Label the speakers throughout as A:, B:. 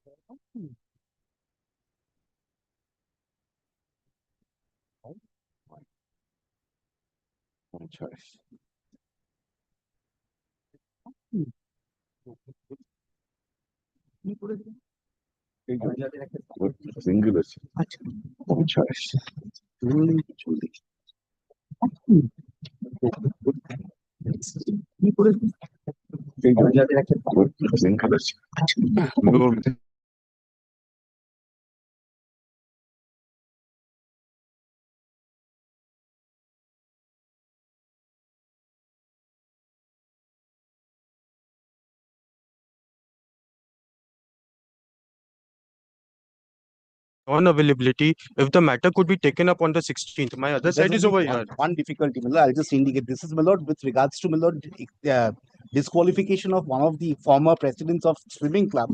A: My choice. Single is my choice. Single is.
B: Non-availability if the matter could be taken up on the 16th. My other side is over here.
C: One difficulty, my lord, I'll just indicate this is, my lord, with regards to, my lord, disqualification of one of the former presidents of swimming club.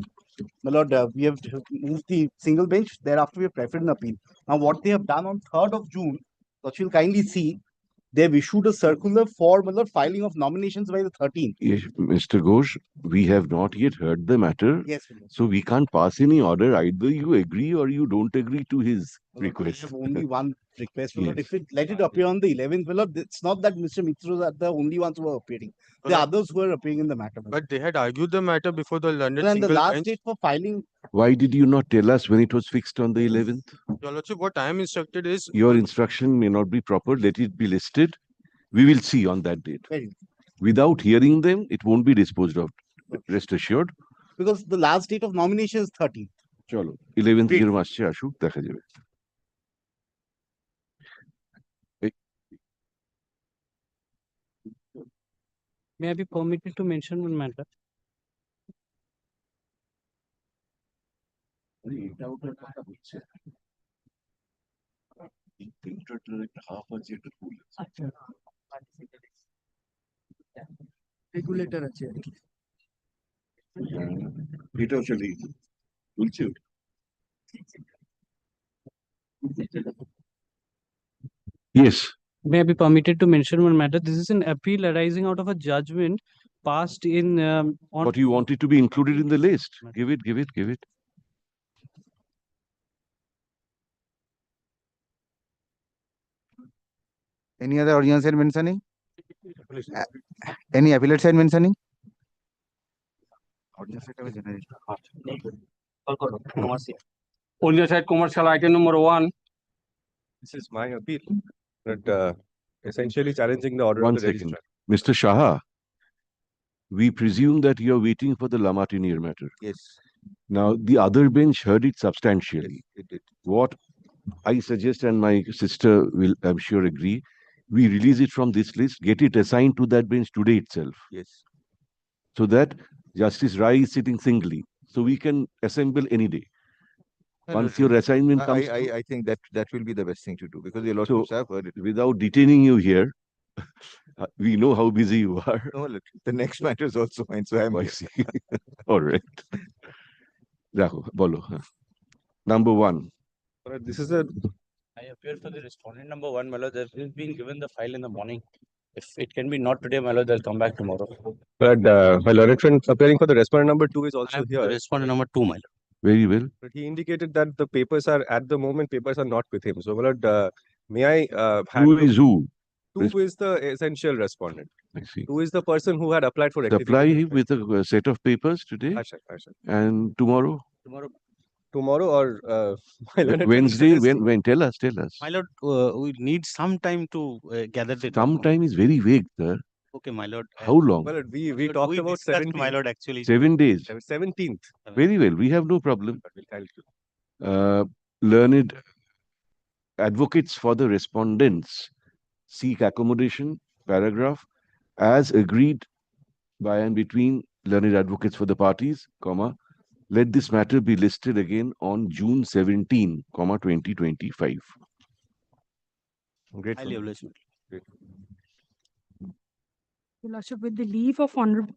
C: My lord, we have moved the single bench. Thereafter, we have preferred an appeal. Now, what they have done on 3rd of June, that you'll kindly see, they have issued a circular for, my lord, filing of nominations by the 13th.
A: Yes, Mr. Ghosh, we have not yet heard the matter.
C: Yes, my lord.
A: So we can't pass any order. Either you agree or you don't agree to his request.
C: I have only one request, my lord.
A: Yes.
C: If it let it appear on the 11th, my lord, it's not that Mr. Mitros are the only ones who are appearing. The others who are appearing in the matter. My lord.
B: But they had argued the matter before the London
C: And the
B: single
C: last
B: bench.
C: date for filing.
A: Why did you not tell us when it was fixed on the 11th?
B: Your Lordship, what I am instructed is
A: Your instruction may not be proper. Let it be listed. We will see on that date.
C: Very.
A: Without hearing them, it won't be disposed of. Rest assured.
C: Because the last date of nomination is 13th.
A: চলো 11th
C: Great.
A: year আসছে আসুক দেখা যাবে
D: May I be permitted to mention one matter?
A: এটা ওটার কথা হচ্ছে এই তিনটার একটা হাফ আছে একটা ফুল আছে
D: Regulator আছে
A: এটা আসলে বলছে Yes.
D: May I be permitted to mention one matter? This is an appeal arising out of a judgment passed in on.
A: But you want it to be included in the list. Give it, give it, give it.
E: Any other audience side mentioning? Any appellate side mentioning? Audience side have generated.
F: Audience side commercial item number 1.
G: This is my appeal, but essentially challenging the order
A: One
G: of the
A: second.
G: registrar.
A: Mr. Shaha, we presume that you are waiting for the Lamartinier matter.
E: Yes.
A: Now, the other bench heard it substantially.
E: Yes, it did.
A: What I suggest, and my sister will, I'm sure, agree, we release it from this list, get it assigned to that bench today itself.
E: Yes.
A: So that Justice Rai is sitting singly. So we can assemble any day. Once your assignment comes,
E: I think that will be the best thing to do because a lot of have heard it.
A: Without detaining you here, we know how busy you are.
E: No, look, the next matter is also mine, so I'm.
A: I see. All right. Rakho, bolo. Number 1.
G: But this is a.
H: I appear for the respondent number 1, my lord. There is being given the file in the morning. If it can be not today, my lord, they'll come back tomorrow.
G: But my learned friend appearing for the respondent number 2 is also here.
H: The respondent number 2, my lord.
A: Very well.
G: But he indicated that the papers are at the moment papers are not with him. So, my lord, may I
A: Who is who?
G: 2 is the essential respondent.
A: I see.
G: 2 is the person who had applied for
A: Supply
G: rectification.
A: him with a set of papers today
G: Asha.
A: and tomorrow.
G: Tomorrow or my learned friend
A: Wednesday.
G: suggesting-
A: When? Tell us.
H: My lord, we need some time to gather the.
A: Sometime is very vague, sir.
H: Okay, my lord.
A: How long?
G: Well, we
H: My lord,
G: talked
H: we
G: about
H: discussed,
G: 17th.
H: my lord, actually.
A: 7 days.
G: 17th.
A: Very well. We have no problem.
G: But we'll calculate.
A: Learned advocates for the respondents seek accommodation, paragraph, as agreed by and between learned advocates for the parties, comma, let this matter be listed again on June 17, 2025.
G: Great.
H: Highly obliged.
G: Great.
I: Your Lordship, with the leave of Honorable.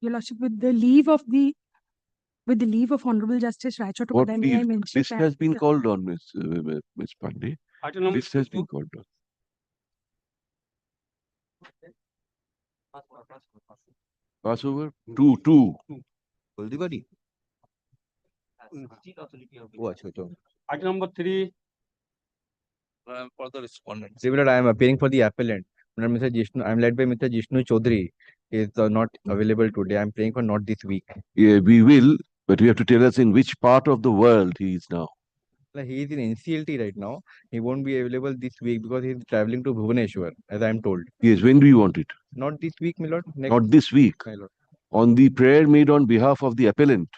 I: Your Lordship, with the leave of Honorable Justice Raichot,
A: What
I: may I
A: leave?
I: mention
A: List has been called on, Ms. Pandey.
F: Item number
A: List has been called on. Passover? Two.
E: Goldibadi? Oh, acha, acha.
F: Item number 3,
H: For the respondent.
E: See, I am appearing for the appellant. Mr. Jishnu, I am led by Mr. Jishnu Chaudhary. He is not available today. I am praying for not this week.
A: Yeah, we will, but you have to tell us in which part of the world he is now.
E: Like, he is in NCLT right now. He won't be available this week because he is traveling to Bhubaneswar, as I am told.
A: Yes, when do you want it?
E: Not this week, my lord. Next
A: Not this week.
E: my lord.
A: On the prayer made on behalf of the appellant,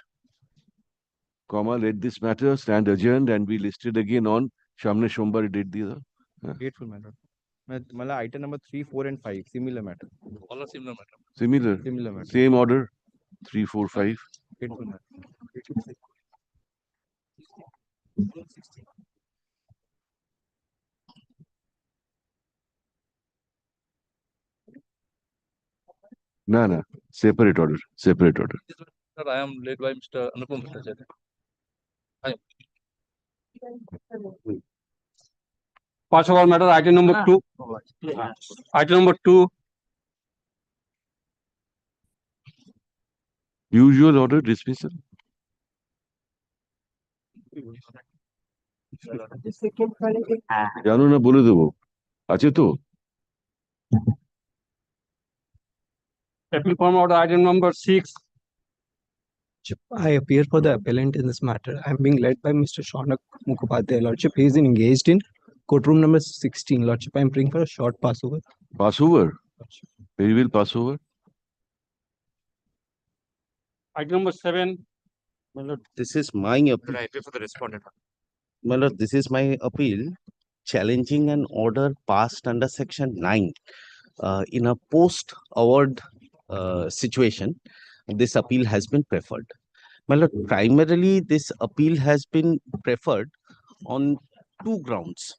A: let this matter stand adjourned and be listed again on Shamne Shombari date the
E: Grateful, my lord. Item number 3, 4, and 5. Similar matter.
H: All are similar matter.
A: Similar.
E: Similar matter.
A: Same order. 3, 4, 5.
E: Grateful, my lord.
A: No. Separate order. Separate order.
H: Sir, I am led by Mr. Anupam Bhattacharya.
F: Passover matter, item number 2. Item number 2,
A: Usual order dismissal. জানো না বলে দেবো আছে তো
F: appeal form order, item number 6.
J: I appear for the appellant in this matter. I am being led by Mr. Shaunak Mukhopadhyay, Lordship. He is engaged in courtroom number 16, Lordship. I am praying for a short Passover.
A: Passover. Very well, Passover.
F: Item number 7,
C: My lord, this is my appeal.
H: I appeal for the respondent.
C: My lord, this is my appeal challenging an order passed under section 9 in a post-award situation. This appeal has been preferred. My lord, primarily this appeal has been preferred on two grounds.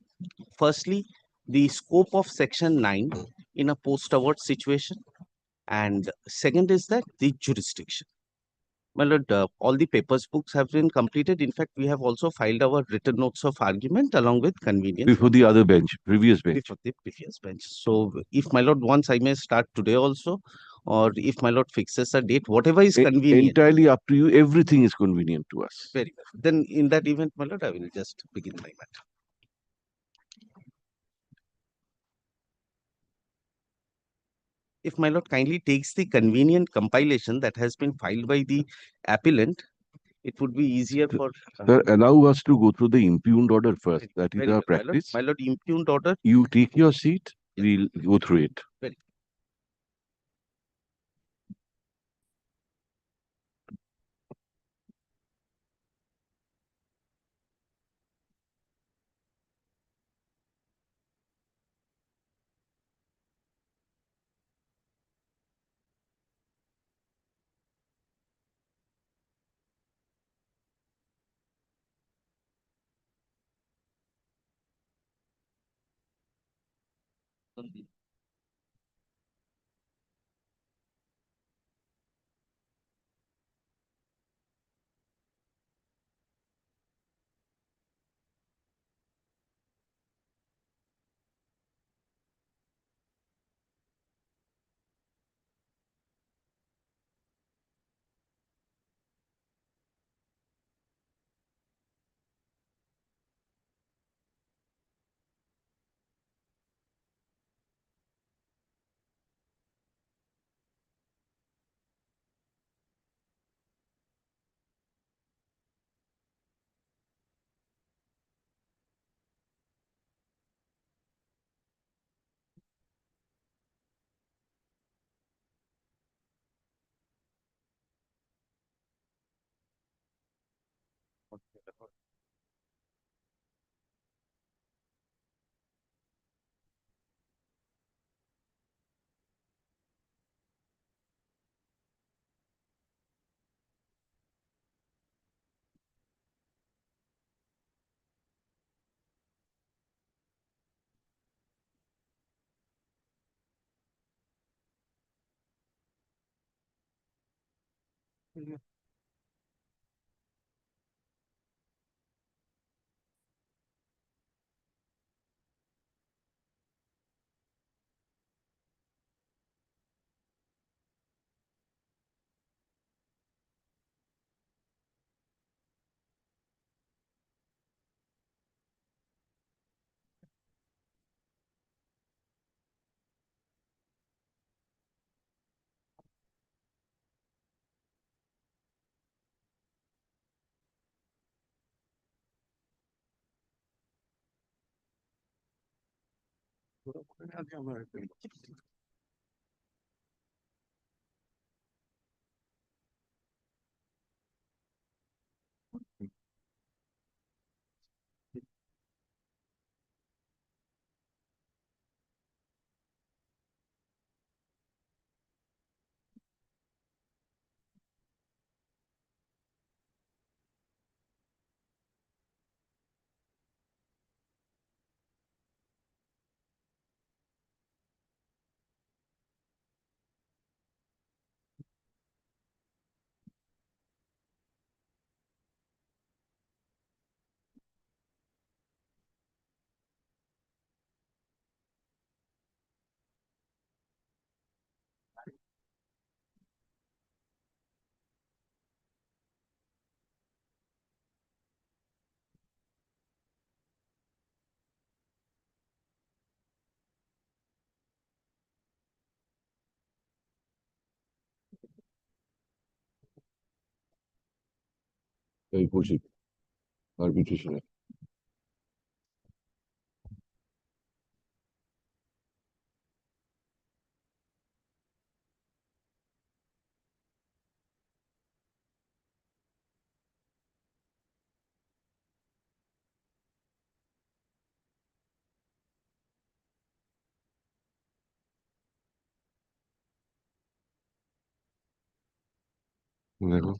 C: Firstly, the scope of section 9 in a post-award situation, and second is that the jurisdiction. My lord, all the papers books have been completed. In fact, we have also filed our written notes of argument along with convenience
A: Before the other bench, previous bench.
C: before the previous bench. So if my lord wants, I may start today also, or if my lord fixes a date, whatever is convenient.
A: Entirely up to you. Everything is convenient to us.
C: Very well. Then in that event, my lord, I will just begin my matter. If my lord kindly takes the convenient compilation that has been filed by the appellant, it would be easier for.
A: Sir, allow us to go through the impugned order first. That is
C: Very
A: our
C: well, my lord.
A: practice.
C: My lord, impugned order.
A: You take your seat. We'll go through it.
C: Very
A: Very pushing arbitration. देखो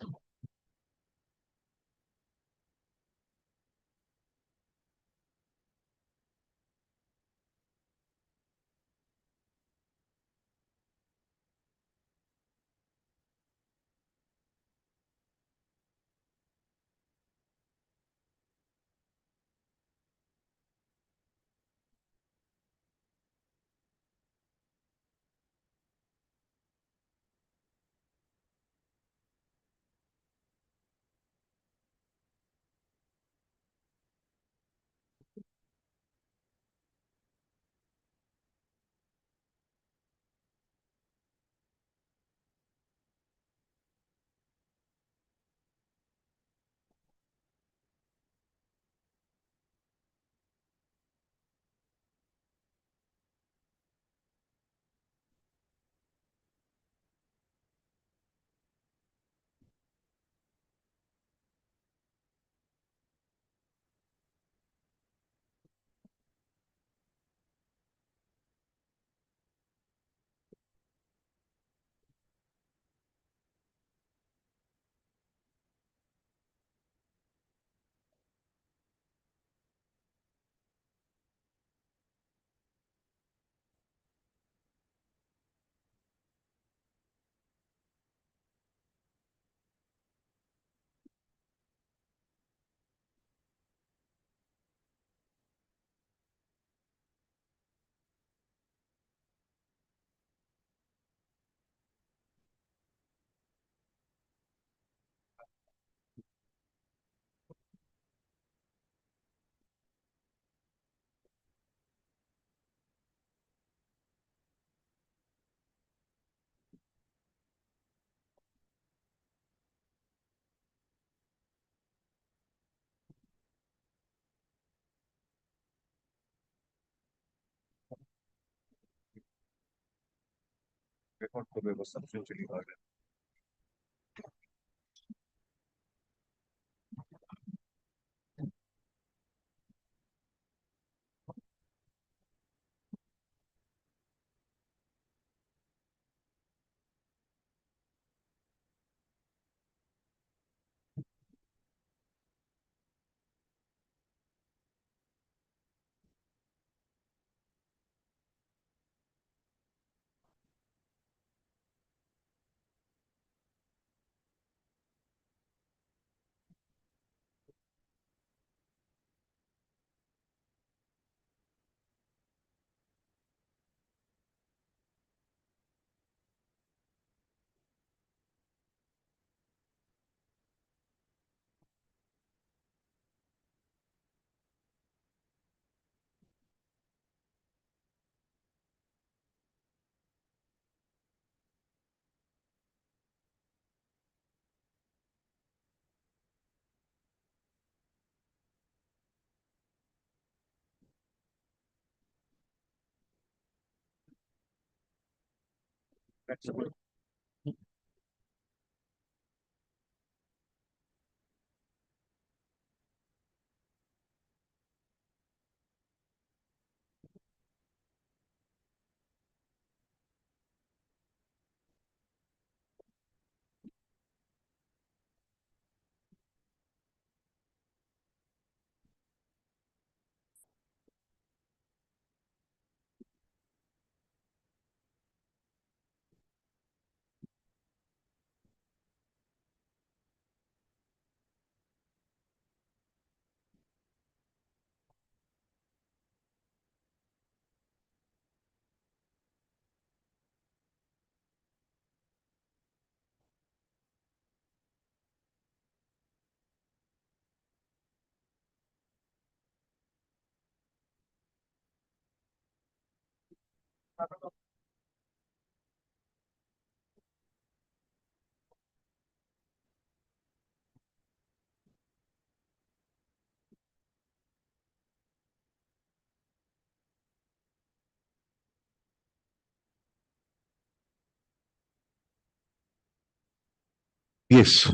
A: Yes.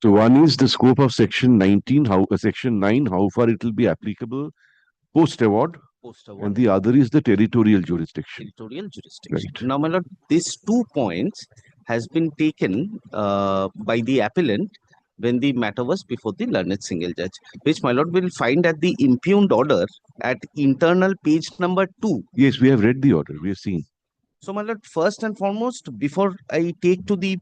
A: So one is the scope of section 19, section 9, how far it will be applicable post-award, and the other is the territorial jurisdiction.
K: Territorial jurisdiction.
A: Right.
K: Now, my lord, these 2 points has been taken by the appellant when the matter was before the learned single judge, which my lord will find at the impugned order at internal page number 2.
A: Yes, we have read the order. We have seen.
K: So, my lord, first and foremost, before I take to the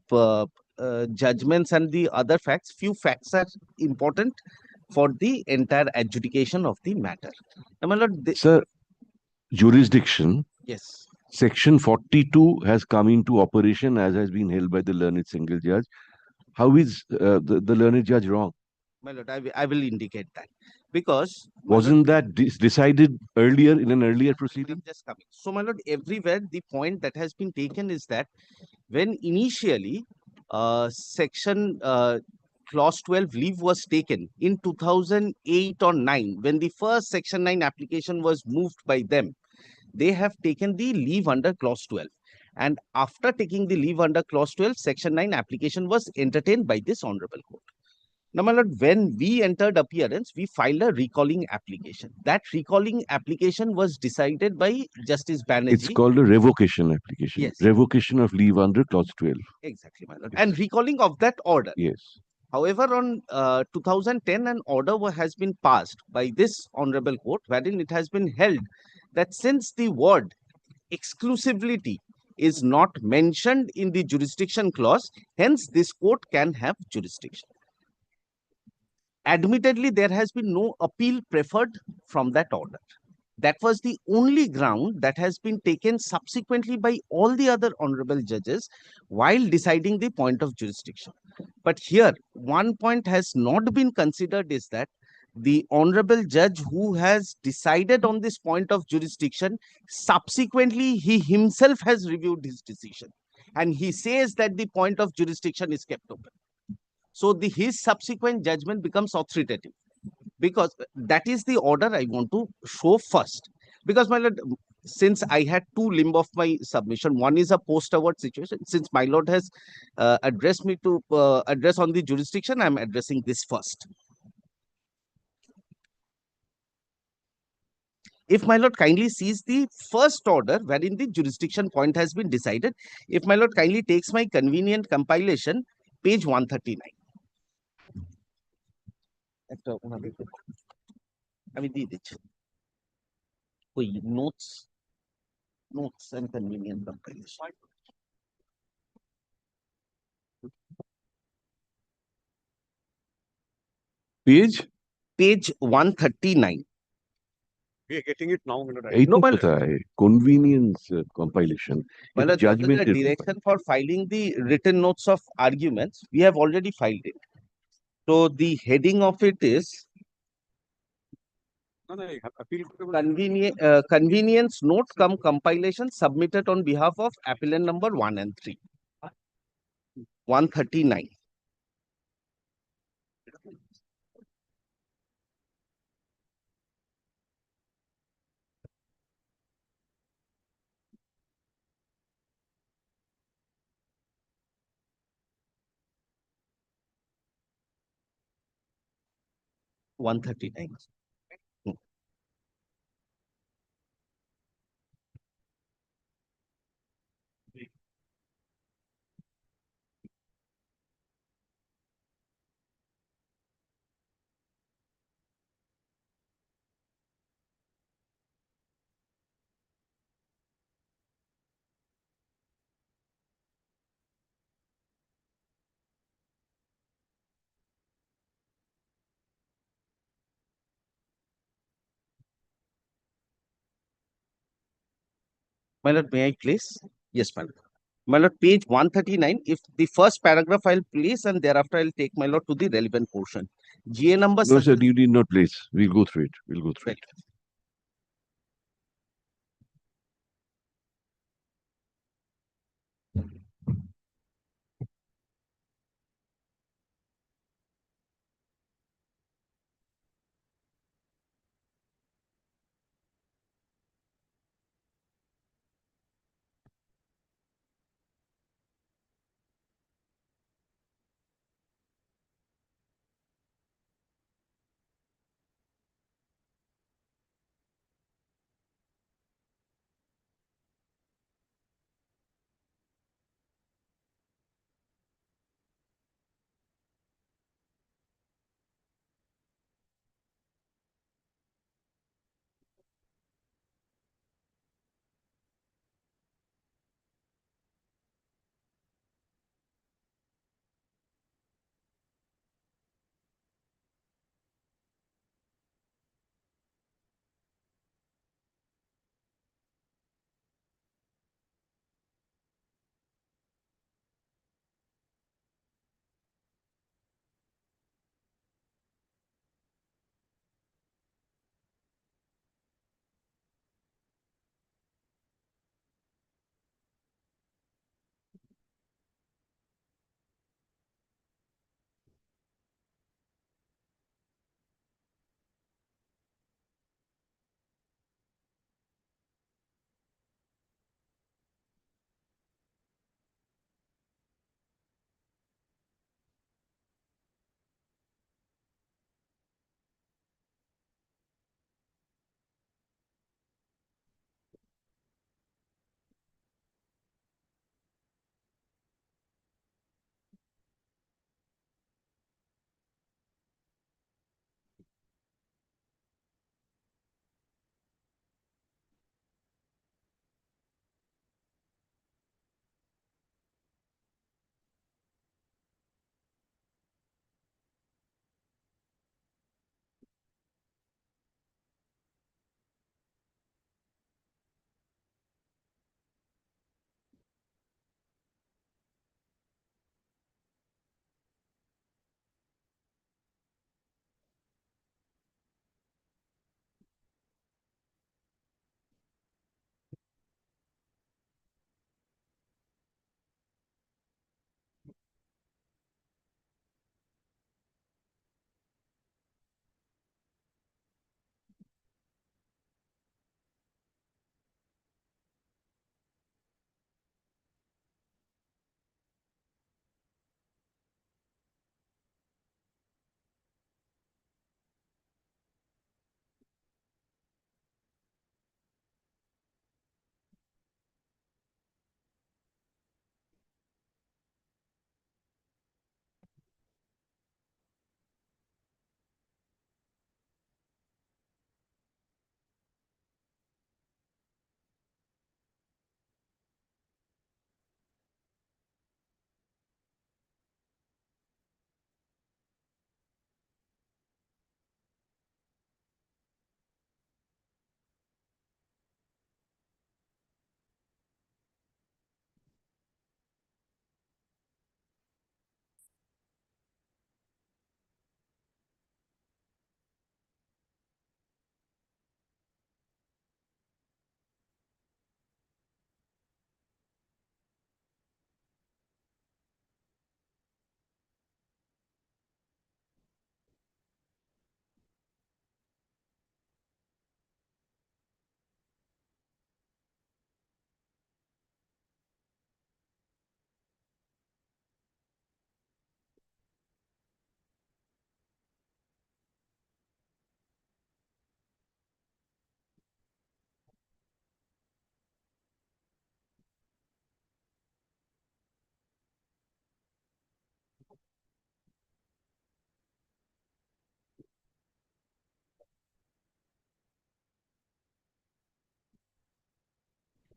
K: judgments and the other facts, few facts are important for the entire adjudication of the matter. Now, my lord,
A: Sir, jurisdiction,
K: yes.
A: section 42 has come into operation as has been held by the learned single judge. How is the learned judge wrong?
K: My lord, I will indicate that because my lord,
A: Wasn't that decided earlier in an earlier proceeding?
K: just coming. So, my lord, everywhere the point that has been taken is that when initially section clause 12 leave was taken in 2008 or 9, when the first section 9 application was moved by them, they have taken the leave under clause 12. And after taking the leave under clause 12, section 9 application was entertained by this honorable court. Now, my lord, when we entered appearance, we filed a recalling application. That recalling application was decided by Justice Banerjee.
A: It's called a revocation application.
K: Yes.
A: Revocation of leave under clause 12.
K: Exactly, my lord. And recalling of that order.
A: Yes.
K: However, on 2010, an order has been passed by this honorable court, wherein it has been held that since the word exclusivity is not mentioned in the jurisdiction clause, hence this court can have jurisdiction. Admittedly, there has been no appeal preferred from that order. That was the only ground that has been taken subsequently by all the other honorable judges while deciding the point of jurisdiction. But here, one point has not been considered is that the honorable judge who has decided on this point of jurisdiction, subsequently he himself has reviewed his decision and he says that the point of jurisdiction is kept open. So his subsequent judgment becomes authoritative, because that is the order I want to show first. Because, my lord, since I had 2 limb of my submission, one is a post-award situation. Since my lord has addressed me to address on the jurisdiction, I am addressing this first. If my lord kindly sees the first order wherein the jurisdiction point has been decided, if my lord kindly takes my convenient compilation, page 139. আমি দিয়ে দিচ্ছি ওই notes and convenient compilation. Page 139.
G: We are getting it now.
A: এই তো কোথায় convenience compilation.
K: Well,
A: It's judgment.
K: the direction for filing the written notes of arguments, we have already filed it. So the heading of it is convenience note cum compilation submitted on behalf of appellant number 1 and 3. 139. 139. My lord, may I place? Yes, my lord. My lord, page 139, if the first paragraph I'll place and thereafter I'll take my lord to the relevant portion. GA number.
A: No, sir, you need not place. We'll go through it. We'll go through
K: Right.
A: it.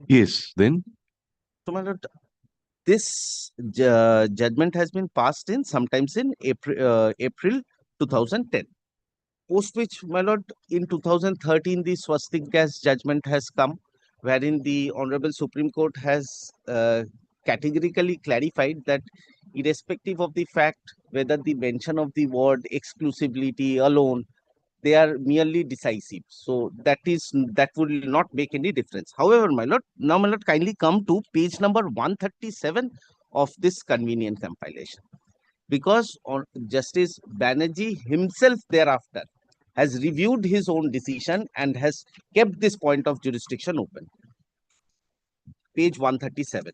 A: Yes, then
K: So, my lord, this judgment has been passed in sometimes in April 2010. Post which, my lord, in 2013, the Swastik Gas judgment has come, wherein the Honorable Supreme Court has categorically clarified that irrespective of the fact whether the mention of the word exclusivity alone, they are merely decisive. So that will not make any difference. However, my lord, now my lord, kindly come to page number 137 of this convenient compilation, because Justice Banerjee himself thereafter has reviewed his own decision and has kept this point of jurisdiction open. Page 137.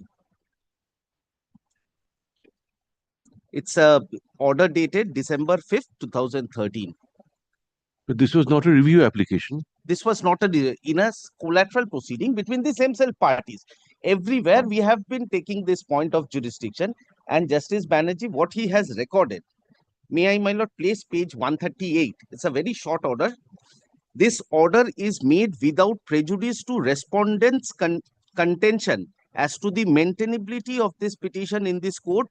K: It's a order dated December 5th, 2013.
A: but this was not a review application.
K: This was not in a collateral proceeding between the same self parties. Everywhere we have been taking this point of jurisdiction, and Justice Banerjee, what he has recorded. May I, my lord, place page 138? It's a very short order. This order is made without prejudice to respondents' contention as to the maintainability of this petition in this court,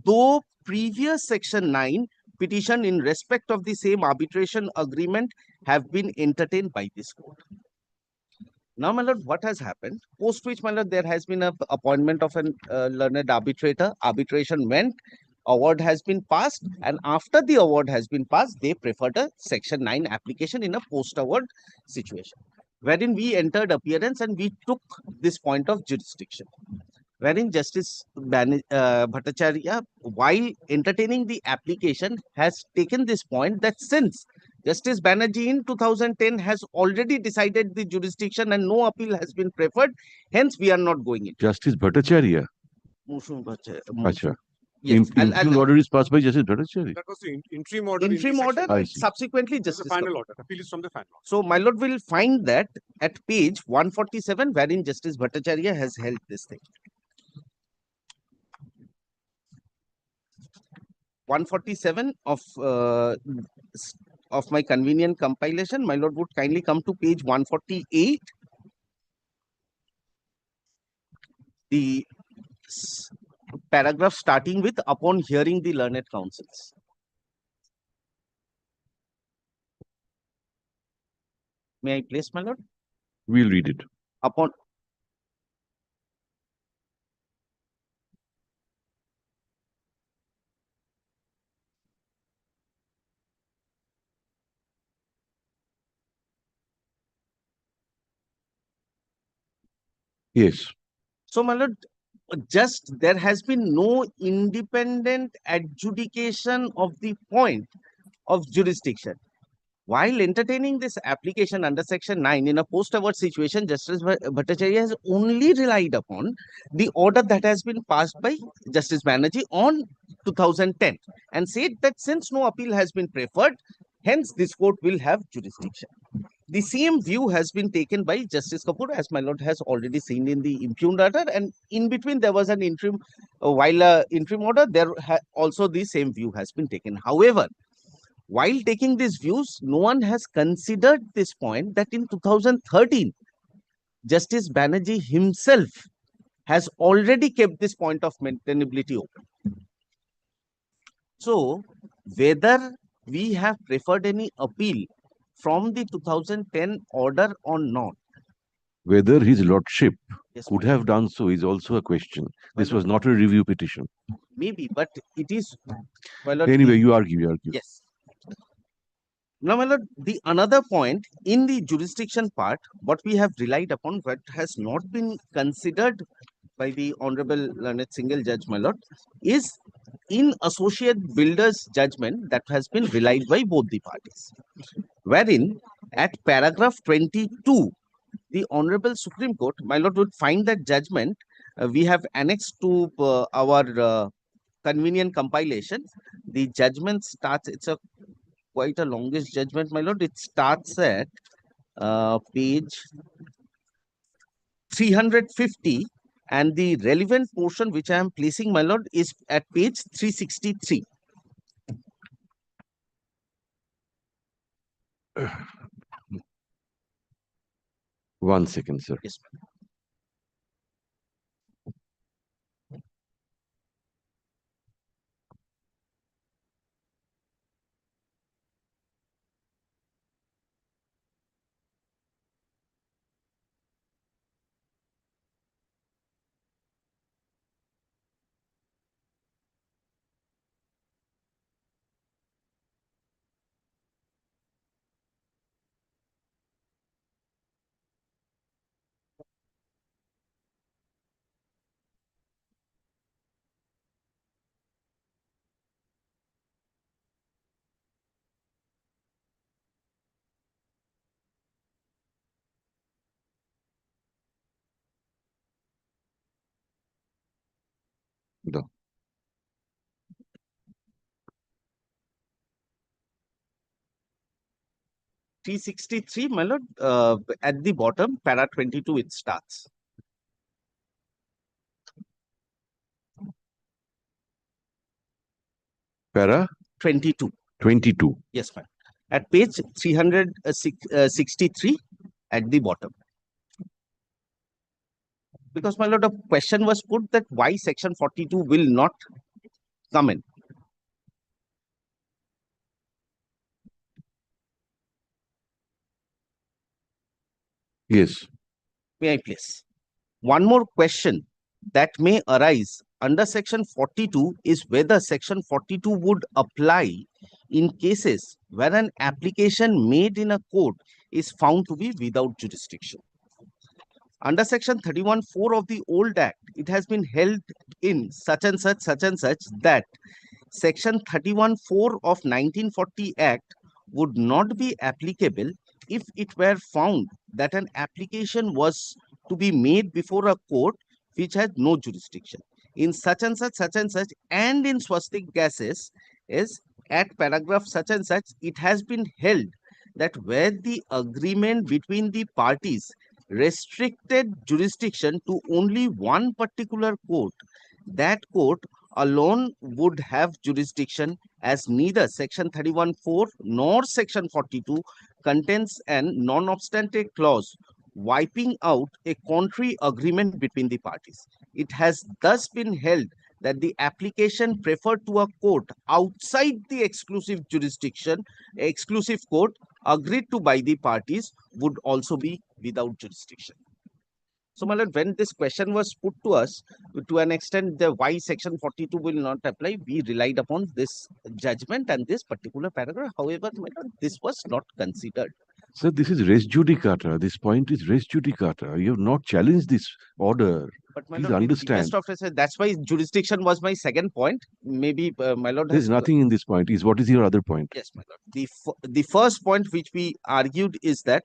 K: though previous section 9 petition in respect of the same arbitration agreement have been entertained by this court. Now, my lord, what has happened? Post which, my lord, there has been an appointment of an learned arbitrator. Arbitration went, award has been passed, and after the award has been passed, they preferred a section 9 application in a post-award situation, wherein we entered appearance and we took this point of jurisdiction. Wherein Justice Bhattacharya, while entertaining the application, has taken this point that since Justice Banerjee in 2010 has already decided the jurisdiction and no appeal has been preferred, hence we are not going in.
A: Justice Bhattacharya. Acha.
K: Yes,
A: Impugned order is passed by Justice Bhattacharya.
G: That was the interim order.
K: Interim order,
A: I see.
K: subsequently
G: The
K: Justice.
G: final order. Appeal is from the final order.
K: So, my lord will find that at page 147, wherein Justice Bhattacharya has held this thing. 147 of my convenient compilation, my lord would kindly come to page 148. The paragraph starting with upon hearing the learned counsels. May I place, my lord?
A: We'll read it.
K: Upon
A: Yes.
K: So, my lord, just there has been no independent adjudication of the point of jurisdiction. While entertaining this application under section 9 in a post-award situation, Justice Bhattacharya has only relied upon the order that has been passed by Justice Banerjee on 2010 and said that since no appeal has been preferred, hence this court will have jurisdiction. The same view has been taken by Justice Kapoor, as my lord has already seen in the impugned order, and in between there was an interim, while interim order, there also the same view has been taken. However, while taking these views, no one has considered this point that in 2013, Justice Banerjee himself has already kept this point of maintainability open. So, whether we have preferred any appeal from the 2010 order or not.
A: Whether his lordship
K: Yes,
A: could
K: my
A: have done so is also a question. This
K: Well,
A: was not a review petition.
K: maybe, but it is. Well, lord,
A: Anyway, you argue.
K: Yes. Now, my lord, the another point in the jurisdiction part, what we have relied upon, what has not been considered by the Honorable Learned Single Judge, my lord, is in associate builders judgment that has been relied by both the parties. Wherein at paragraph 22, the Honorable Supreme Court, my lord, would find that judgment we have annexed to our convenient compilation. The judgment starts, it's a quite a longish judgment, my lord. It starts at page 350, and the relevant portion which I am placing, my lord, is at page 363.
A: One second, sir.
K: Yes,
A: The
K: 363, my lord, at the bottom, para 22, it starts.
A: para
K: 22.
A: 22.
K: Yes, ma'am. At page 363 at the bottom. Because, my lord, a question was put that why section 42 will not come in.
A: Yes.
K: May I please? One more question that may arise under section 42 is whether section 42 would apply in cases where an application made in a court is found to be without jurisdiction. Under section 31(4) of the old act, it has been held in such and such that section 31(4) of 1940 Act would not be applicable if it were found that an application was to be made before a court which had no jurisdiction. In such and such and in swastik gases is at paragraph such and such, it has been held that where the agreement between the parties restricted jurisdiction to only one particular court, that court alone would have jurisdiction, as neither section 31(4) nor section 42 contains an non-obstante clause wiping out a contrary agreement between the parties. It has thus been held that the application preferred to a court outside the exclusive court agreed to by the parties would also be without jurisdiction. So, my lord, when this question was put to us, to an extent, the why section 42 will not apply, we relied upon this judgment and this particular paragraph. However, my lord, this was not considered.
A: Sir, this is res judicata. This point is res judicata. You have not challenged this order.
K: But my
A: Please
K: lord, with
A: understand.
K: deepest of respect, that's why jurisdiction was my second point. Maybe my lord
A: There's
K: has
A: nothing in this point. What is your other point?
K: Yes, my lord. The first point which we argued is that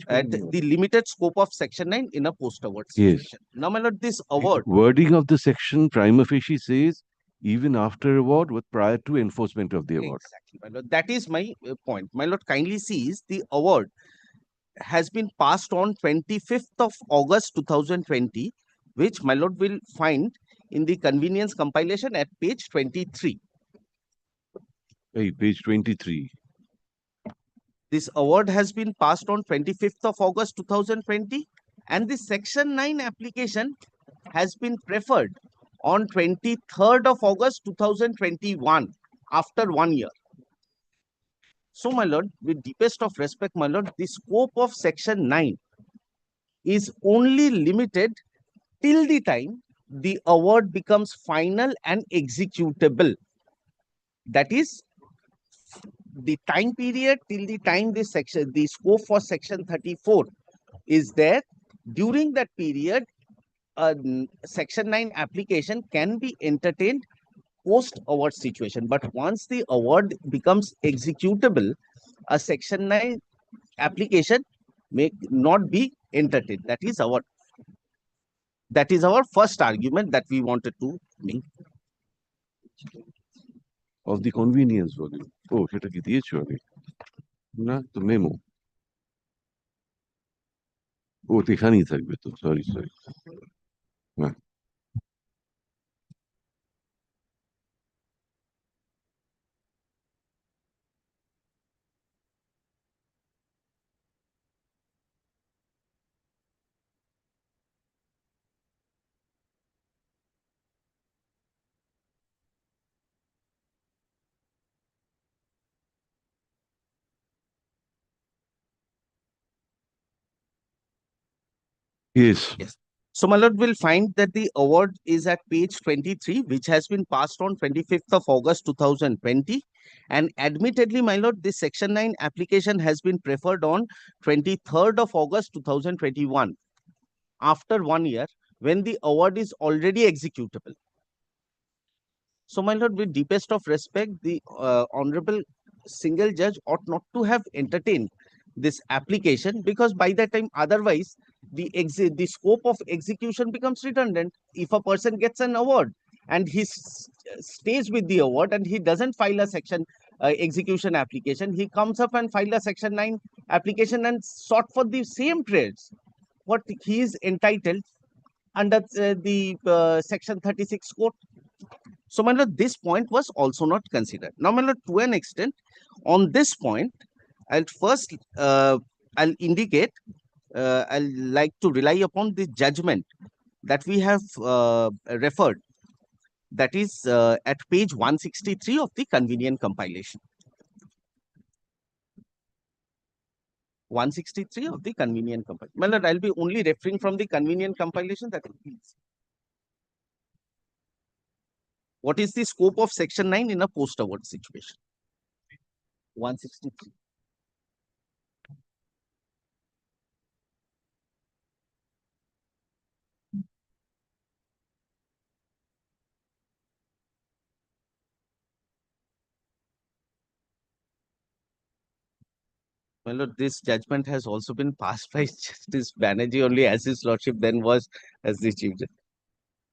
K: at the limited scope of section 9 in a post-award
A: Yes.
K: situation. Now, my lord, this award,
A: Wording of the section prima facie says even after award with prior to enforcement of the award.
K: exactly, my lord, that is my point. My lord, kindly sees the award has been passed on 25th of August 2020, which my lord will find in the convenience compilation at page 23.
A: Hey, page 23.
K: This award has been passed on 25th of August 2020 and the section 9 application has been preferred on 23rd of August 2021 after 1 year. So, my lord, with deepest of respect, my lord, the scope of section 9 is only limited till the time the award becomes final and executable. That is the time period till the time the scope for section 34 is there. During that period, a section 9 application can be entertained post award situation. But once the award becomes executable, a section 9 application may not be entertained. That is our first argument that we wanted to make.
A: Of the convenience value. Oh, সেটা কি দিয়েছো আগে? না, তো memo. ও, তো এখানেই থাকবে তো, সরি। হ্যাঁ। Yes.
K: So, my lord will find that the award is at page 23, which has been passed on 25th of August 2020. And admittedly, my lord, this section 9 application has been preferred on 23rd of August 2021, after 1 year, when the award is already executable. So, my lord, with deepest of respect, the honorable single judge ought not to have entertained this application, because by that time, otherwise, the scope of execution becomes redundant. If a person gets an award and he stays with the award and he doesn't file a section execution application, he comes up and file a section 9 application and sought for the same trades what he is entitled under the section 36 code. So, my lord, this point was also not considered. Now, my lord, to an extent, on this point, I'll first I'll indicate I'll like to rely upon the judgment that we have referred, that is at page 163 of the convenient compilation. 163 of the convenient compilation. My lord, I'll be only referring from the convenient compilation, that will please. What is the scope of section 9 in a post-award situation? 163. My lord, this judgment has also been passed by Justice Banerjee only, as his lordship then was as the chief judge.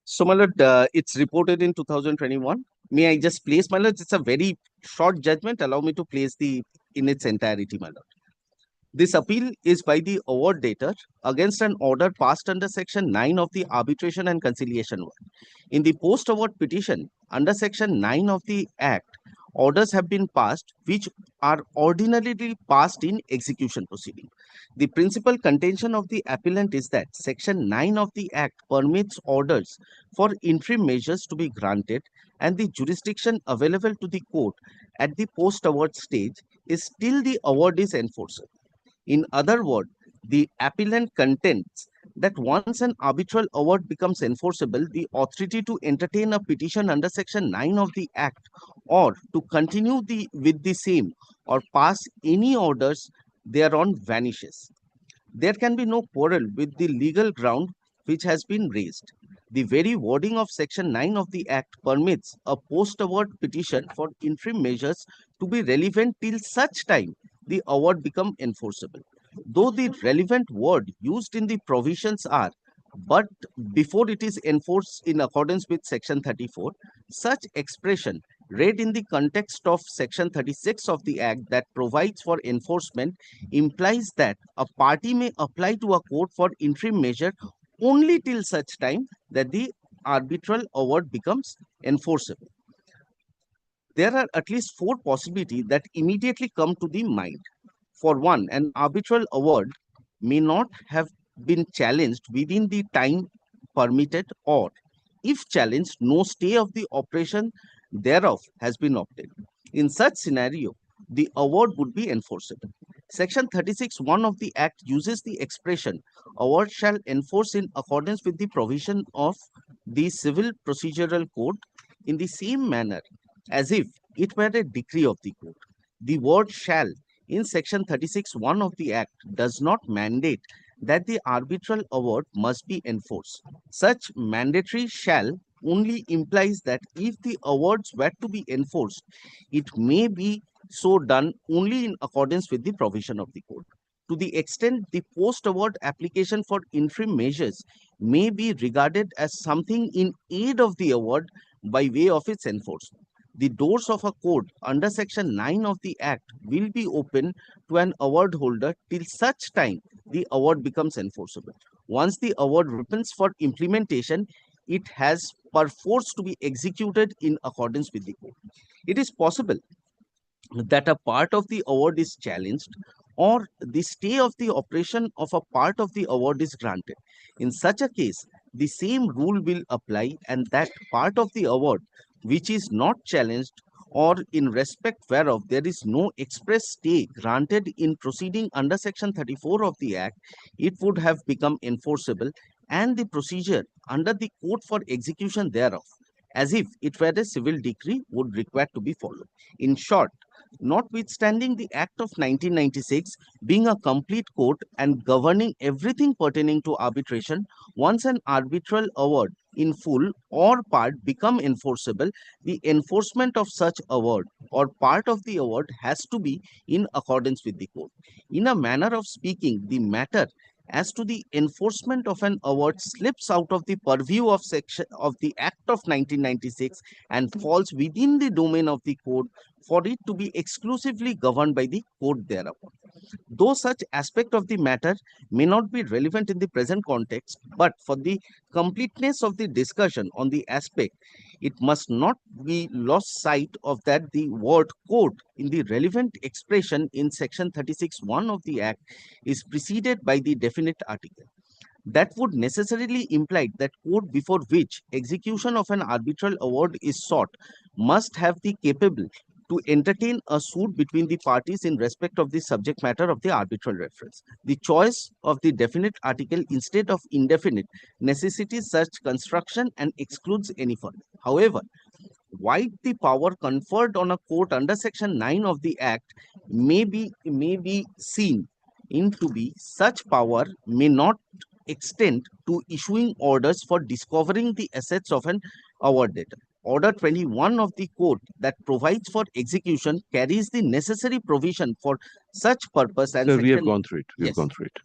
K: So, my lord, it's reported in 2021. May I just place, my lord? It's a very short judgment. Allow me to place the in its entirety, my lord. This appeal is by the award debtor against an order passed under section 9 of the Arbitration and Conciliation Act. In the post-award petition under section 9 of the Act, orders have been passed which are ordinarily passed in execution proceeding. The principal contention of the appellant is that section 9 of the Act permits orders for interim measures to be granted, and the jurisdiction available to the court at the post-award stage is till the award is enforceable. In other words, the appellant contends that once an arbitral award becomes enforceable, the authority to entertain a petition under section 9 of the Act or to continue with the same or pass any orders thereon vanishes. There can be no quarrel with the legal ground which has been raised. The very wording of section 9 of the Act permits a post-award petition for interim measures to be relevant till such time the award become enforceable. Though the relevant word used in the provisions are "but before it is enforced in accordance with section 34," such expression read in the context of section 36 of the Act that provides for enforcement implies that a party may apply to a court for interim measure only till such time that the arbitral award becomes enforceable. There are at least 4 possibilities that immediately come to the mind. For one, an arbitral award may not have been challenged within the time permitted, or if challenged, no stay of the operation thereof has been obtained. In such scenario, the award would be enforceable. Section 36(1) of the Act uses the expression "award shall enforce in accordance with the provision of the Civil Procedural Code" in the same manner as if it were a decree of the court. The word "shall" in section 36(1) of the Act does not mandate that the arbitral award must be enforced. Such mandatory "shall" only implies that if the awards were to be enforced, it may be so done only in accordance with the provision of the code. To the extent the post-award application for interim measures may be regarded as something in aid of the award by way of its enforcement, the doors of a court under section 9 of the Act will be open to an award holder till such time the award becomes enforceable. Once the award opens for implementation, it has perforce to be executed in accordance with the code. It is possible that a part of the award is challenged or the stay of the operation of a part of the award is granted. In such a case, the same rule will apply, and that part of the award which is not challenged or in respect whereof there is no express stay granted in proceeding under section 34 of the Act, it would have become enforceable, and the procedure under the court for execution thereof, as if it were a civil decree, would require to be followed. In short, notwithstanding the Act of 1996 being a complete court and governing everything pertaining to arbitration, once an arbitral award in full or part become enforceable, the enforcement of such award or part of the award has to be in accordance with the code. In a manner of speaking, the matter as to the enforcement of an award slips out of the purview of section of the Act of 1996 and falls within the domain of the code for it to be exclusively governed by the code thereupon. Though such aspect of the matter may not be relevant in the present context, but for the completeness of the discussion on the aspect, it must not be lost sight of that the word code in the relevant expression in section 36(1) of the Act is preceded by the definite article. That would necessarily imply that court before which execution of an arbitral award is sought must have the capable to entertain a suit between the parties in respect of the subject matter of the arbitral reference. The choice of the definite article instead of indefinite necessitates such construction and excludes any further. However, why the power conferred on a court under section 9 of the Act may be seen in to be such power may not extend to issuing orders for discovering the assets of an award debtor. Order 21 of the code that provides for execution carries the necessary provision for such purpose and
A: Sir, we have
K: section-
A: gone through it. We have
K: Yes.
A: gone through it.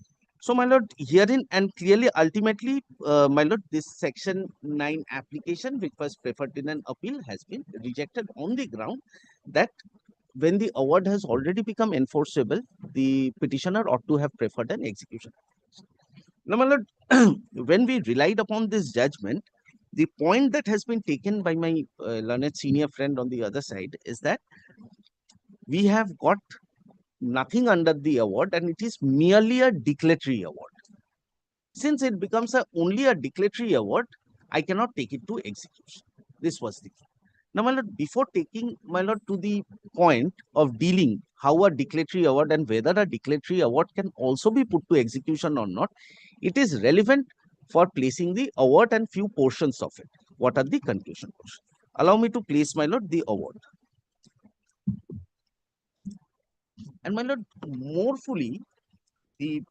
K: So, my lord, herein and clearly, ultimately, my lord, this section 9 application, which was preferred in an appeal, has been rejected on the ground that when the award has already become enforceable, the petitioner ought to have preferred an execution. Now, my lord, when we relied upon this judgment, the point that has been taken by my learned senior friend on the other side is that we have got nothing under the award and it is merely a declaratory award. Since it becomes only a declaratory award, I cannot take it to execution. This was the. Now, my lord, before taking, my lord, to the point of dealing how a declaratory award and whether a declaratory award can also be put to execution or not, it is relevant for placing the award and few portions of it. What are the conclusion portions? Allow me to place, my lord, the award. And my lord, more fully, the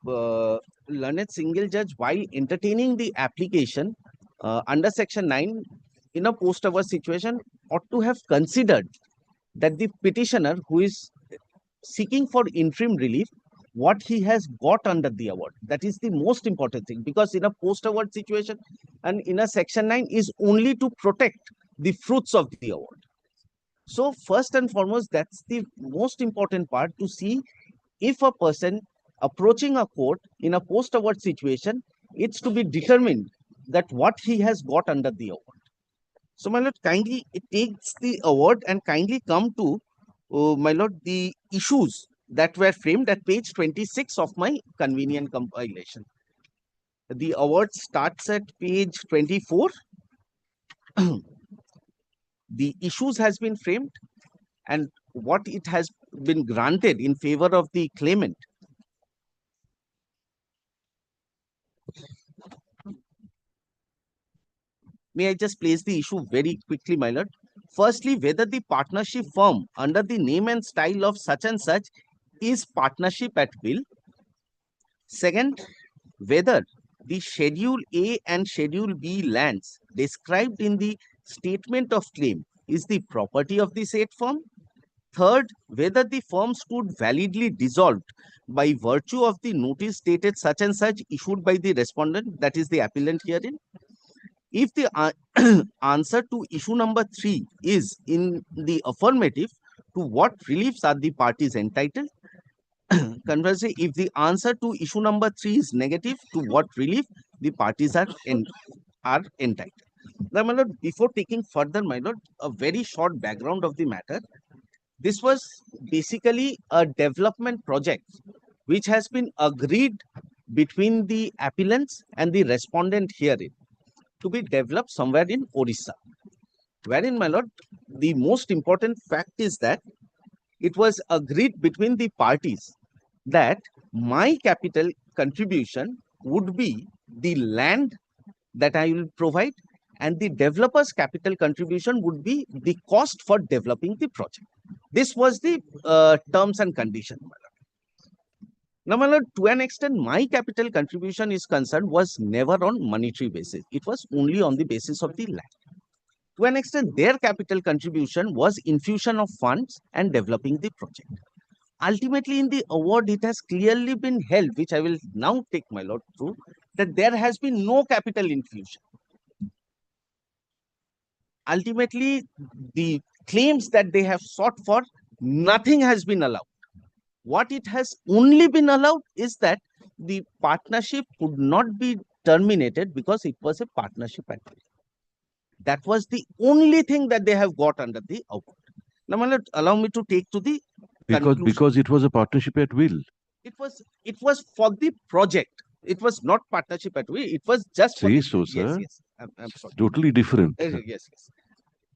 K: learned single judge, while entertaining the application under section 9 in a post-award situation, ought to have considered that the petitioner who is seeking for interim relief, what he has got under the award. That is the most important thing, because in a post-award situation and in a section 9 is only to protect the fruits of the award. So first and foremost, that's the most important part, to see if a person approaching a court in a post-award situation, it's to be determined that what he has got under the award. So, my lord, kindly it takes the award and kindly come to, my lord, the issues that were framed at page 26 of my convenient compilation. The award starts at page 24. The issues has been framed and what it has been granted in favor of the claimant. May I just place the issue very quickly, my lord? Firstly, whether the partnership firm under the name and style of such and such is partnership at will. Second, whether the Schedule A and Schedule B lands described in the statement of claim is the property of the said firm. Third, whether the firm stood validly dissolved by virtue of the notice dated such and such issued by the respondent, that is the appellant herein. If the answer to issue number 3 is in the affirmative, to what reliefs are the parties entitled? Conversely, if the answer to issue number 3 is negative, to what relief the parties are entitled? Now, my lord, before taking further, my lord, a very short background of the matter. This was basically a development project which has been agreed between the appellants and the respondent herein to be developed somewhere in Orissa. Wherein, my lord, the most important fact is that it was agreed between the parties that my capital contribution would be the land that I will provide, and the developer's capital contribution would be the cost for developing the project. This was the terms and conditions, my lord. Now, my lord, to an extent, my capital contribution is concerned was never on monetary basis. It was only on the basis of the land. To an extent, their capital contribution was infusion of funds and developing the project. ultimately in the award it has clearly been held, which I will now take my lord through, that there has been no capital infusion. Ultimately, the claims that they have sought for, nothing has been allowed. What it has only been allowed is that the partnership could not be terminated because it was a partnership at will. That was the only thing that they have got under the award. Now, my lord, allow me to take to the conclusion.
A: Because it was a partnership at will.
K: It was for the project. It was not partnership at will. It was just for
A: Say
K: the,
A: so, sir.
K: Yes. I'm sorry.
A: Totally different.
K: Yes.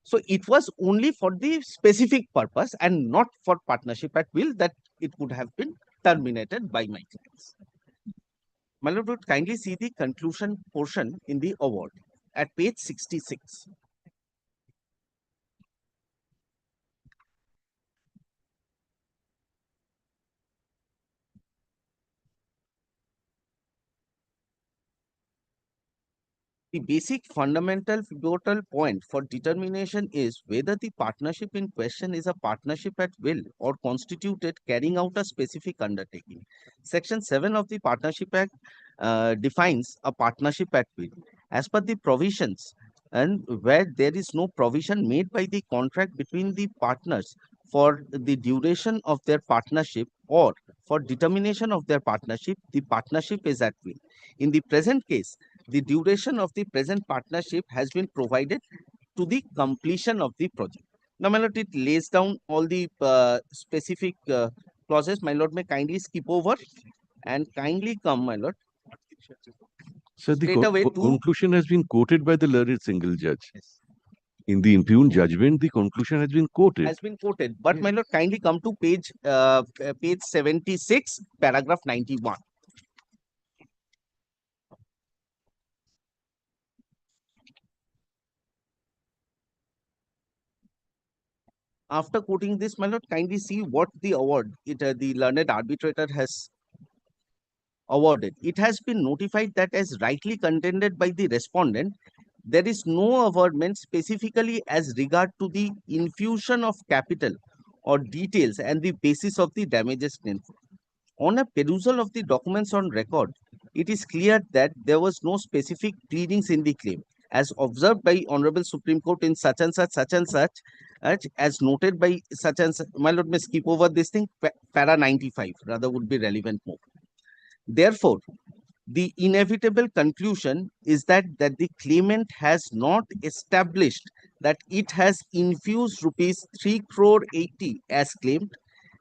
K: So it was only for the specific purpose and not for partnership at will that it could have been terminated by my clients. My lord, would kindly see the conclusion portion in the award at page 66. The basic fundamental pivotal point for determination is whether the partnership in question is a partnership at will or constituted carrying out a specific undertaking. Section 7 of the Partnership Act defines a partnership at will. As per the provisions, and where there is no provision made by the contract between the partners for the duration of their partnership or for determination of their partnership, the partnership is at will. In the present case, the duration of the present partnership has been provided to the completion of the project. Now, my lord, it lays down all the specific clauses. My lord, may kindly skip over and kindly come, my lord.
A: So the
K: Straight away to
A: conclusion has been quoted by the learned single judge.
K: Yes.
A: In the impugned judgment, the conclusion has been quoted.
K: Has been quoted, but my lord, kindly come to page 76, paragraph 91. After quoting this, my lord, kindly see what the award the learned arbitrator has awarded. It has been notified that as rightly contended by the respondent, there is no awardment specifically as regard to the infusion of capital or details and the basis of the damages claim. On a perusal of the documents on record, it is clear that there was no specific pleadings in the claim, as observed by Honorable Supreme Court in such and such, as noted by such and such. My lord, may skip over this thing. Para 95 rather would be relevant more. Therefore, the inevitable conclusion is that the claimant has not established that it has infused rupees 3 crore 80 as claimed,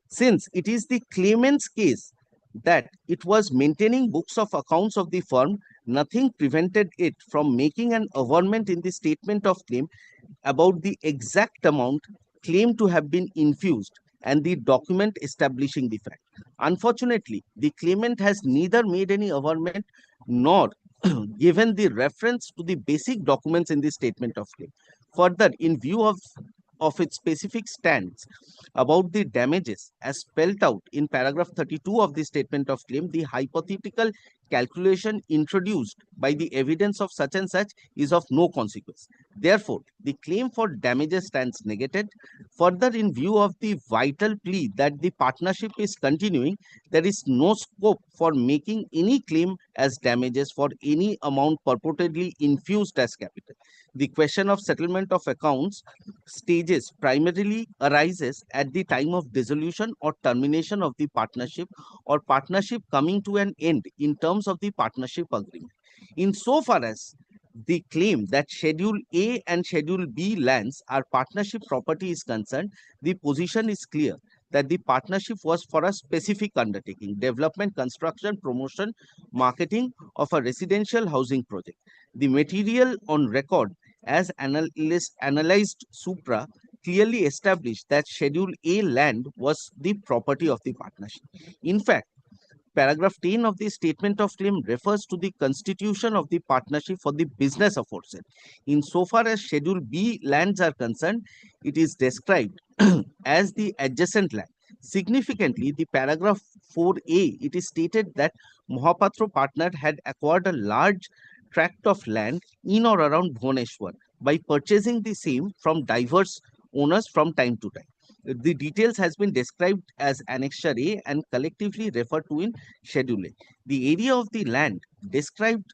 K: since it is the claimant's case that it was maintaining books of accounts of the firm. Nothing prevented it from making an averment in the statement of claim about the exact amount claimed to have been infused and the document establishing the fact. Unfortunately, the claimant has neither made any averment nor given the reference to the basic documents in the statement of claim. Further, in view of its specific stance about the damages as spelled out in paragraph 32 of the statement of claim, the hypothetical calculation introduced by the evidence of such and such is of no consequence. Therefore, the claim for damages stands negated. Further, in view of the vital plea that the partnership is continuing, there is no scope for making any claim as damages for any amount purportedly infused as capital. The question of settlement of accounts stages primarily arises at the time of dissolution or termination of the partnership or partnership coming to an end in terms of the partnership agreement. Insofar as the claim that Schedule A and Schedule B lands are partnership property is concerned, the position is clear that the partnership was for a specific undertaking: development, construction, promotion, marketing of a residential housing project. The material on record as analyzed supra clearly established that Schedule A land was the property of the partnership. In fact, paragraph 10 of the statement of claim refers to the constitution of the partnership for the business aforesaid. Insofar as Schedule B lands are concerned, it is described as the adjacent land. Significantly, the paragraph 4a, it is stated that Mohapatra partner had acquired a large tract of land in or around Bhubaneswar by purchasing the same from diverse owners from time to time. The details has been described as Annexure A and collectively referred to in Schedule A. The area of the land described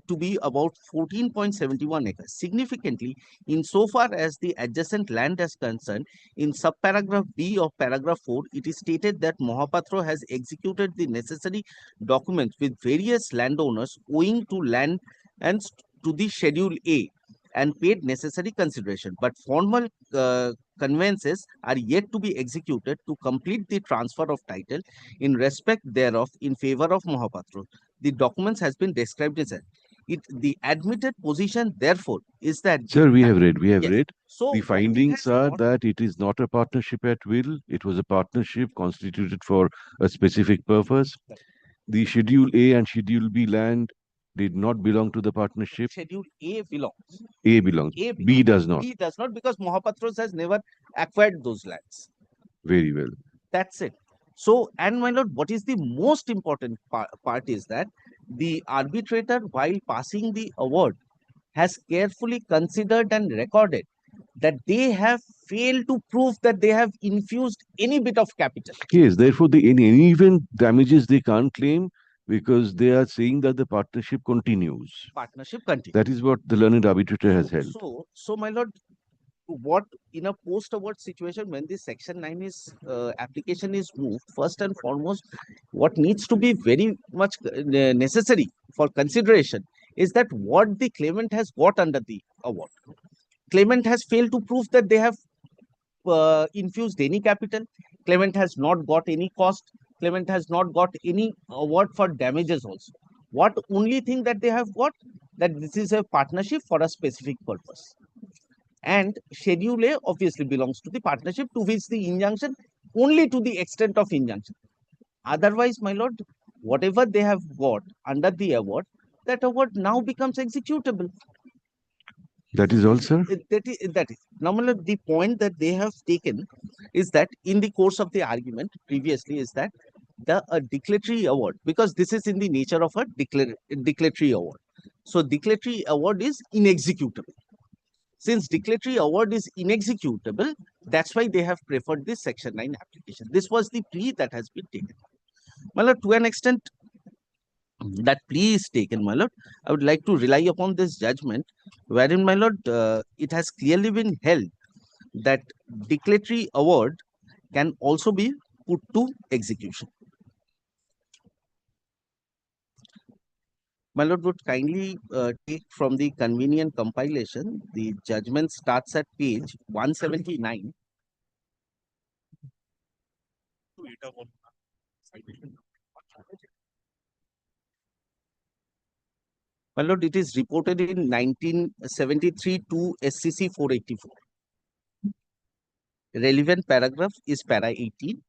K: to be about 14.71 acres. Significantly, insofar as the adjacent land is concerned, in subparagraph B of paragraph 4, it is stated that Mohapatra has executed the necessary documents with various landowners owing to land and to the Schedule A and paid necessary consideration. But formal conveyances are yet to be executed to complete the transfer of title in respect thereof in favor of Mohapatra. The documents has been described as the admitted position, therefore, is that
A: Sir, we have read.
K: Yes.
A: The
K: So what it
A: findings
K: has
A: are
K: got-
A: that it is not a partnership at will. It was a partnership constituted for a specific purpose. The Schedule A and Schedule B land did not belong to the partnership.
K: Schedule A belongs.
A: A belongs.
K: A
A: B does not.
K: B does not, because Mohapatros has never acquired those lands.
A: Very well.
K: That's it. So, and my lord, what is the most important part is that the arbitrator, while passing the award, has carefully considered and recorded that they have failed to prove that they have infused any bit of capital.
A: Yes, therefore, in any event, damages they can't claim because they are saying that the partnership continues.
K: Partnership continues.
A: That is what the learned arbitrator has held.
K: So, my lord, what in a post-award situation, when the Section 9 is application is moved, first and foremost, what needs to be very much necessary for consideration is that what the claimant has got under the award. Claimant has failed to prove that they have infused any capital. Claimant has not got any cost. Claimant has not got any award for damages also. What only thing that they have got, that this is a partnership for a specific purpose. And Schedule A obviously belongs to the partnership, to which the injunction only to the extent of injunction. Otherwise, my lord, whatever they have got under the award, that award now becomes executable.
A: That is all, sir?
K: That is. Now, my lord, the point that they have taken is that in the course of the argument previously is that the declaratory award, because this is in the nature of a declaratory award. So, declaratory award is inexecutable. Since declaratory award is inexecutable, that's why they have preferred this Section 9 application. This was the plea that has been taken. My lord, to an extent, that plea is taken, my lord, I would like to rely upon this judgment, wherein, my lord, it has clearly been held that declaratory award can also be put to execution. My lord would kindly take from the convenient compilation. The judgment starts at page 179. My lord, it is reported in 1973 to SCC 484. Relevant paragraph is para 18.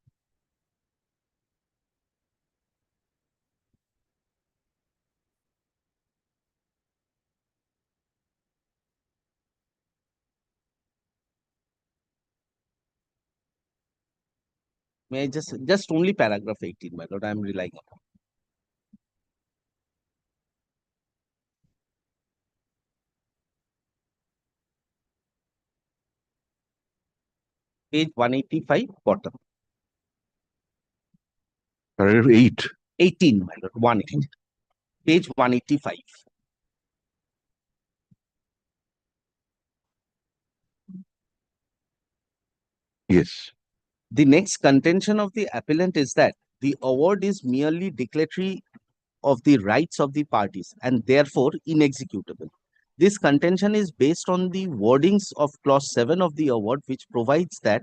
K: May I just only paragraph 18, my lord, I am relying upon. Page 185, bottom.
A: Paragraph 8.
K: 18, my lord, 180. Page 185.
A: Yes.
K: The next contention of the appellant is that the award is merely declaratory of the rights of the parties and therefore inexecutable. This contention is based on the wordings of clause 7 of the award, which provides that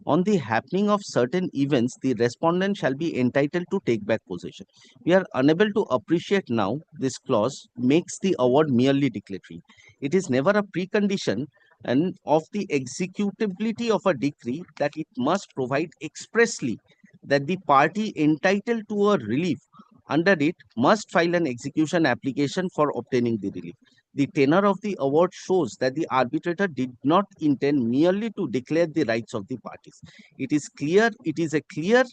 K: on the happening of certain events, the respondent shall be entitled to take back possession. We are unable to appreciate now this clause makes the award merely declaratory. It is never a precondition and of the executability of a decree that it must provide expressly that the party entitled to a relief under it must file an execution application for obtaining the relief. The tenor of the award shows that the arbitrator did not intend merely to declare the rights of the parties. It is a clear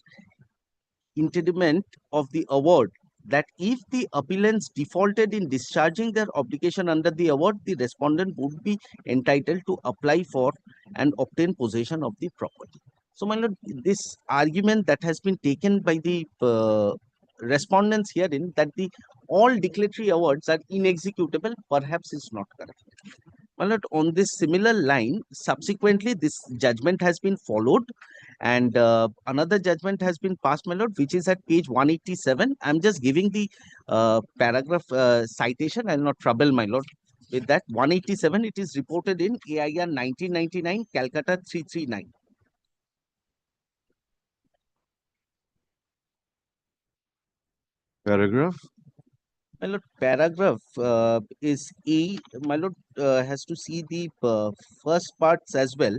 K: intent of the award that if the appellants defaulted in discharging their obligation under the award, the respondent would be entitled to apply for and obtain possession of the property. So, my lord, this argument that has been taken by the respondents herein that the all declaratory awards are inexecutable, perhaps is not correct. My lord, on this similar line, subsequently this judgment has been followed, and another judgment has been passed, my lord, which is at page 187. I'm just giving the paragraph citation. I'll not trouble my lord with that. 187, it is reported in AIR 1999, Calcutta 339.
A: Paragraph.
K: My lord, paragraph is A. My lord has to see the first parts as well.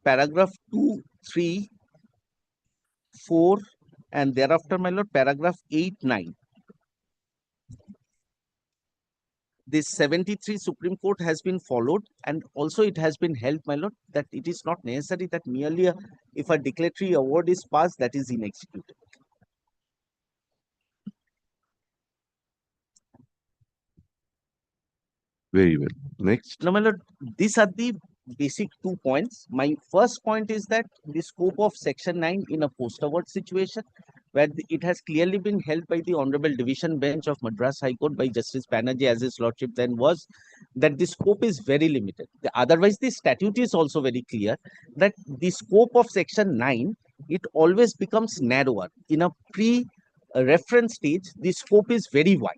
K: Paragraph 2, 3, 4, and thereafter, my lord, paragraph 8, 9. This 73 Supreme Court has been followed, and also it has been held, my lord, that it is not necessary that merely if a declaratory award is passed, that is inexecutable.
A: Very well. Next.
K: Now, my lord, these are the basic 2 points. My first point is that the scope of Section 9 in a post-award situation, where it has clearly been held by the Honorable Division Bench of Madras High Court by Justice Banerjee, as his lordship then was, that the scope is very limited. Otherwise, the statute is also very clear that the scope of Section 9, it always becomes narrower. In a pre-reference stage, the scope is very wide.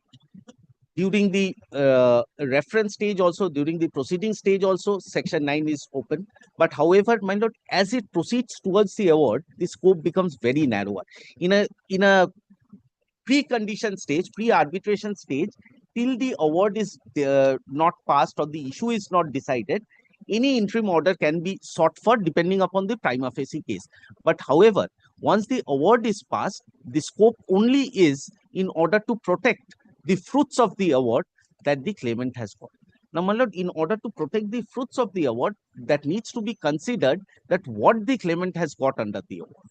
K: During the reference stage also, during the proceeding stage also, Section 9 is open. But however, my lord, as it proceeds towards the award, the scope becomes very narrower. In a pre-condition stage, pre-arbitration stage, till the award is not passed or the issue is not decided, any interim order can be sought for depending upon the prima facie case. But however, once the award is passed, the scope only is in order to protect the fruits of the award that the claimant has got. Now, my lord, in order to protect the fruits of the award, that needs to be considered that what the claimant has got under the award.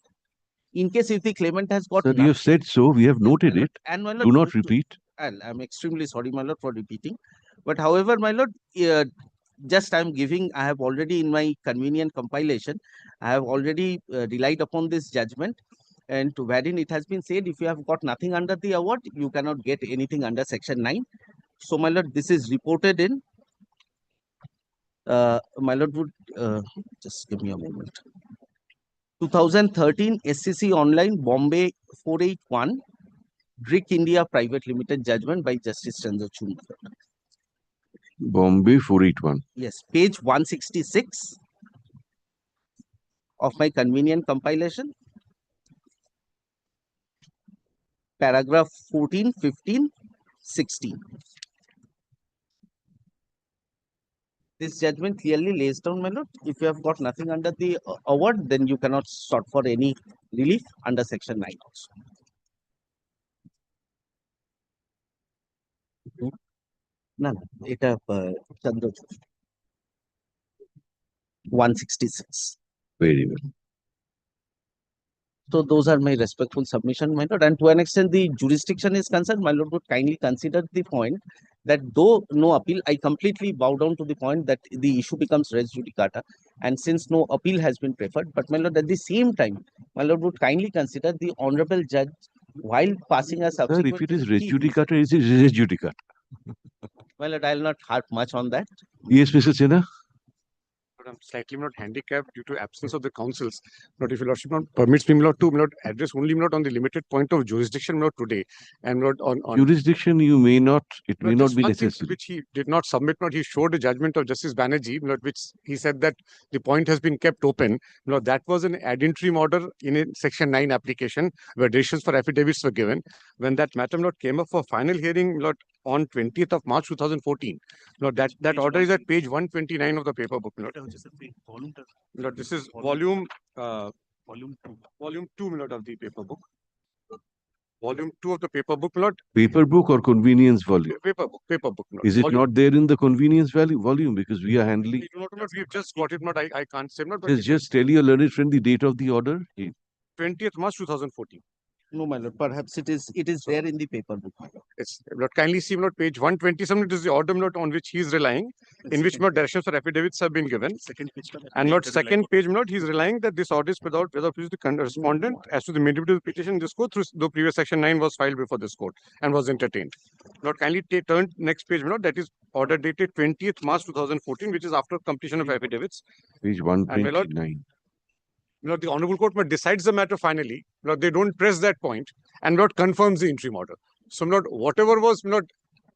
K: In case if the claimant has got
A: Sir, you have said so. We have noted it.
K: and my lord,
A: Do not repeat.
K: I'm extremely sorry, my lord, for repeating. But however, my lord, just I have already in my convenient compilation, I have already relied upon this judgment, and to wherein it has been said, if you have got nothing under the award, you cannot get anything under Section 9. So, my lord, this is reported in, my lord would, just give me a moment. 2013 SCC Online, Bombay 481, Brick India Private Limited judgment by Justice Chandrachud.
A: Bombay 481.
K: Yes, page 166 of my convenient compilation. Paragraph 14, 15, 16. This judgment clearly lays down, my lord, if you have got nothing under the award, then you cannot sought for any relief under Section 9 also. No, it Chandrachud. 166.
A: Very well.
K: So those are my respectful submission, my lord. And to an extent, the jurisdiction is concerned, my lord would kindly consider the point that though no appeal, I completely bow down to the point that the issue becomes res judicata. And since no appeal has been preferred, but my lord, at the same time, my lord would kindly consider the honorable judge while passing a
A: Sir,
K: subsequent.
A: if it is res judicata, it is res judicata.
K: Well, I will not harp much on that.
A: Yes, Mr. Sinha.
F: But I'm slightly not handicapped due to absence of the counsels. Not if your lordship not permits me not to address only not on the limited point of jurisdiction not today and not on
A: Jurisdiction you may not, it may not
F: just
A: be
F: one thing
A: necessary.
F: which he did not submit. Not he showed a judgment of Justice Banerjee, which he said that the point has been kept open. That was an ad interim order in a Section 9 application where decisions for affidavits were given. When that matter came up for final hearing on 20th of March 2014. That order is at page 129 of the paper book. This is volume 2 of the paper book. Volume 2 of the paper book,
A: Paper book or convenience volume?
F: Paper book.
A: Is it not there in the convenience volume? Because we are handling.
F: We've just got it, I can't say.
A: Just tell your learned friend the date of the order.
F: 20th March 2014.
K: No, my lord, perhaps it is there in the paper book.
F: It's, my lord, kindly see, my lord, page 127, it is the order, my lord, on which he is relying, in which, my lord, directions for affidavits have been given. And not second page, my lord, he is relying that this order is without the respondent as to the mandate of the petition in this court, through the previous section 9 was filed before this court and was entertained. Lord, kindly turn next page, my lord, that is order dated 20th March 2014, which is after completion of affidavits.
A: Page
F: And my lord,
A: 129.
F: the Honorable Court decides the matter finally. They don't press that point and confirms the interim order. So whatever was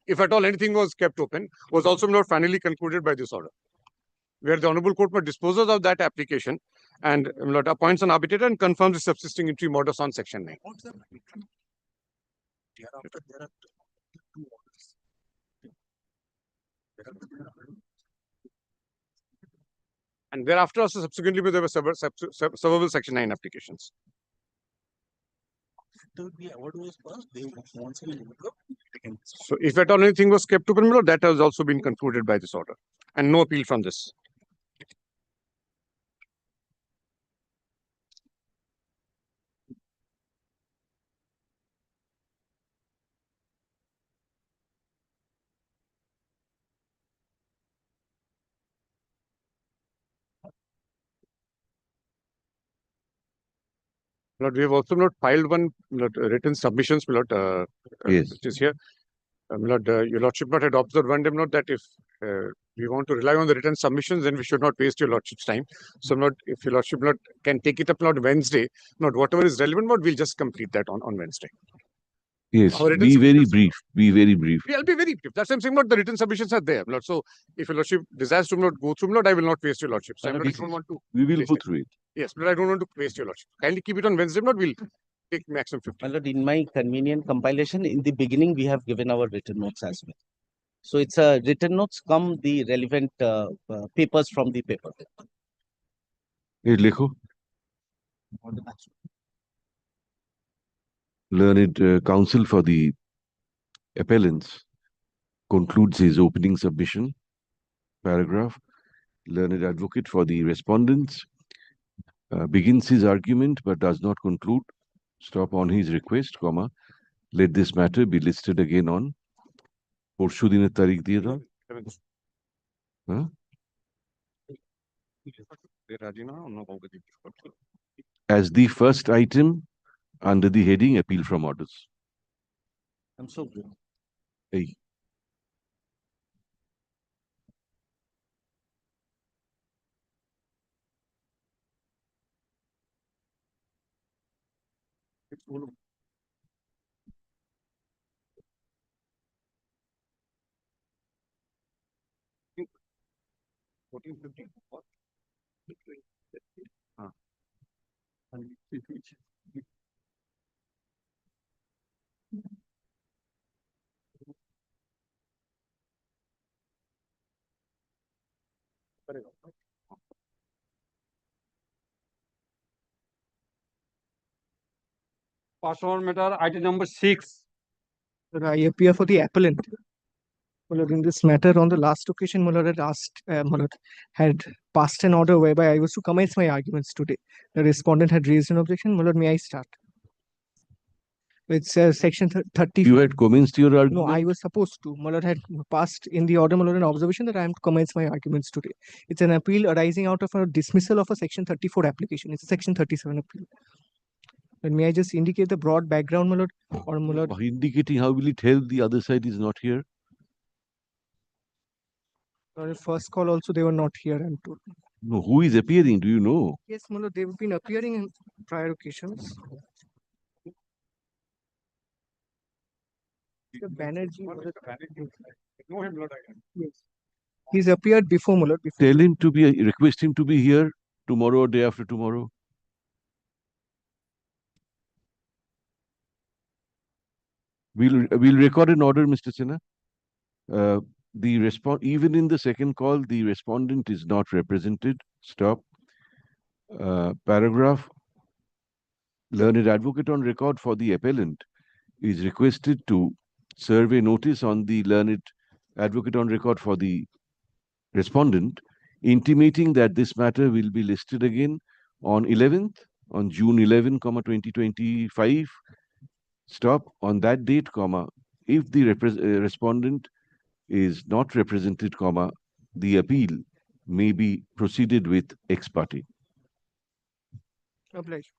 F: if at all anything was kept open, was also finally concluded by this order, where the Honorable Court disposes of that application and appoints an arbitrator and confirms the subsisting interim orders on section 9. And thereafter also subsequently there were several section 9 applications. So if at all anything was kept open, that has also been concluded by this order and no appeal from this. We have also filed one written submissions,
A: Yes.
F: which is here. Your Lordship had observed one day that if we want to rely on the written submissions, then we should not waste your Lordship's time. So if your Lordship can take it up Wednesday, whatever is relevant, we'll just complete that on Wednesday.
A: Yes,
F: Our written
A: be very
F: submissions-
A: brief. Be very brief.
F: Yeah, I'll be very brief. That's what I'm saying. The written submissions are there. So if your Lordship desires to go through, I will not waste your Lordship. So I don't want to.
A: We will
F: waste
A: go
F: it.
A: through it.
F: Yes, but I don't want to waste your Lordship. Kindly keep it on Wednesday. We'll take maximum 15.
K: My lord, in my convenient compilation, in the beginning, we have given our written notes as well. So it's a written notes come the relevant papers from the paper.
A: Hey, Lekho. Learned counsel for the appellants concludes his opening submission. Paragraph. Learned advocate for the respondents begins his argument but does not conclude. Stop on his request, comma. Let this matter be listed again on পরশু দিনের তারিখ দিয়ে দাও হ্যাঁ as the first item under the heading appeal from orders.
K: I'm so good.
A: Hey.
L: Passover matter, item number 6.
J: I appear for the appellant. My lord, in this matter, on the last occasion, my lord had asked, my lord had passed an order whereby I was to commence my arguments today. The respondent had raised an objection. My lord, may I start? It's section 30.
A: You had commenced your argument?
J: No, I was supposed to. My lord had passed in the order, my lord, an observation that I am to commence my arguments today. It's an appeal arising out of a dismissal of a section 34 application. It's a section 37 appeal. And may I just indicate the broad background, my lord? Or my lord?
A: Indicating how will it help the other side is not here?
J: First call also, they were not here, I'm told.
A: No, who is appearing? Do you know?
J: Yes, my lord, they've been appearing in prior occasions. Mr. Banerjee. Yes. He's appeared before, my lord.
A: Tell him to be, request him to be here tomorrow or day after tomorrow. We'll record an order, Mr. Sinha. Even in the second call, the respondent is not represented. Stop. Paragraph. Learned advocate on record for the appellant is requested to serve a notice on the learned advocate on record for the respondent, intimating that this matter will be listed again on 11th, on June 11, 2025 Stop on that date, comma, if the respondent is not represented, comma, the appeal may be proceeded with ex parte.
J: Obliged.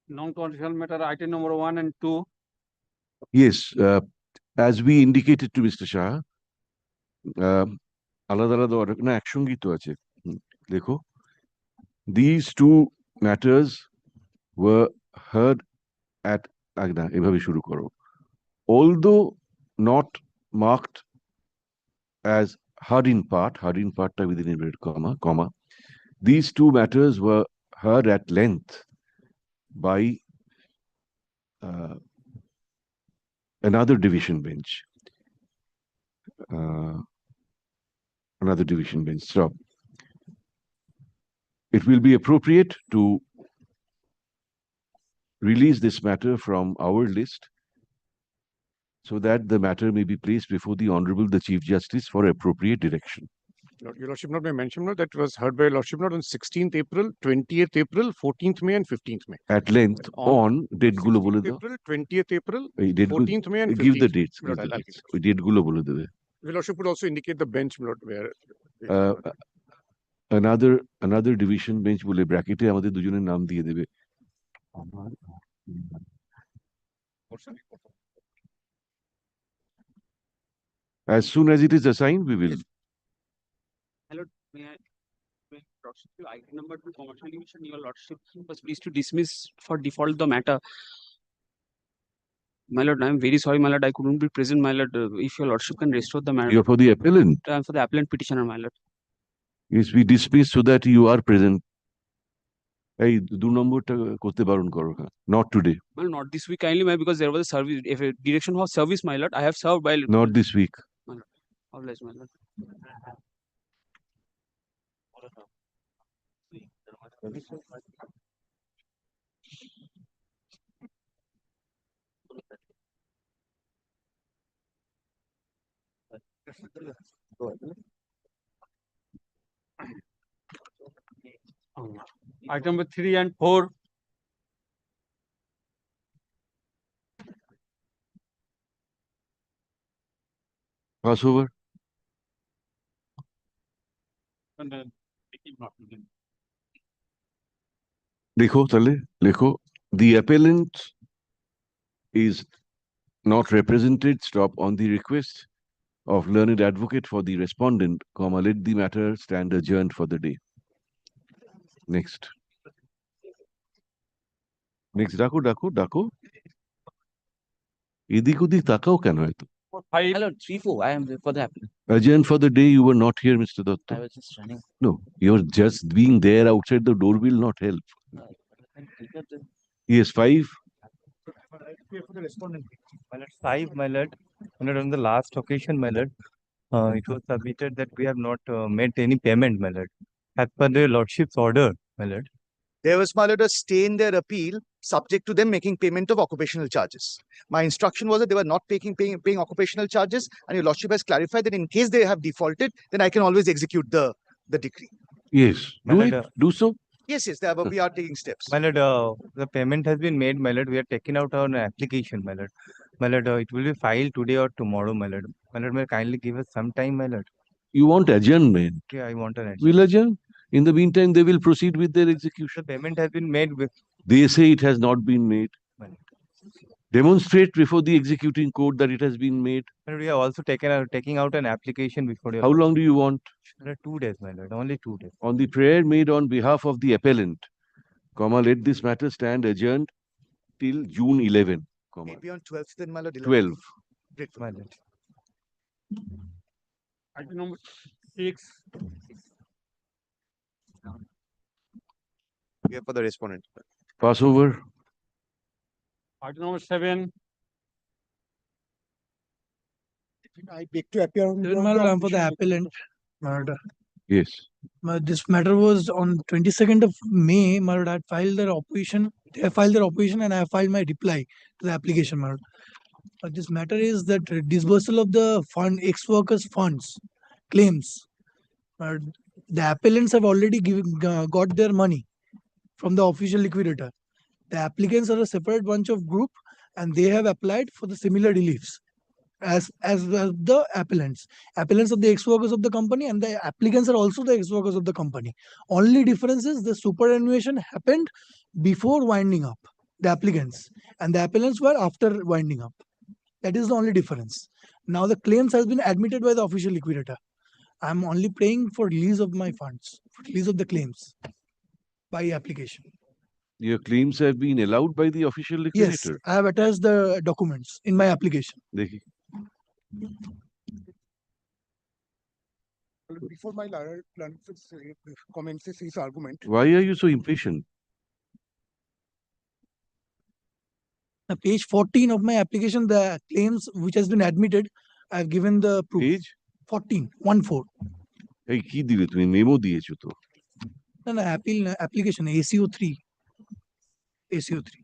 L: Non-controversial matter, item number 1 and 2.
A: Yes, as we indicated to Mr. Shah, আলাদা আলাদা order না একসঙ্গেই তো আছে দেখো, these two matters were heard at আগনা এভাবে শুরু করো, although not marked as heard in part within inverted comma, these two matters were heard at length by another division bench. So it will be appropriate to release this matter from our list so that the matter may be placed before the Honorable the Chief Justice for appropriate direction.
F: Your Lordship, not may mention that it was heard by Your Lordship not on 16th April, 20th April, 14th May and 15th May.
A: At length on date gulo bole daw.
F: April, 20th April,
A: এই date
F: 14th May and 15th.
A: give the dates.
F: My Lord, I'll give
A: ওই date গুলো বলে দেবে.
F: Your Lordship would also indicate the bench, my Lord, where
A: another division bench বলে ব্র্যাকেটে আমাদের দুজনের নাম দিয়ে দেবে. As soon as it is assigned, we will.
M: Hello, may I proceed to item number 2, commercial division? Your Lordship was pleased to dismiss for default the matter. My Lord, I am very sorry, my Lord, I couldn't be present, my Lord. If Your Lordship can restore the matter.
A: You're for the appellant.
M: I am for the appellant petitioner, my Lord.
A: Yes, we dismiss so that you are present. এই 2 নম্বরটা করতে বারণ করো, not today.
M: Well, not this week kindly, my, because there was a service, if a direction of service, my Lord, I have served by.
A: Not this week.
M: My Lord, obliged, my Lord.
L: Item number 3 and 4.
A: Passover. Likho, tale, likho. The appellant is not represented. Stop on the request of learned advocate for the respondent, comma, let the matter stand adjourned for the day. Next. Next, ডাকো. এদিক ওদিক তাকাও কেন এত?
M: Hello, 3-4, I am for the appellant.
A: Adjourned for the day, you were not here, Mr. Datta.
M: I was just running.
A: No, you're just being there outside the door will not help. Yes, 5.
E: For the respondent. My Lord, 5, my Lord. My Lord, on the last occasion, my Lord, it was submitted that we have not made any payment, my Lord. As per the Lordship's order, my Lord.
C: There was, my Lord, a stay in their appeal subject to them making payment of occupational charges. My instruction was that they were not paying occupational charges, and Your Lordship has clarified that in case they have defaulted, then I can always execute the decree.
A: Yes, do so.
C: Yes, we are taking steps.
E: My Lord, the payment has been made, my Lord. We are taking out our application, my Lord. My Lord, it will be filed today or tomorrow, my Lord. My Lord, may kindly give us some time, my Lord.
A: You want adjournment?
E: Yeah, I want an adjournment.
A: We'll adjourn. In the meantime, they will proceed with their execution.
E: The payment has been made with.
A: They say it has not been made. Demonstrate before the executing court that it has been made.
E: And we have also taking out an application before.
A: How long do you want?
E: 2 days, my Lord. Only 2 days.
A: On the prayer made on behalf of the appellant, comma, let this matter stand adjourned till June 11, comma.
C: Maybe on 12th, then, my Lord.
A: 12.
C: Great,
E: my Lord.
L: Item number 6.
G: We are for the respondent.
A: Passover.
L: Item number 7.
J: I beg to appear on
N: My Lord, I am for the appellant. My Lord,
A: Yes.
N: this matter was on 22nd of May. My Lord, I had filed their opposition. They filed their opposition and I have filed my reply to the application. My Lord. This matter is that disbursal of the fund, ex-workers funds, claims. The appellants have already got their money from the official liquidator. The applicants are a separate bunch of group and they have applied for the similar reliefs as the appellants. Appellants are the ex-workers of the company and the applicants are also the ex-workers of the company. Only difference is the superannuation happened before winding up, the applicants, and the appellants were after winding up. That is the only difference. Now the claims has been admitted by the official liquidator. I'm only praying for release of my funds, for release of the claims by application.
A: Your claims have been allowed by the official
N: Yes,
A: liquidator.
N: I have attached the documents in my application.
O: Before my lawyer commences his argument.
A: Why are you so impatient?
N: Page 14 of my application, the claims which has been admitted, I have given the proof.
A: Page
N: 14, 1-4.
A: এই কি দিলে তুমি memo দিয়েছো তো
N: No, no, application ACO 3. ACO 3.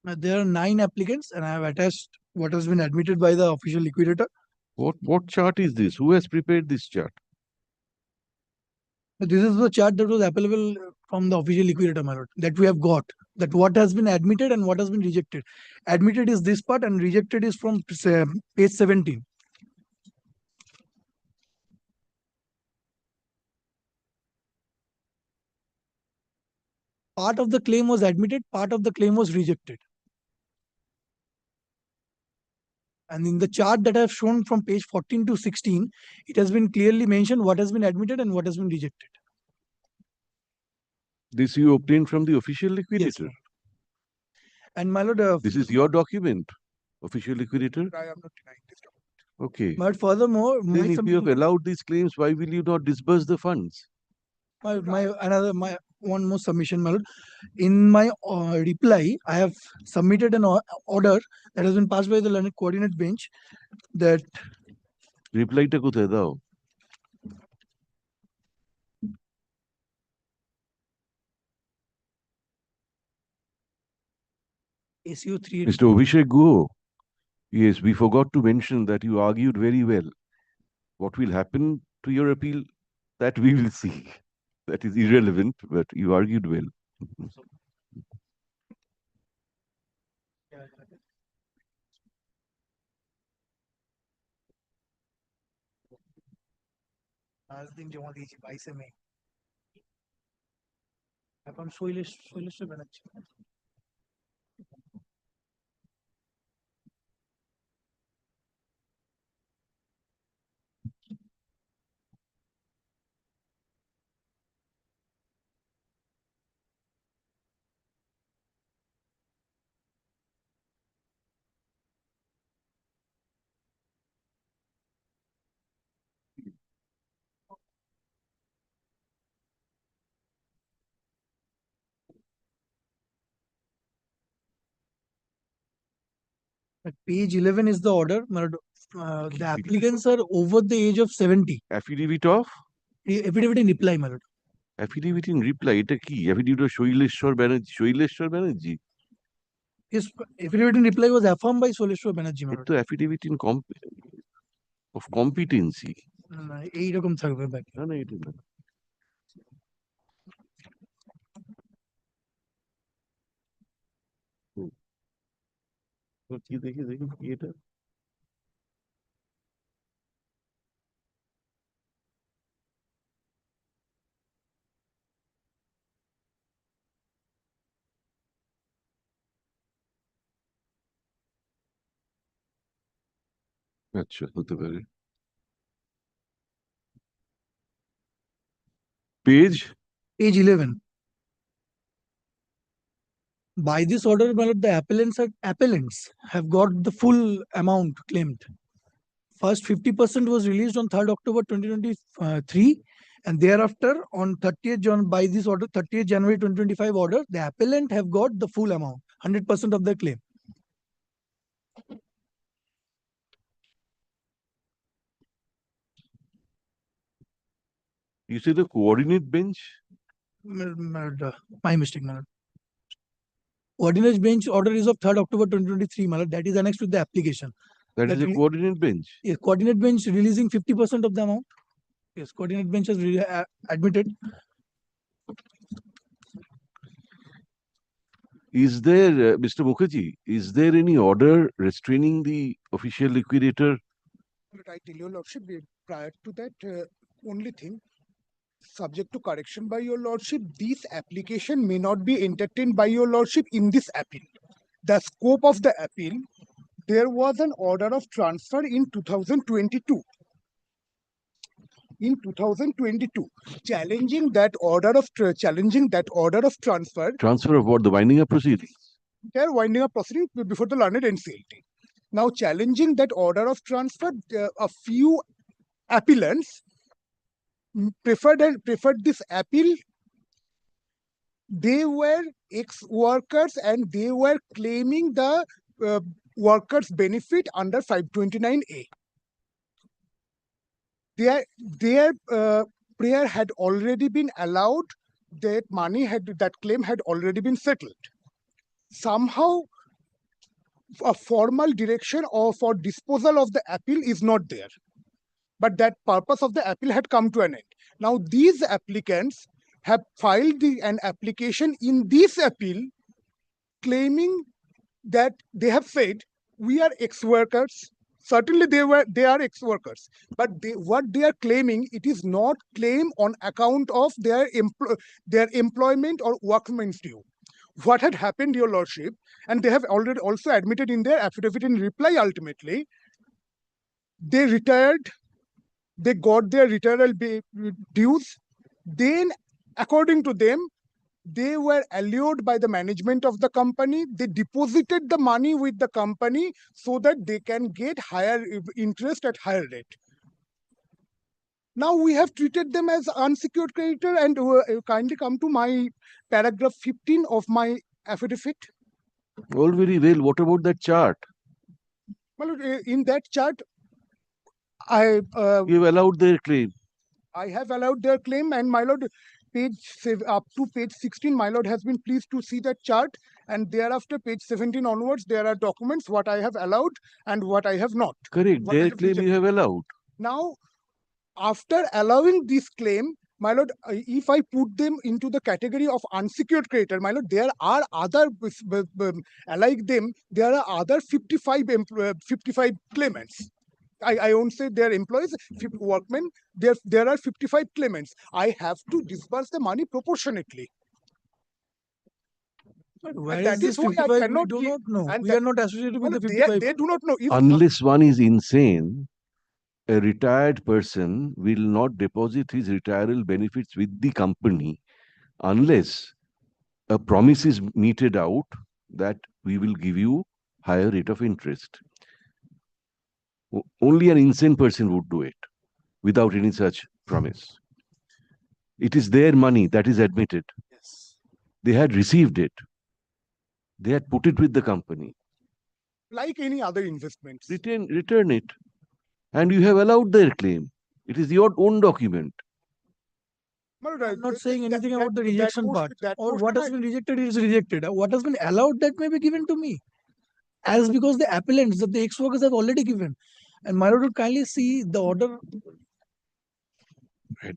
N: There are 9 applicants and I have attached what has been admitted by the official liquidator.
A: What chart is this? Who has prepared this chart?
N: This is the chart that was available from the official liquidator, my lord, that we have got, that what has been admitted and what has been rejected. Admitted is this part and rejected is from page 17. Part of the claim was admitted, part of the claim was rejected. And in the chart that I have shown from page 14 to 16, it has been clearly mentioned what has been admitted and what has been rejected.
A: This you obtained from the official liquidator.
N: Yes, and my lord,
A: this is your document, official liquidator.
O: I am not denying this document.
A: Okay.
N: But furthermore,
A: then if you have allowed these claims, why will you not disburse the funds?
N: My one more submission, my lord. In my reply, I have submitted an order that has been passed by the learned coordinate bench that
A: reply ta kothay dao?
N: ACO 3.
A: Mr. Abhishek Guho, yes, we forgot to mention that you argued very well. What will happen to your appeal, that we will see. That is irrelevant, but you argued well.
N: आज दिन जमा दीजिए 22 मई अपन Shailesh Banerjee Page 11 is the order. The applicants are over the age of 70.
A: Affidavit of?
N: Affidavit in reply, my lord.
A: Affidavit in reply, এটা কি? Affidavit of Shoileshwar Banerjee.
N: His affidavit in reply was affirmed by Shoileshwar Banerjee, my lord.
A: It's affidavit in of competency.
N: এইরকম থাকবে বাকি।
A: না না এটা না। কি দেখি কি এটা? আচ্ছা হতে পারে। Page
N: 11. By this order, my lord, the appellants have got the full amount claimed. First 50% was released on 3rd October 2023 and thereafter on 30th January, by this order, 30th January 2025 order, the appellant have got the full amount, 100% of the claim.
A: You say the coordinate bench?
N: My mistake, my lord. Coordinate bench order is of 3rd October 2023, my lord. That is annexed to the application.
A: That is a coordinate bench.
N: Yes, coordinate bench releasing 50% of the amount. Yes, coordinate bench has admitted.
A: Is there, Mr. Mukherjee, is there any order restraining the official liquidator?
O: But I tell your lordship, prior to that, only thing, subject to correction by your lordship, this application may not be entertained by your lordship in this appeal. The scope of the appeal, there was an order of transfer in 2022. In 2022, challenging that order of transfer.
A: Transfer of what? The winding up proceedings?
O: They're winding up proceeding before the learned NCLT. Now, challenging that order of transfer, a few appellants preferred this appeal. They were ex-workers and they were claiming the workers' benefit under 529A. Their prayer had already been allowed. That claim had already been settled. Somehow, a formal direction for disposal of the appeal is not there. But that purpose of the appeal had come to an end. Now, these applicants have filed an application in this appeal claiming that they have said, we are ex-workers. Certainly they are ex-workers, but what they are claiming, it is not claim on account of their employment or workman's due. What had happened, your lordship, and they have already also admitted in their affidavit in reply ultimately, they retired, they got their retirement dues, then according to them, they were allured by the management of the company. They deposited the money with the company so that they can get higher interest at higher rate. Now we have treated them as unsecured creditor, and kindly come to my paragraph 15 of my affidavit.
A: All very well. What about that chart?
O: Well, in that chart, you
A: have allowed their claim.
O: I have allowed their claim, and my lord, up to page 16, my lord has been pleased to see that chart, and thereafter page 17 onwards, there are documents what I have allowed and what I have not.
A: Correct. Their claim you have allowed.
O: Now, after allowing this claim, my lord, if I put them into the category of unsecured creditor, my lord, there are other, like them, there are other 55 claimants. I won't say they're employees, workmen, there are 55 claimants. I have to disburse the money proportionately.
N: But where is this 55? We do not know. We are not associated with the 55.
O: They do not know.
A: Unless one is insane, a retired person will not deposit his retirement benefits with the company unless a promise is meted out that we will give you higher rate of interest. Only an insane person would do it without any such promise. It is their money that is admitted.
O: Yes.
A: They had received it. They had put it with the company.
O: Like any other investments.
A: Return it. And you have allowed their claim. It is your own document.
N: I'm not saying anything about the rejection part. Or what has been rejected is rejected. What has been allowed, that may be given to me. As because the appellants that the ex-workers have already given. And my lord would kindly see the order.
A: Right.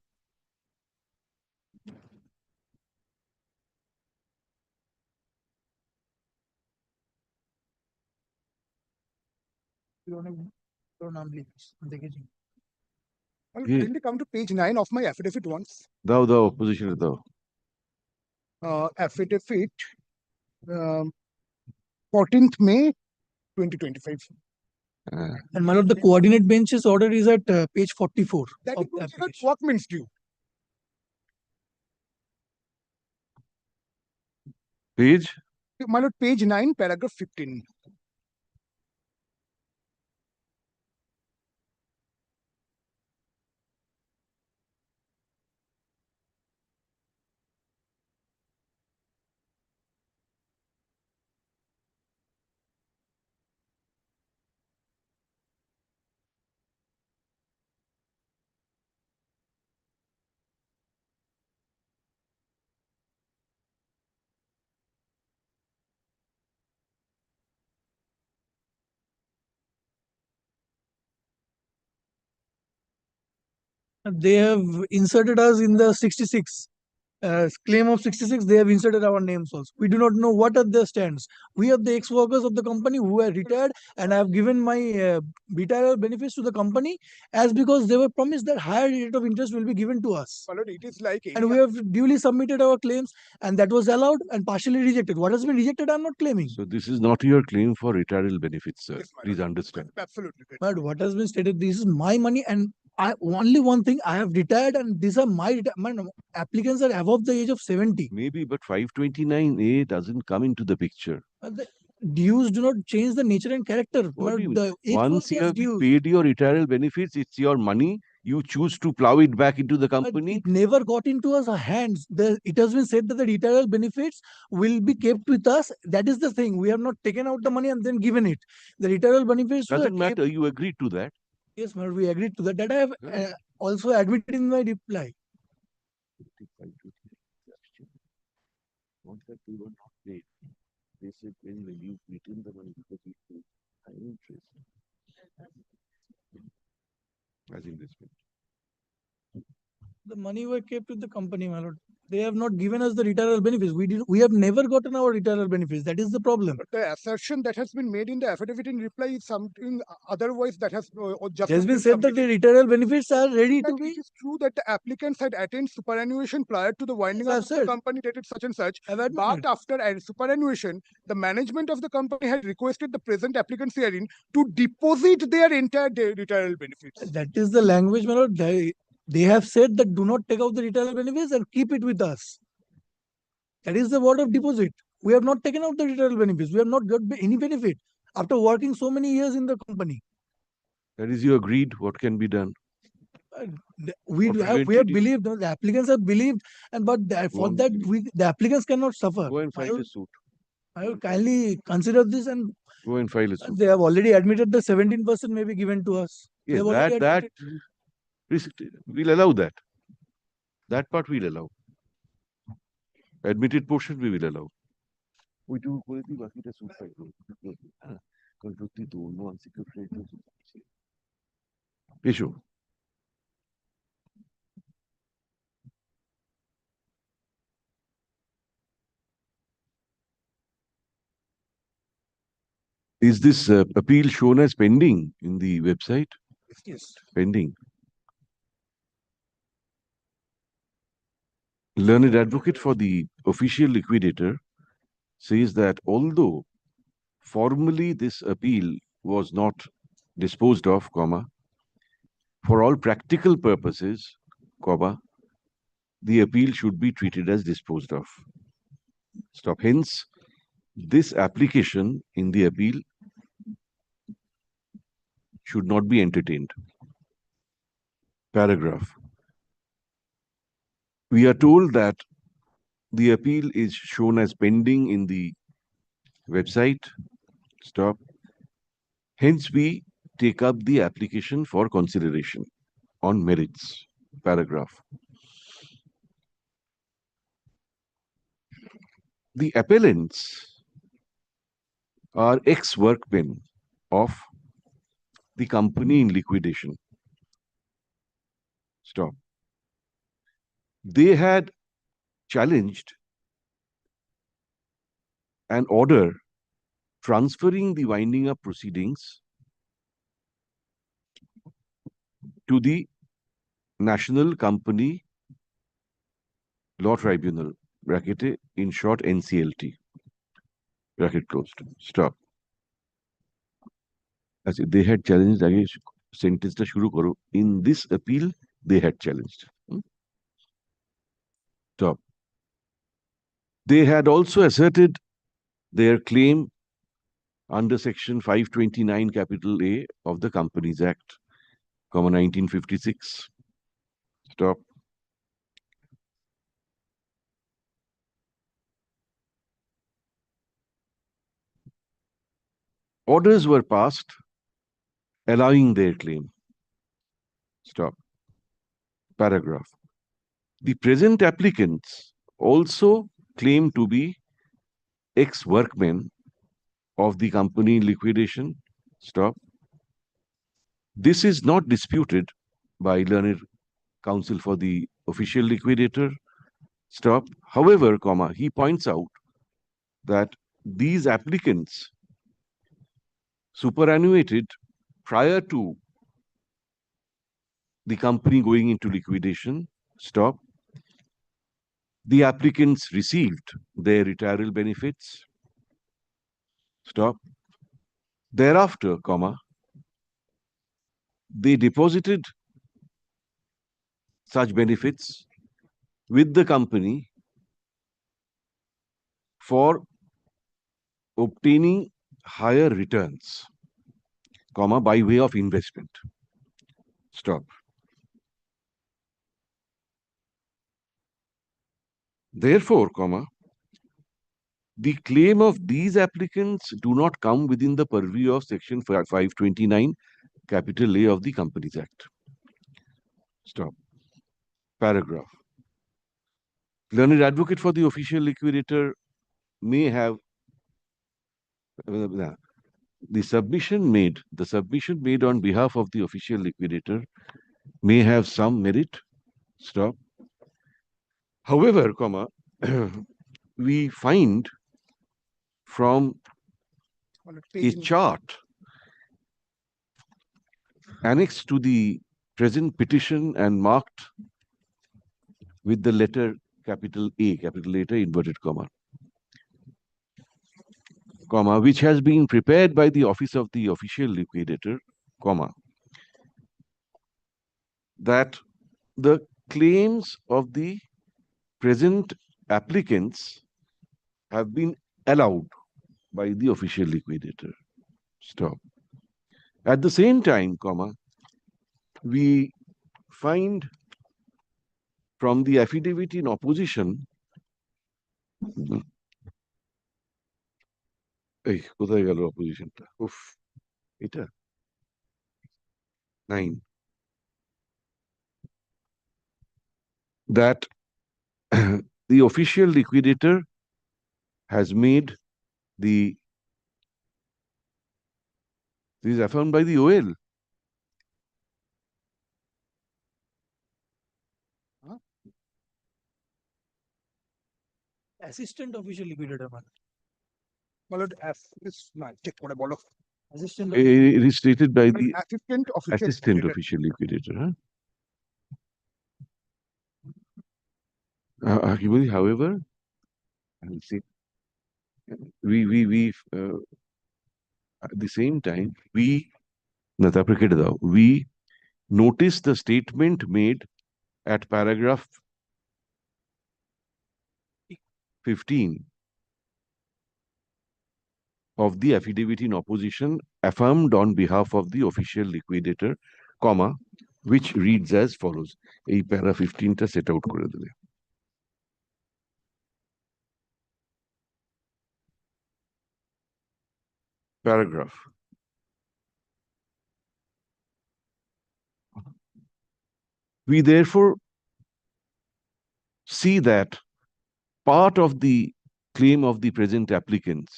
O: Well, kindly come to page 9 of my affidavit once.
A: Thou, opposition, thou.
O: Affidavit, 14th May 2025.
N: And my lord, the coordinate bench's order is at page 44.
O: That is workman's due.
A: Page?
O: My lord, page 9, paragraph 15.
N: They have inserted us in the 66. Claim of 66, they have inserted our names also. We do not know what are their stands. We are the ex-workers of the company who are retired, and I have given my retirement benefits to the company as because they were promised that higher rate of interest will be given to us.
O: My lord, it is like
N: And we have duly submitted our claims, and that was allowed and partially rejected. What has been rejected, I'm not claiming.
A: So this is not your claim for retirement benefits, sir. Please understand.
O: Absolutely.
N: But what has been stated, this is my money, and I only one thing, I have retired, and these are my applicants are above the age of 70.
A: Maybe, but 529A doesn't come into the picture.
N: The dues do not change the nature and character.
A: What do you mean?
N: The
A: Once you
N: ex-workers
A: have
N: dues.
A: paid your retirement benefits, it's your money. You choose to plow it back into the
N: But
A: company.
N: it never got into our hands. It has been said that the retirement benefits will be kept with us. That is the thing. We have not taken out the money and then given it. The retirement benefits were
A: Doesn't
N: kept.
A: matter. You agreed to that.
N: Yes, madam, we agreed to that. That I have also admitted in my reply.
A: Contract we were not paid. They said when you return the money because you pay high interest. As investment.
N: The money were kept with the company, my lord. They have not given us the retirement benefits. We have never gotten our retirement benefits. That is the problem.
O: But the assertion that has been made in the affidavit in reply is something otherwise that has just
N: It has been said that the retirement benefits are ready to be.
O: It is true that the applicants had attained superannuation prior to the winding up of the company dated such and such. But after superannuation, the management of the company had requested the present applicants herein to deposit their entire retirement benefits.
N: That is the language, my lord. They have said that do not take out the retirement benefits and keep it with us. That is the word of deposit. We have not taken out the retirement benefits. We have not got any benefit after working so many years in the company.
A: That is, you agreed what can be done.
N: We have believed, the applicants have believed, and but for that the applicants cannot suffer.
A: Go and file a suit.
N: I will kindly consider this, and
A: go and file a suit.
N: They have already admitted the 17% may be given to us.
A: Yes, that we'll allow that. That part we'll allow. Admitted portion we will allow. We do suit issue. Is this appeal shown as pending in the website?
N: Yes.
A: Pending. Learned advocate for the official liquidator says that although formally this appeal was not disposed of, comma, for all practical purposes, comma, the appeal should be treated as disposed of. Stop. Hence, this application in the appeal should not be entertained. Paragraph. We are told that the appeal is shown as pending in the website. Stop. Hence, we take up the application for consideration on merits. Paragraph. The appellants are ex-workmen of the company in liquidation. Stop. They had challenged an order transferring the winding up proceedings to the National Company Law Tribunal, bracket, in short NCLT, bracket closed. Stop. As they had challenged, sentence ta shuru karo. In this appeal, they had challenged. Stop. They had also asserted their claim under section 529 capital A of the Companies Act, 1956. Stop. Orders were passed allowing their claim. Stop. Paragraph. The present applicants also claim to be ex-workmen of the company in liquidation. Stop. This is not disputed by learned counsel for the official liquidator. Stop. However, comma, he points out that these applicants superannuated prior to the company going into liquidation. Stop. The applicants received their retirement benefits. Stop. Thereafter, comma, they deposited such benefits with the company for obtaining higher returns, comma, by way of investment. Stop. Therefore, comma, the claim of these applicants do not come within the purview of Section 529, capital A of the Companies Act. Stop. Paragraph. Learned advocate for the official liquidator may have the submission made on behalf of the official liquidator may have some merit. Stop. However, comma, we find from a chart annexed to the present petition and marked with the letter capital A, capital letter inverted comma, which has been prepared by the office of the official liquidator, comma, that the claims of the present applicants have been allowed by the official liquidator. Stop. At the same time, comma, we find from the affidavit in opposition, কোথায় গেল অপোজিশনটা? এটা 9, that the official liquidator has made this is affirmed by the OL.
N: Assistant official liquidator, man. Assistant.
A: It is stated by the
O: assistant
A: official liquidator. However, I'll see. We at the same time we notice the statement made at paragraph 15 of the affidavit in opposition affirmed on behalf of the official liquidator, comma, which reads as follows. এই para 15টা set out করে দেবে। Paragraph. We therefore see that part of the claim of the present applicants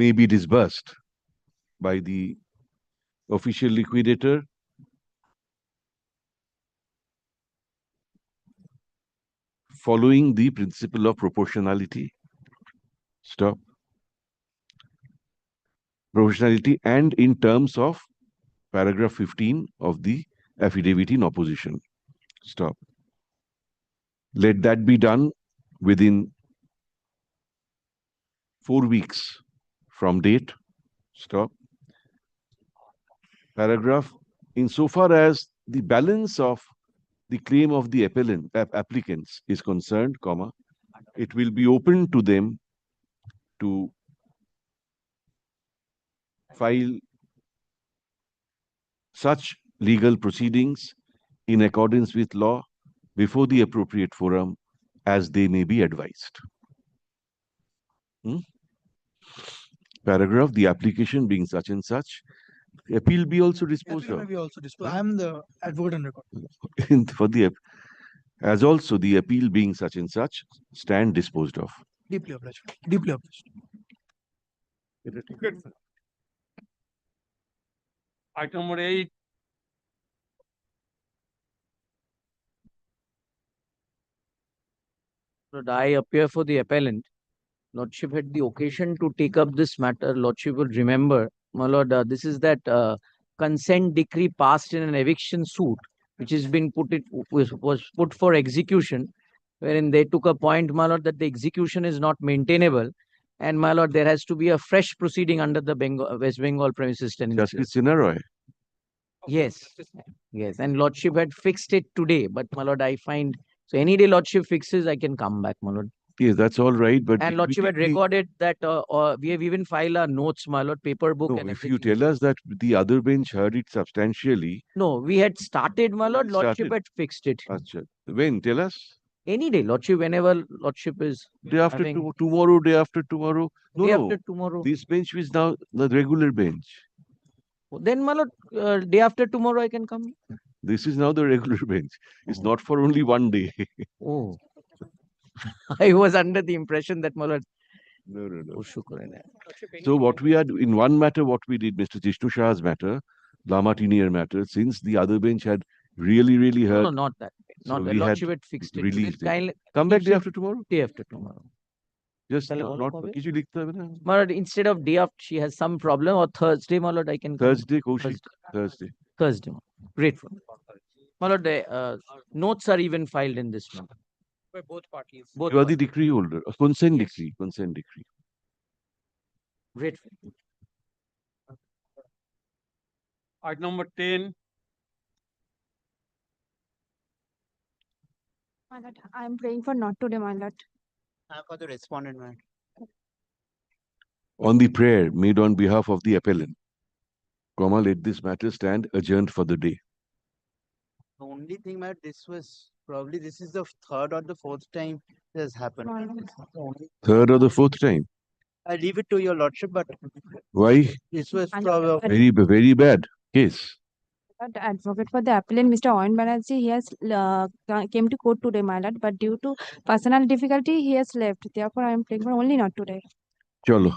A: may be disbursed by the official liquidator following the principle of proportionality. Stop. Proportionality and in terms of paragraph 15 of the affidavit in opposition. Stop. Let that be done within 4 weeks from date. Stop. Paragraph. Insofar as the balance of the claim of the applicants is concerned, comma, it will be open to them to file such legal proceedings in accordance with law before the appropriate forum as they may be advised. Paragraph, the application being such and such, appeal be also disposed
N: Appeal
A: of.
N: may be also disposed. I am the advocate on record.
A: For the as also the appeal being such and such stand disposed of.
N: Deeply obliged. Deeply obliged.
L: Item number 8,
P: Lord, I appear for the appellant. Lordship had the occasion to take up this matter. Lordship will remember, my lord, this is that consent decree passed in an eviction suit, which has been was put for execution, wherein they took a point, my lord, that the execution is not maintainable, and my lord, there has to be a fresh proceeding under the West Bengal premises tenancy.
A: Justice Sinha.
P: Yes, yes, and Lordship had fixed it today, but my lord, I find so any day Lordship fixes, I can come back, my lord.
A: Yes, that's all right. But
P: And Lordship had recorded that we have even filed our notes, my lord, paper book
A: no,
P: and
A: if you
P: everything.
A: tell us that the other bench heard it substantially.
P: No, we had started, my lord. Lordship
A: Started.
P: had fixed it.
A: Achha. When? Tell us.
P: Any day, Lordship, whenever Lordship is
A: Day after
P: having...
A: tomorrow, day after tomorrow. No,
P: Day
A: no.
P: after tomorrow.
A: This bench is now the regular bench.
P: Then, my lord, day after tomorrow I can come.
A: This is now the regular bench. It's not for only one day.
P: Oh. I was under the impression that, my lord.
A: No, no, no.
P: Oh, shukran.
A: So what we had in one matter, what we did, Mr. Jishnu Shah's matter, Lama Tinier matter, since the other bench had really
P: No,
A: heard.
P: no, not that.
A: So
P: Not that.
A: we had
P: Lordship had fixed it.
A: released it.
P: Kindly
A: Come back
P: keeps
A: day
P: it
A: after tomorrow.
P: Day after tomorrow.
A: Just
P: Tell her
A: not.
P: follow
A: Kisi likhta hai na?
P: My lord, instead of day after, she has some problem, or Thursday, my lord, I can come.
A: Thursday, Kaushik. Thursday.
P: Thursday. Grateful. My lord, notes are even filed in this one.
M: By both parties.
P: Both
A: You are the decree holder. A consent decree. Consent decree.
P: Grateful.
L: Item number 10.
I: My lord, I am praying for not today, my lord.
M: For the respondent, man.
A: On the prayer made on behalf of the appellant, comma, let this matter stand adjourned for the day.
M: The only thing, man, this is the third or the fourth time this has happened.
A: Third or the fourth time.
M: I leave it to your lordship, but
A: Why?
M: this was probably
A: Very bad case.
I: The advocate for the appellant, Mr. Owen Banerjee, he has came to court today, my lord, but due to personal difficulty, he has left. Therefore, I am praying for only not today.
A: Chalo.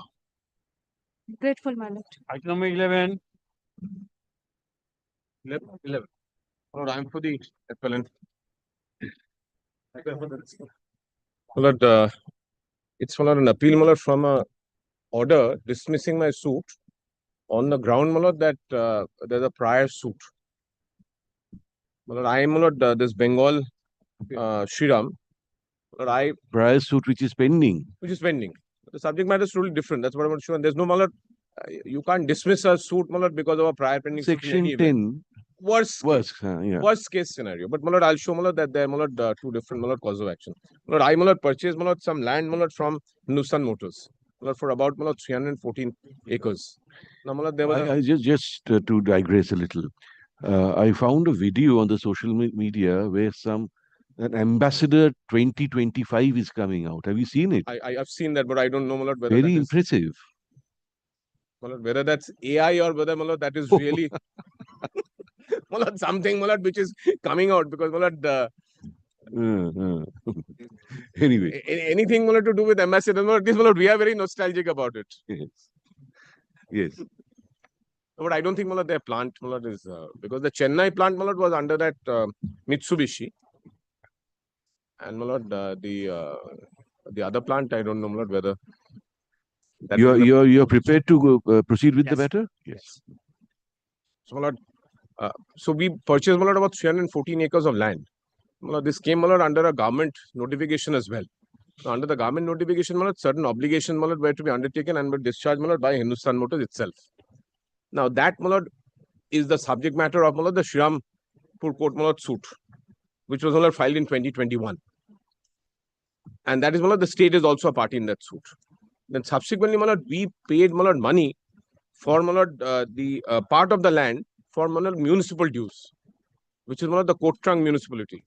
I: Grateful, my lord.
L: Item number 11.
G: 11. Lord, I'm for the appellant. Lord, it's an appeal, my lord, from a order dismissing my suit on the ground, my lord, that there's a prior suit. My lord, I am, my lord, this Bengal Shriram. Lord,
A: prior suit which is pending.
G: Which is pending. The subject matter is totally different. That's what I want to show. And there's no, my lord, you can't dismiss a suit, my lord, because of a prior pending suit in
A: Section
G: any
A: 10.
G: event. Worst case scenario. But, my lord, I'll show, my lord, that there are, my lord, two different, my lord, cause of action. My lord, I, my lord, purchased, my lord, some land, my lord, from Hindustan Motors. My lord, for about, my lord, 314 acres. Now, my lord, there was
A: I just to digress a little. I found a video on the social media where an ambassador 2025 is coming out. Have you seen it?
G: I've seen that, but I don't know, my lord, whether
A: very
G: that
A: impressive.
G: My lord, whether that's AI or whether, my lord, that is really my lord, something, my lord, which is coming out, because, my lord,
A: anyway,
G: anything, my lord, to do with ambassador, my lord, this, my lord, we are very nostalgic about it.
A: Yes.
G: But I don't think, my lord, their plant, my lord, is because the Chennai plant, my lord, was under that Mitsubishi, and, my lord, the other plant, I don't know, my lord, whether that
A: you're prepared to proceed with the matter?
G: Yes. So, my lord, so we purchased, my lord, about 314 acres of land. My lord, this came, my lord, under a government notification as well. So, under the government notification, my lord, certain obligations, my lord, were to be undertaken and were discharged, my lord, by Hindustan Motors itself. Now, that, my lord, is the subject matter of, my lord, the Shriram Court, my lord, suit, which was, my lord, filed in 2021. And that is, my lord, the state is also a party in that suit. Then subsequently, my lord, we paid, my lord, money for, my lord, the part of the land for, my lord, municipal dues, which is, my lord, the Kotrang municipality.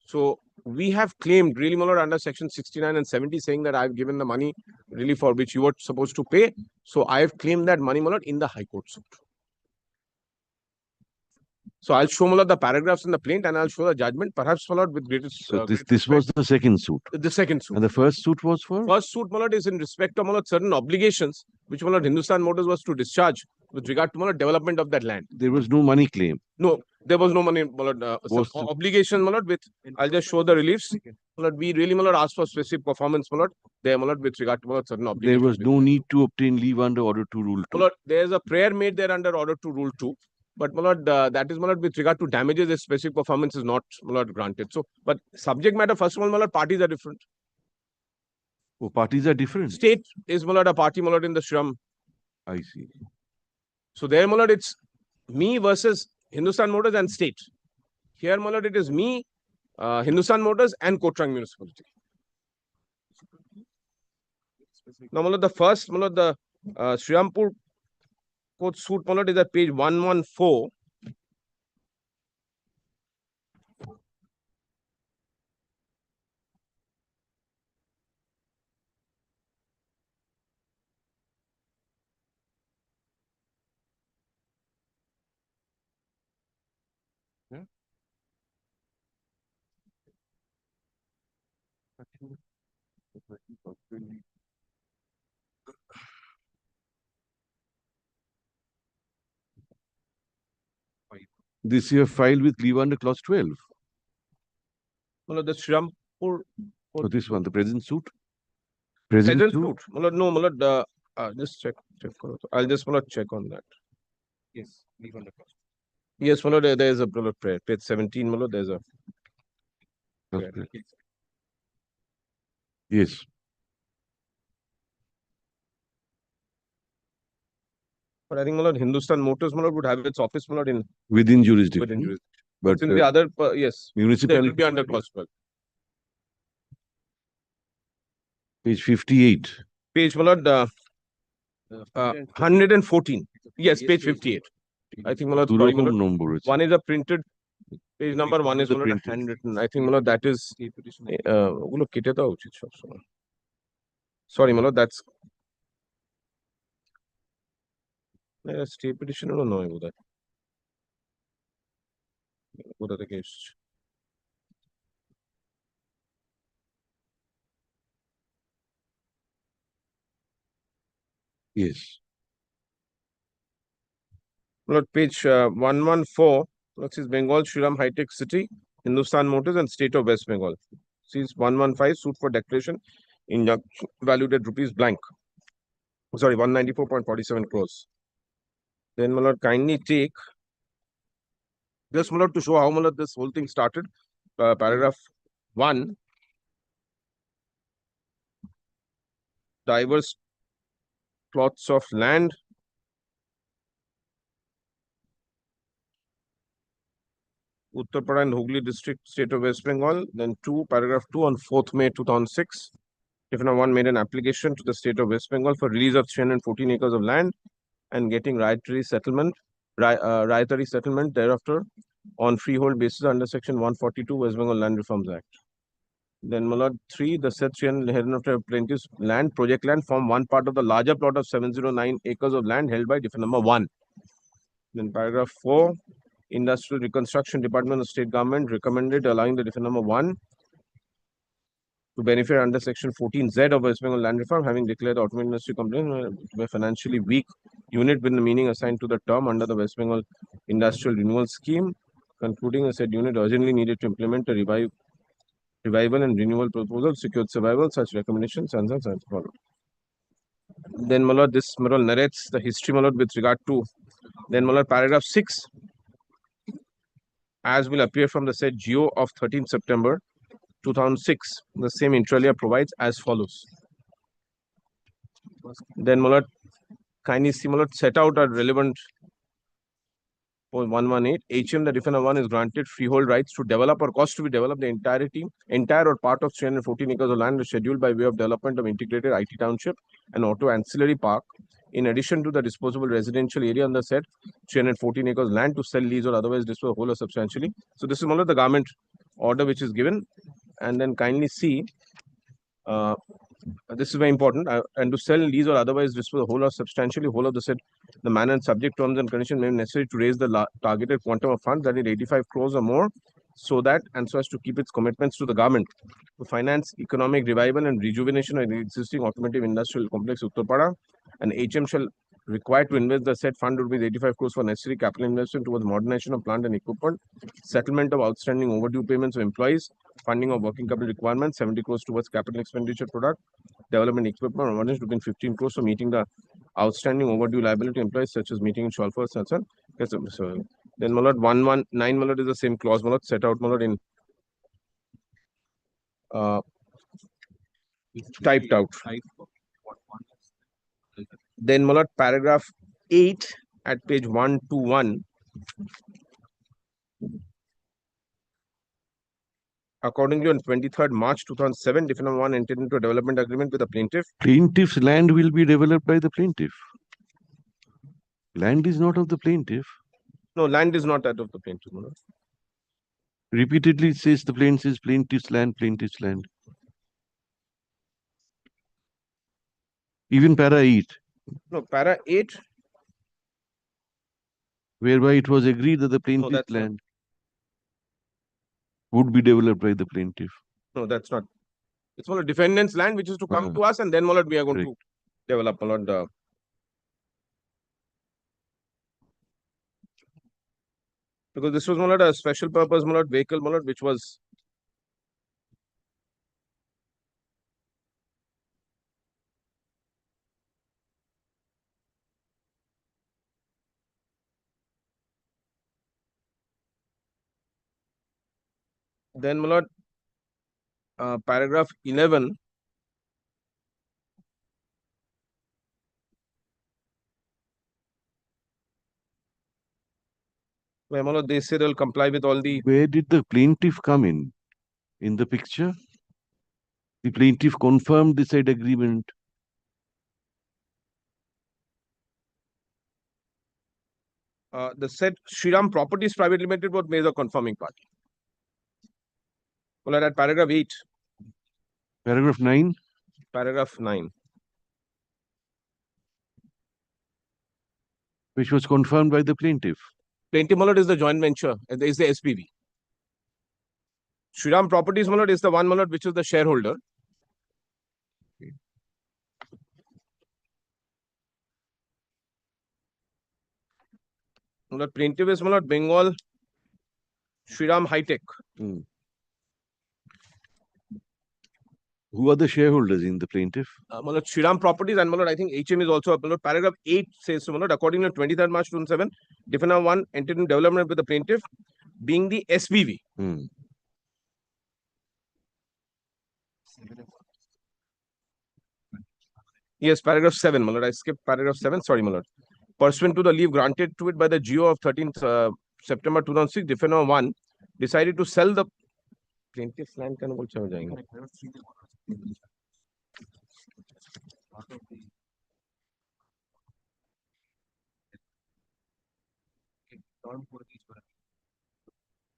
G: So we have claimed, really, my lord, under section 69 and 70, saying that I've given the money really for which you were supposed to pay. So I have claimed that money, my lord, in the High Court suit. So I'll show, my lord, the paragraphs in the plaint, and I'll show the judgment, perhaps, my lord, with greatest.
A: So this was the second suit.
G: The second suit.
A: And the first suit was for?
G: First suit, my lord, is in respect of, my lord, certain obligations which, my lord, Hindustan Motors was to discharge with regard to, my lord, development of that land.
A: There was no money claim.
G: No, there was no money, my lord. Some obligation, my lord, with, I'll just show the reliefs. we really asked for specific performance there with regard to certain
A: There
G: obligations.
A: was no need to obtain leave under Order 2 Rule 2.
G: There's a prayer made there under Order 2 Rule 2. But that is with regard to damages, a specific performance is not granted. So, but subject matter, first of all, parties are different.
A: Oh, parties are different.
G: State is a party in the Shram.
A: I see.
G: So there, it's me versus Hindustan Motors and state. Here, it is me, Hindustan Motors and Kotrang Municipality. Now, the first, the Srirampur court suit is at page 114.
A: This year filed with leave under clause 12.
G: The Srirampur.
A: So this one, the present suit?
G: Present suit? No, just check. I'll just check on that.
H: Yes, leave under clause.
G: Yes, there is a prayer. Page 17, there's a prayer.
A: Yes.
G: But I think Hindustan Motors would have its office in
A: within jurisdiction.
G: Within jurisdiction.
A: But
G: in the other, yes,
A: municipality
G: that will be under clause 12.
A: Page 58.
G: Page 114. Yes, page 58. I think one is a printed page number, one is handwritten. I think that is sorry, that's state petition or no? The case.
A: Yes.
G: Page 114, which is Bengal Shriram High Tech City, Hindustan Motors and State of West Bengal. Sees 115 suit for declaration injunction valued at rupees blank. Sorry, 194.47 crores. Then kindly take just to show how this whole thing started. Paragraph 1. Diverse plots of land. Uttar Pradesh and Hooghly district, state of West Bengal. Then 2, paragraph 2 on 4th May 2006. Defendant 1 made an application to the state of West Bengal for release of 314 acres of land and getting riotary settlement thereafter on freehold basis under section 142 West Bengal Land Reforms Act. Then 3, the said 300 plaintiff's land, project land, form one part of the larger plot of 709 acres of land held by defendant number 1. Then paragraph 4, Industrial Reconstruction Department of State Government recommended allowing the defendant number 1 to benefit under section 14Z of West Bengal Land Reform, having declared the automobile industry company to be a financially weak unit with the meaning assigned to the term under the West Bengal Industrial Renewal Scheme, concluding the said unit urgently needed to implement a revival and renewal proposal, secured survival, such recommendations and follow. Then this narrates the history with regard to then paragraph 6, as will appear from the said GO of 13th September 2006. The same inter alia provides as follows. Then kindly see set out a relevant 118. HM, the defendant 1 is granted freehold rights to develop or cause to be developed the entire or part of 314 acres of land scheduled by way of development of integrated IT township and auto ancillary park, in addition to the disposable residential area on the said 314 acres land to sell, lease or otherwise dispose whole or substantially. So this is the government order which is given. And then kindly see, this is very important, and to sell, lease or otherwise dispose whole or substantially whole of the said, the manner and subject terms and conditions may be necessary to raise the targeted quantum of funds, that is 85 crores or more, so that and so as to keep its commitments to the government to finance economic revival and rejuvenation of the existing automotive industrial complex Uttar Pradesh, and HM shall required to invest the said fund rupees 85 crores for necessary capital investment towards modernization of plant and equipment, settlement of outstanding overdue payments of employees, funding of working capital requirements, 70 crores towards capital expenditure product, development equipment, and rupees 15 crores for meeting the outstanding overdue liability employees such as meeting in Shalfors and so on. Yes, so then Malad 119 Malad is the same clause Malad set out Malad in typed out. Then Malad paragraph 8 at page 121. Accordingly, on 23rd March 2007, Defendant 1 entered into a development agreement with the plaintiff.
A: Plaintiff's land will be developed by the plaintiff. Land is not of the plaintiff.
G: No, land is not that of the plaintiff. Malad.
A: Repeatedly it says the plaintiff's land, plaintiff's land. Even para 8.
G: No, para 8.
A: Whereby it was agreed that the plaintiff's
G: that's
A: land would be developed by the plaintiff.
G: No, that's not. It's Malad defendant's land which is to come to us, and then Malad we are going to develop Malad. Because this was Malad a special purpose Malad vehicle Malad which was then Malad paragraph 11. Where Malad they say they'll comply with all the.
A: Where did the plaintiff come in the picture? The plaintiff confirmed the said agreement.
G: The said Shriram Properties Private Limited was made a confirming party. Well, at paragraph 8.
A: Paragraph 9.
G: Paragraph 9.
A: Which was confirmed by the plaintiff.
G: Plaintiff Malad is the joint venture, is the SPV. Shriram Properties Malad is the one Malad which is the shareholder. Malad plaintiff is Malad Bengal Shriram High Tech.
A: Who are the shareholders in the plaintiff?
G: Malad Shriram Properties and Malad I think HM is also Malad paragraph 8 says so Malad according to 23rd March 2007, Defendant 1 entered in development with the plaintiff being the SPV. Yes, paragraph 7, Malad. I skipped paragraph 7. Sorry, Malad. Pursuant to the leave granted to it by the GO of 13th September 2006, Defendant 1 decided to sell the plaintiff's land.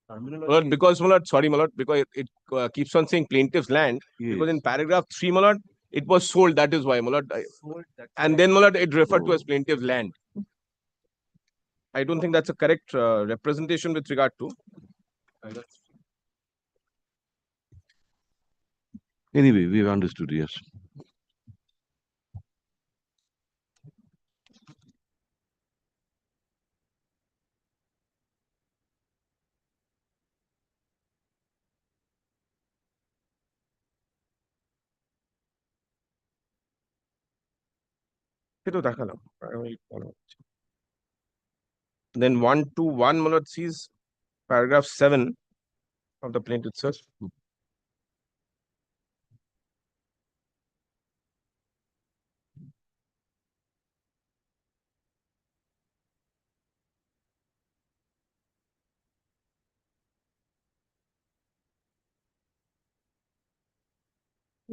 G: Malad, because Malad, sorry Malad, because it keeps on saying plaintiff's land.
A: Yes.
G: Because in paragraph 3, Malad, it was sold. That is why Malad. And then Malad, it referred to as plaintiff's land. I don't think that's a correct representation with regard to.
A: Anyway, we've understood, yes.
G: Then 121 Malad sees paragraph 7 of the plaintiff itself.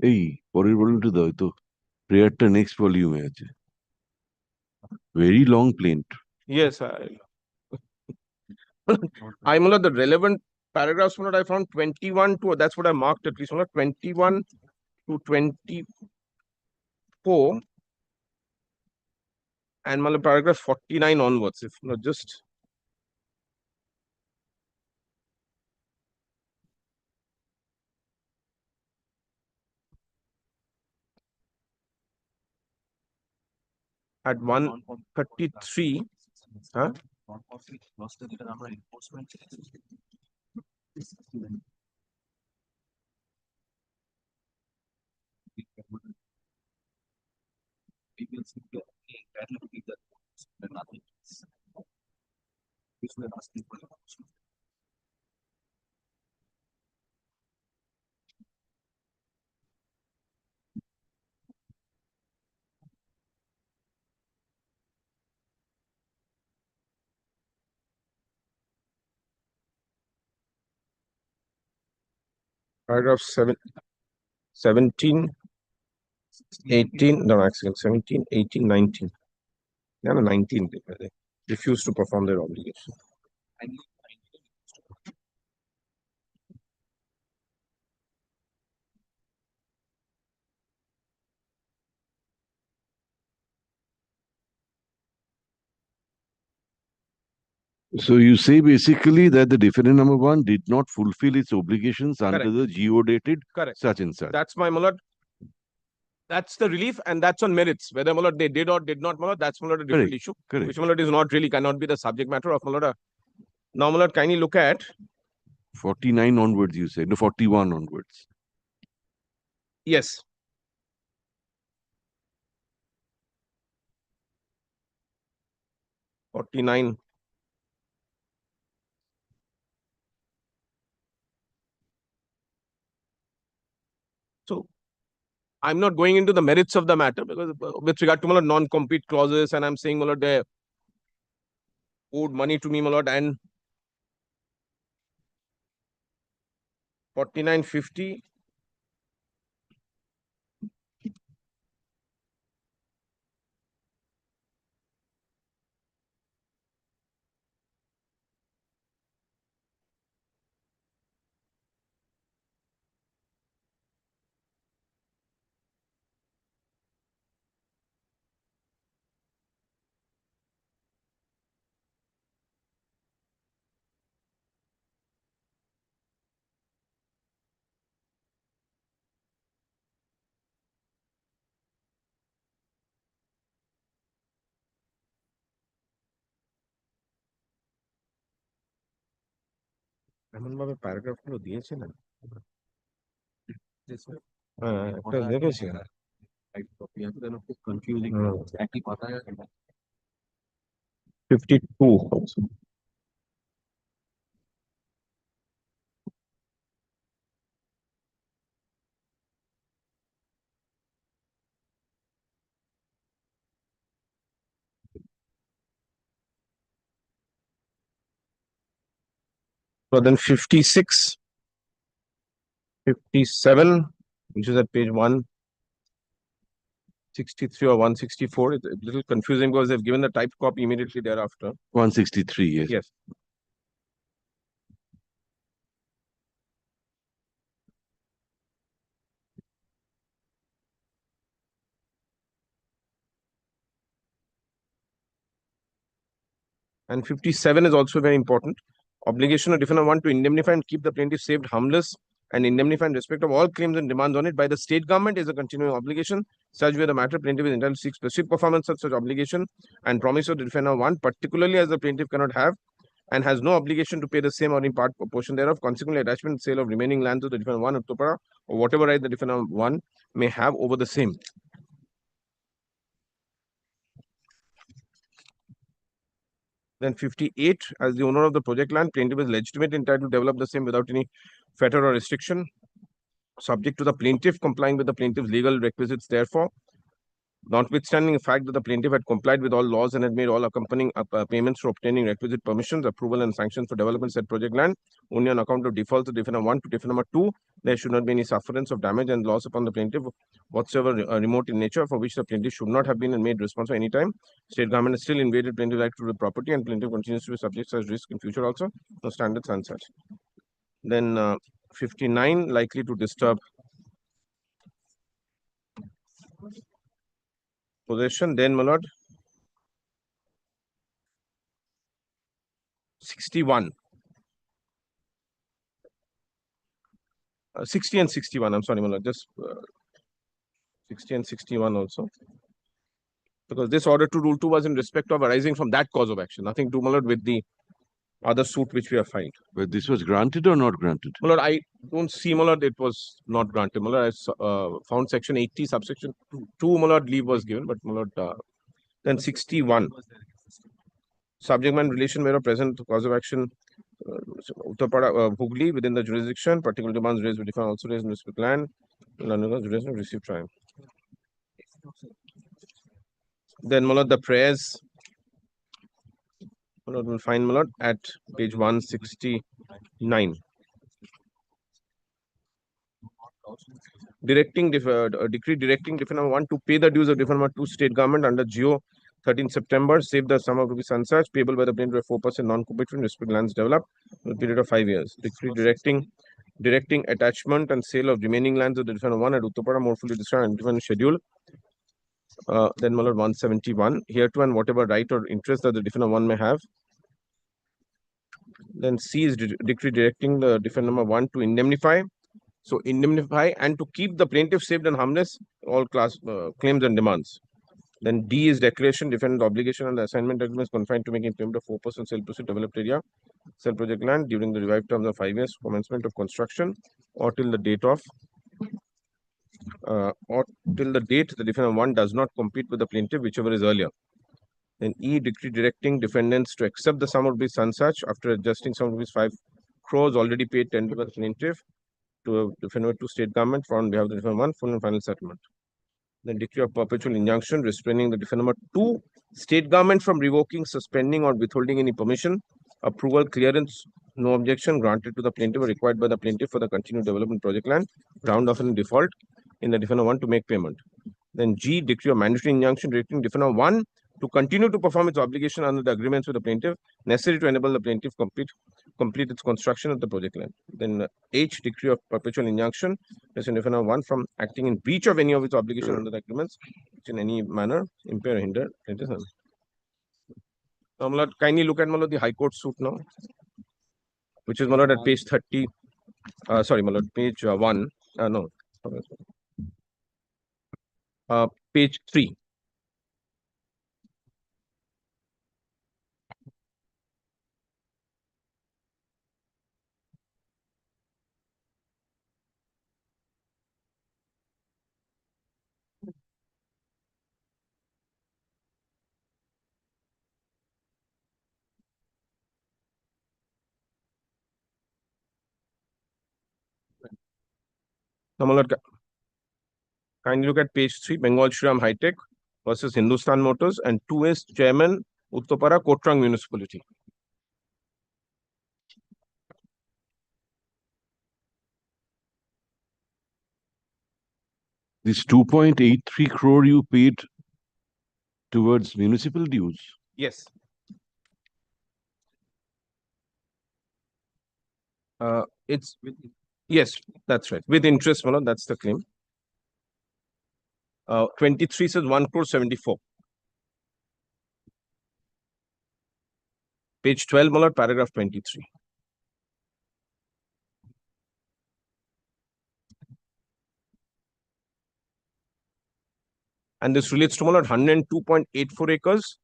A: এই পরের ভলিউমটা দাও তো প্রেয়ারটা next ভলিউমে আছে very long plant
G: Yes, I Malad the relevant paragraphs Malad I found 21 to that's what I marked at least Malad 21 to 24 and Malad paragraph 49 onwards if not just. at 133. Huh? Paragraph 17, 18, no, actually 17, 18, 19. Yeah, no, 19. They refuse to perform their obligation.
A: So you say basically that the defendant number 1 did not fulfill its obligations under
G: Correct.
A: the geodated
G: Correct.
A: such and such.
G: That's my Malad. That's the relief, and that's on merits. Whether Malad they did or did not, Malad, that's Malad a different
A: Correct.
G: issue.
A: Correct.
G: Which Malad is not really, cannot be the subject matter of Malad. Now, Malad, can you look at
A: 49 onwards, you said. No, 41 onwards.
G: yes. (49). So I'm not going into the merits of the matter because with regard to non-compete clauses, and I'm saying they owed money to me and 4950. এমনভাবে paragraph গুলো দিয়েছে না একটা দেখেছি খুব confusing 52 also. So then 56, 57, which is at page 163 or 164. It's a little confusing because they've given the typed copy immediately thereafter.
A: 163, yes.
G: Yes. And 57 is also very important. Obligation of defendant 1 to indemnify and keep the plaintiff saved harmless and indemnify in respect of all claims and demands on it by the state government is a continuing obligation. Such where the matter plaintiff is entitled to seek specific performance of such obligation and promise of the defendant 1, particularly as the plaintiff cannot have and has no obligation to pay the same or in part proportion thereof. Consequently, attachment and sale of remaining land to the defendant 1 of Topara or whatever right the defendant 1 may have over the same. Then 58, as the owner of the project land, plaintiff is legitimately entitled to develop the same without any fetter or restriction, subject to the plaintiff complying with the plaintiff's legal requisites. Therefore, notwithstanding the fact that the plaintiff had complied with all laws and had made all accompanying payments for obtaining requisite permissions, approval, and sanctions for development said project land, only on account of defaults of defendant 1 to defendant 2, there should not be any sufferance of damage and loss upon the plaintiff whatsoever remote in nature, for which the plaintiff should not have been made responsible any time. State government has still invaded plaintiff right to the property, and plaintiff continues to be subject to such risk in future also. No standards and such. Then 59, likely to disturb possession. Then, my lord, 61. 60 and 61. I'm sorry, my lord. Just 60 and 61 also. Because this order to rule 2 was in respect of arising from that cause of action, nothing to, my lord, with the other suit which we have filed.
A: But this was granted or not granted?
G: My lord, I don't see, my lord, it was not granted. My lord, I found section 80, subsection 2, my lord, leave was given, but my lord, then 61. Subject man relation where present cause of action Uttarpada Hooghly within the jurisdiction, particular demands raised with different also raised in respect land, jurisdiction received trial. Then, my lord, the prayers, my lord, will find, my lord, at page 169. Directing decree directing defendant 1 to pay the dues of defendant 2 state government under GO 13 September, save the sum of rupees and such payable by the plaintiff 4% non-competitive respect lands developed in a period of 5 years. Decree directing attachment and sale of remaining lands of the defendant 1 at Uttarpada more fully described and different schedule. Then, my lord, 171 here to and whatever right or interest that the defendant 1 may have. Then C is decree directing the defendant number 1 to indemnify. So indemnify and to keep the plaintiff safe and harmless all class claims and demands. Then D is declaration, defendant obligation and the assignment agreements confined to making payment of 4% sale proceed developed area, sale project land during the revived terms of 5 years, commencement of construction, or till the date of the defendant 1 does not compete with the plaintiff, whichever is earlier. Then E, decree directing defendants to accept the sum of rupees and such after adjusting sum of rupees 5 crores already paid tendered by the plaintiff to a defendant to state government for on behalf of the defendant 1 full and final settlement. Then decree of perpetual injunction restraining the defendant 2 state government from revoking, suspending, or withholding any permission, approval, clearance, no objection granted to the plaintiff or required by the plaintiff for the continued development project land, ground of any default in the defendant 1 to make payment. Then G, decree of mandatory injunction directing defendant 1 to continue to perform its obligation under the agreements with the plaintiff necessary to enable the plaintiff complete its construction of the project land. Then H, decree of perpetual injunction restraining defendant 1 from acting in breach of any of its obligation under the agreements which in any manner impair or hinder plaintiff. Now, my lord, kindly look at, my lord, the High Court suit now, which is, my lord, at page 30. Sorry, my lord, page 1. No. Page 3. Now, my lord, kindly look at page 3, Bengal Shriram High Tech versus Hindustan Motors, and 2 is Chairman Uttarpada Kotrang Municipality.
A: This 2.83 crore you paid towards municipal dues?
G: Yes. It's yes, that's right. With interest, my lord, that's the claim. 23 says 1 crore 74. Page 12, my lord, paragraph 23. And this relates to, my lord, 102.84 acres.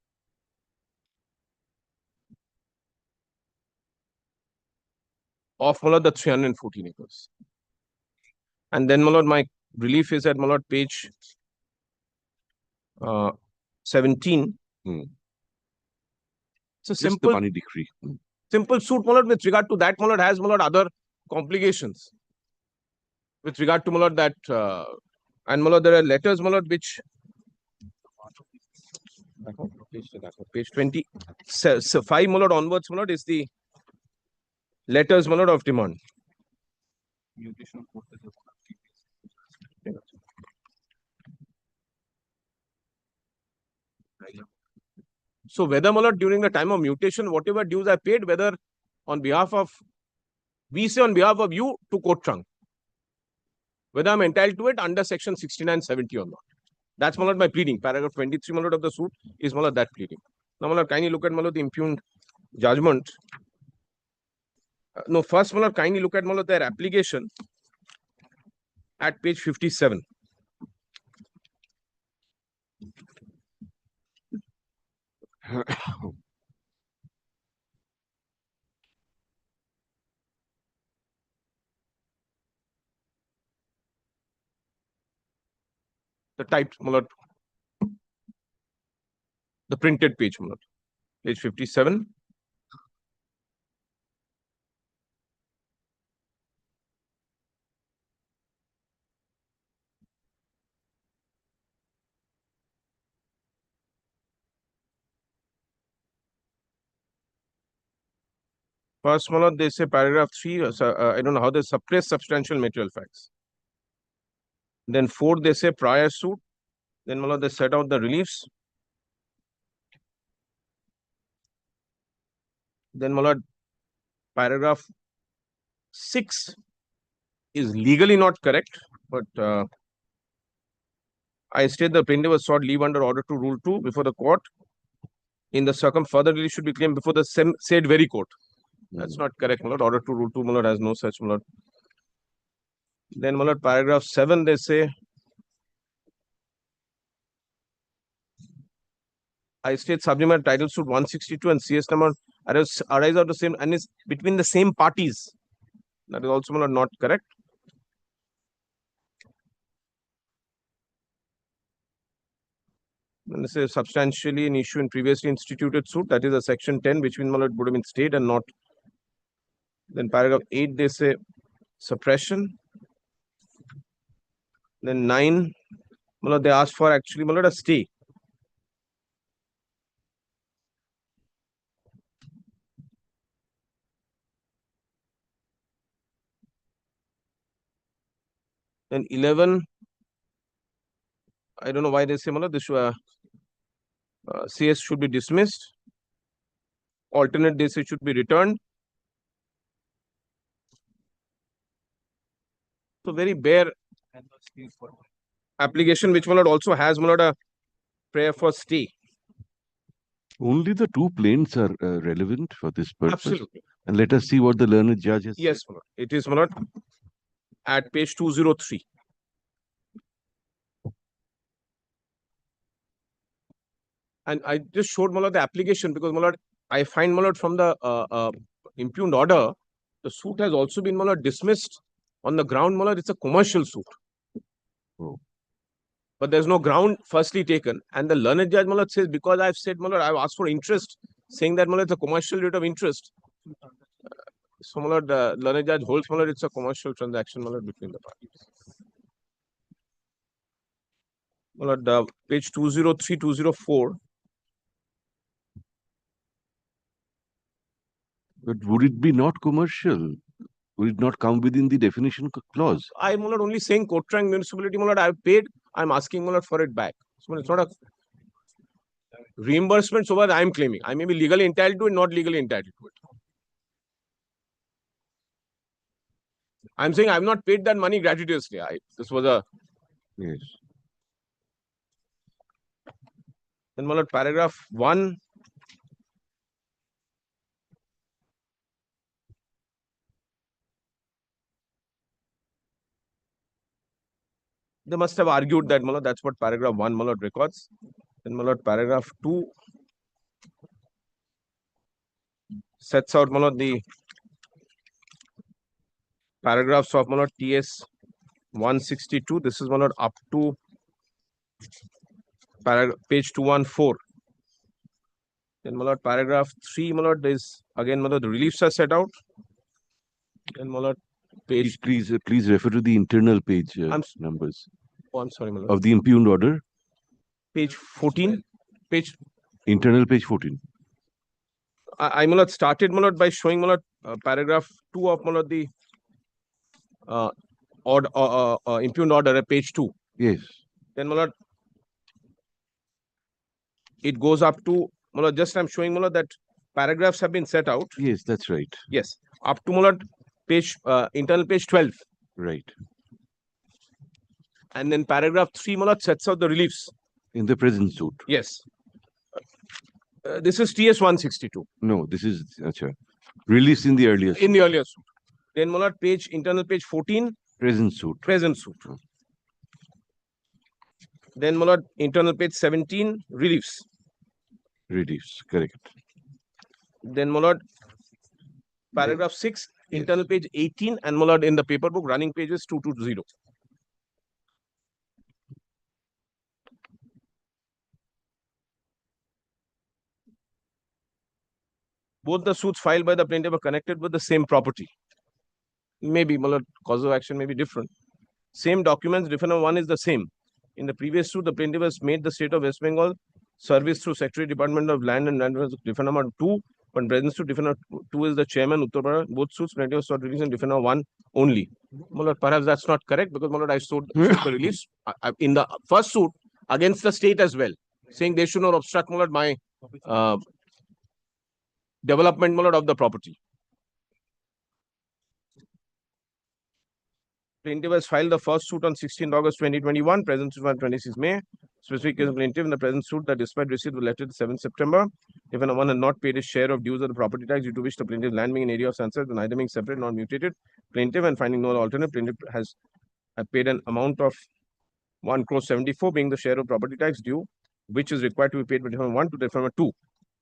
G: Of, my lord, the 314 acres. And then, my lord, my relief is at, my lord, page 17. So simple
A: money decree.
G: Simple suit, my lord, with regard to that, my lord, has, my lord, other complications. With regard to, my lord, that and, my lord, there are letters, my lord, which page 20 so 5, my lord, onwards, my lord, is the letters, my lord, of demand. So whether, my lord, during the time of mutation, whatever dues I paid, whether on behalf of, we say on behalf of you to Kotrang, whether I'm entitled to it under section 6970 or not. That's, my lord, my pleading. Paragraph 23, my lord, of the suit is, my lord, that pleading. Now, my lord, kindly look at, my lord, the impugned judgment. No, first, my lord, kindly look at, my lord, their application at page 57. The typed, my lord. The printed page, my lord. Page 57. First, my lord, they say paragraph 3, I don't know how they suppress substantial material facts. Then 4, they say prior suit. Then, my lord, they set out the reliefs. Then, my lord, paragraph 6 is legally not correct, but I state the plaintiff was sought leave under order to rule 2 before the court. In the further relief should be claimed before the said very court. That's not correct, my lord. Order to rule 2, my lord, has no such, my lord. Then, my lord, paragraph 7, they say, I state subject matter title suit 162 and CS number arise out of the same and is between the same parties. That is also, my lord, not correct. Then this is substantially an issue in previously instituted suit. That is a section 10, which means, my lord, would have been stayed and not. Then paragraph 8, they say suppression. Then 9, my lord, they ask for actually, my lord, a stay. Then 11, I don't know why they say, my lord, this CS should be dismissed. Alternate, they say, should be returned. So very bare application, which, my lord, also has, my lord, a prayer for stay.
A: Only the 2 plaints are relevant for this purpose.
G: Absolutely.
A: And let us see what the learned judge has
G: Yes, my lord. It is, my lord, at page 203. And I just showed, my lord, the application because, my lord, I find, my lord, from the impugned order, the suit has also been, my lord, dismissed on the ground, my lord, it's a commercial suit.
A: Oh.
G: But there's no ground firstly taken. And the learned judge, my lord, says, because I've said, my lord, I've asked for interest, saying that, my lord, it's a commercial rate of interest. So, my lord, the learned judge holds, my lord, it's a commercial transaction, my lord, between the parties. My lord, page 203, 204.
A: But would it be not commercial? Would it not come within the definition clause?
G: I'm, my lord, only saying Kotrang municipality, my lord, I've paid. I'm asking, my lord, for it back. So it's not a reimbursement so far I'm claiming. I may be legally entitled to it, not legally entitled to it. I'm saying I've not paid that money gratuitously. This was a...
A: Yes.
G: Then, my lord, paragraph 1. They must have argued that, my lord, that's what paragraph 1, my lord, records. Then, my lord, paragraph 2 sets out, my lord, the paragraphs of, my lord, TS 162. This is, my lord, up to page 214. Then, my lord, paragraph 3, my lord, is again, my lord, the reliefs are set out. Then, my lord, page.
A: Please refer to the internal page numbers.
G: Oh, I'm sorry, my lord.
A: Of the impugned order.
G: Page 14. Page.
A: Internal page 14.
G: I, my lord, started, my lord, by showing, my lord, paragraph 2 of, my lord, the impugned order at page 2.
A: Yes.
G: Then, my lord, it goes up to, my lord, just I'm showing, my lord, that paragraphs have been set out.
A: Yes, that's right.
G: Yes. Up to, my lord, page, internal page 12.
A: Right.
G: And then paragraph 3, my lord, sets out the reliefs.
A: In the present suit.
G: Yes. This is TS 162.
A: No, this is released in the earlier suit.
G: In the earlier suit. Then, my lord, internal page 14.
A: Present suit.
G: Present suit. Then, my lord, internal page 17, reliefs.
A: Reduce, correct.
G: Then, my lord, paragraph 6, internal page 18, and my lord, in the paper book, running pages 220. Both the suits filed by the plaintiff are connected with the same property. Maybe, my lord, cause of action may be different. Same documents, different one is the same. In the previous suit, the plaintiff has made the state of West Bengal service through Secretary Department of Land and Land different number 2, but presence to different 2 is the chairman, Uttar Pradesh. Both suits, plaintiff sought release in different 1 only. My lord, perhaps that's not correct because, my lord, I sought the release in the first suit against the state as well, saying they should not obstruct, my lord, my development, my lord, of the property. Plaintiff has filed the first suit on 16th August 2021, present suit on 26 May. Specific case of plaintiff in the present suit that despite receipt of letter 7th September, if one had not paid his share of dues of the property tax due to which the plaintiff land being in area of sunset and neither being separate nor mutated, plaintiff and finding no alternate, plaintiff has paid an amount of 1,74,00,000 being the share of property tax due, which is required to be paid by different 1 to different 2.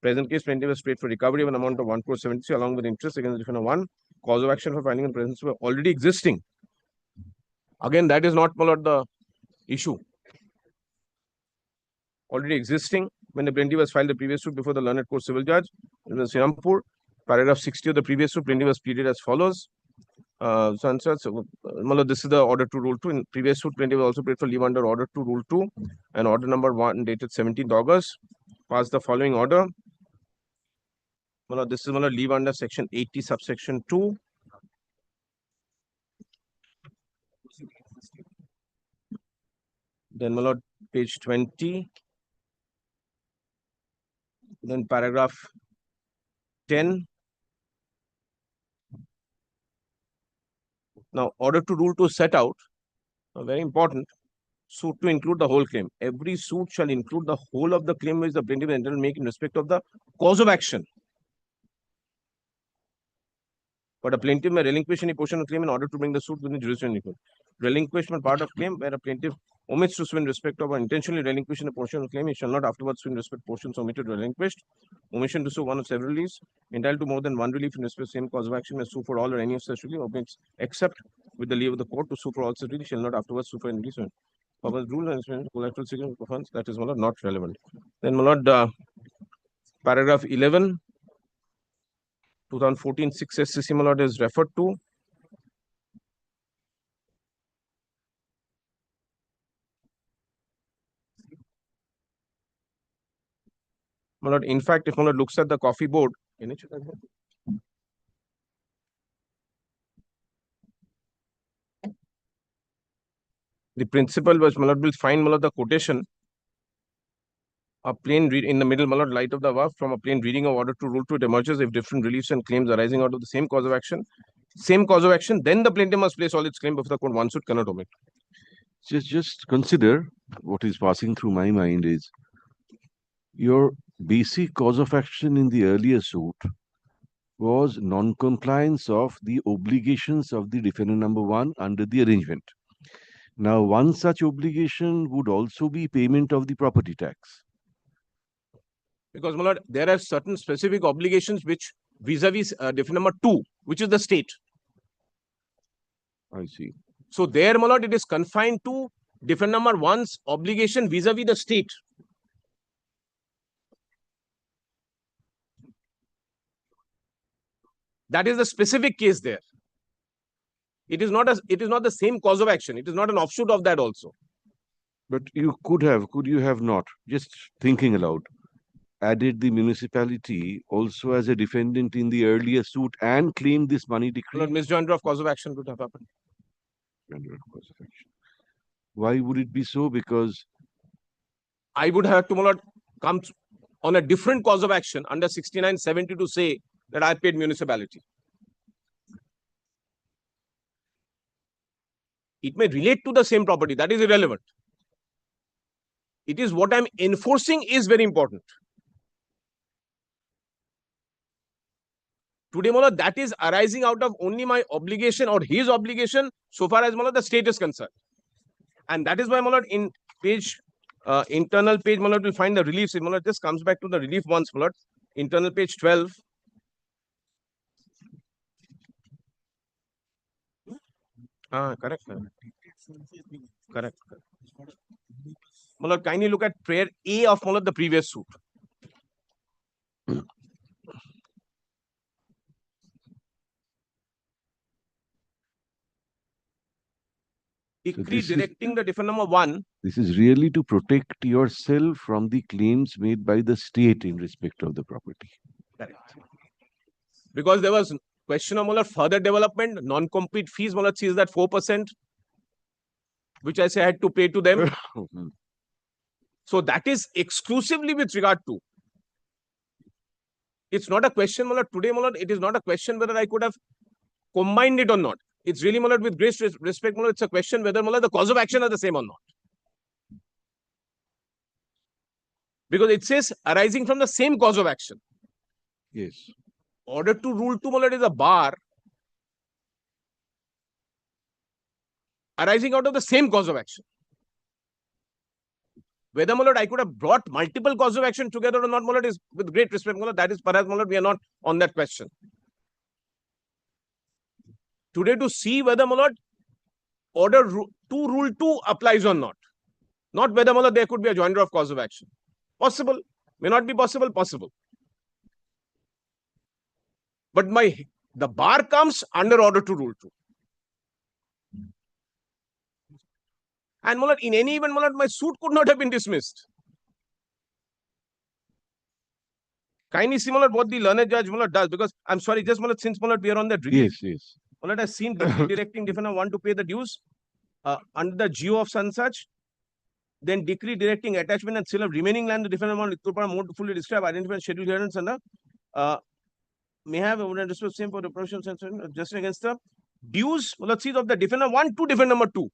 G: Present case, plaintiff has paid for recovery of an amount of 1,73,00,000 along with interest against the different 1. Cause of action for finding in presence were already existing. Again, that is not, my lord, the issue. Already existing when the plaintiff was filed the previous suit before the learned court civil judge in the Srirampur. Paragraph 60 of the previous suit, plaintiff was pleaded as follows. My lord, this is the order to rule 2. In previous suit, plaintiff was also paid for leave under order to rule 2 and order number 1 dated 17th August. Pass the following order. My lord, this is, my lord, leave under section 80 subsection 2. Then, my lord, page 20. Then paragraph 10. Now, order to rule to set out, very important, suit to include the whole claim. Every suit shall include the whole of the claim which the plaintiff will make in respect of the cause of action. But a plaintiff may relinquish any portion of claim in order to bring the suit within jurisdiction. Relinquishment part of claim where a plaintiff omits to sue in respect of or intentionally relinquish a portion of claim, he shall not afterwards sue in respect portions omitted or relinquished. Omission to sue one of several reliefs. Entitled to more than one relief in respect of same cause of action may sue for all or any of such relief, omits except with the leave of the court to sue for all such relief, shall not afterwards sue for any relief. Purpose rule and collateral seeking offense, that is, my lord, not relevant. Then, my lord, paragraph 11. 2014 6 SCC, my lord, is referred to. My lord, in fact, if my lord looks at the coffee board, the principle was, my lord, will find, my lord, the quotation a plain read in the middle, my lord, light of the above from a plain reading of order to rule 2, it emerges if different reliefs and claims arising out of the same cause of action, then the plaintiff must place all its claim before the court. One suit cannot omit.
A: Just consider what is passing through my mind is your basic cause of action in the earlier suit was non-compliance of the obligations of the defendant number 1 under the arrangement. Now, one such obligation would also be payment of the property tax.
G: Because, my lord, there are certain specific obligations which vis-a-vis defendant number 2, which is the state.
A: I see.
G: So there, my lord, it is confined to defendant number 1's obligation vis-a-vis the state. That is the specific case there. It is not the same cause of action. It is not an offshoot of that also.
A: But you could you have not, just thinking aloud, added the municipality also as a defendant in the earlier suit and claimed this money decree?
G: Lord, misjoinder of cause of action could have happened.
A: Cause of action. Why would it be so? Because
G: I would have to, my lord, come on a different cause of action under 6970 to say that I paid municipality. It may relate to the same property. That is irrelevant. It is what I'm enforcing is very important. Today, my lord, that is arising out of only my obligation or his obligation so far as, my lord, the state is concerned. And that is why, my lord, in page internal page, my lord, will find the reliefs. My lord, this comes back to the relief ones, my lord. Internal page 12. Correct. Correct. My lord, kindly look at prayer A of my lord, the previous suit. Decree directing the defendant number 1.
A: This is really to protect yourself from the claims made by the state in respect of the property.
G: Correct. Because there was question of my lord, further development, non-compete fees, my lord, sees that 4%, which I say I had to pay to them. So that is exclusively with regard to. It's not a question, my lord, today, my lord, it is not a question whether I could have combined it or not. It's really, my lord, with great respect, my lord, it's a question whether, my lord, the cause of action are the same or not. Because it says arising from the same cause of action.
A: Yes.
G: Order to rule 2, my lord, is a bar arising out of the same cause of action. Whether, my lord, I could have brought multiple causes of action together or not, my lord, is with great respect, my lord, that is perhaps, my lord, we are not on that question. Today, to see whether, my lord, order 2, rule 2 applies or not. Not whether, my lord, there could be a joinder of cause of action. Possible, may not be possible, possible. But the bar comes under order to rule 2. And, my lord, in any event, my lord, my suit could not have been dismissed. Kindly see, my lord, what the learned judge, my lord, does, because I'm sorry, just, my lord, since, my lord, we are on that relief.
A: Yes, yes.
G: My lord has seen decree directing defendant 1 to pay the dues under the geo of such. Then decree directing attachment and sale of remaining land the defendant more fully describe, identify and schedule hearings and may have a same for the provision just against the dues. Well, let's see of the defendant 1 to defendant number 2.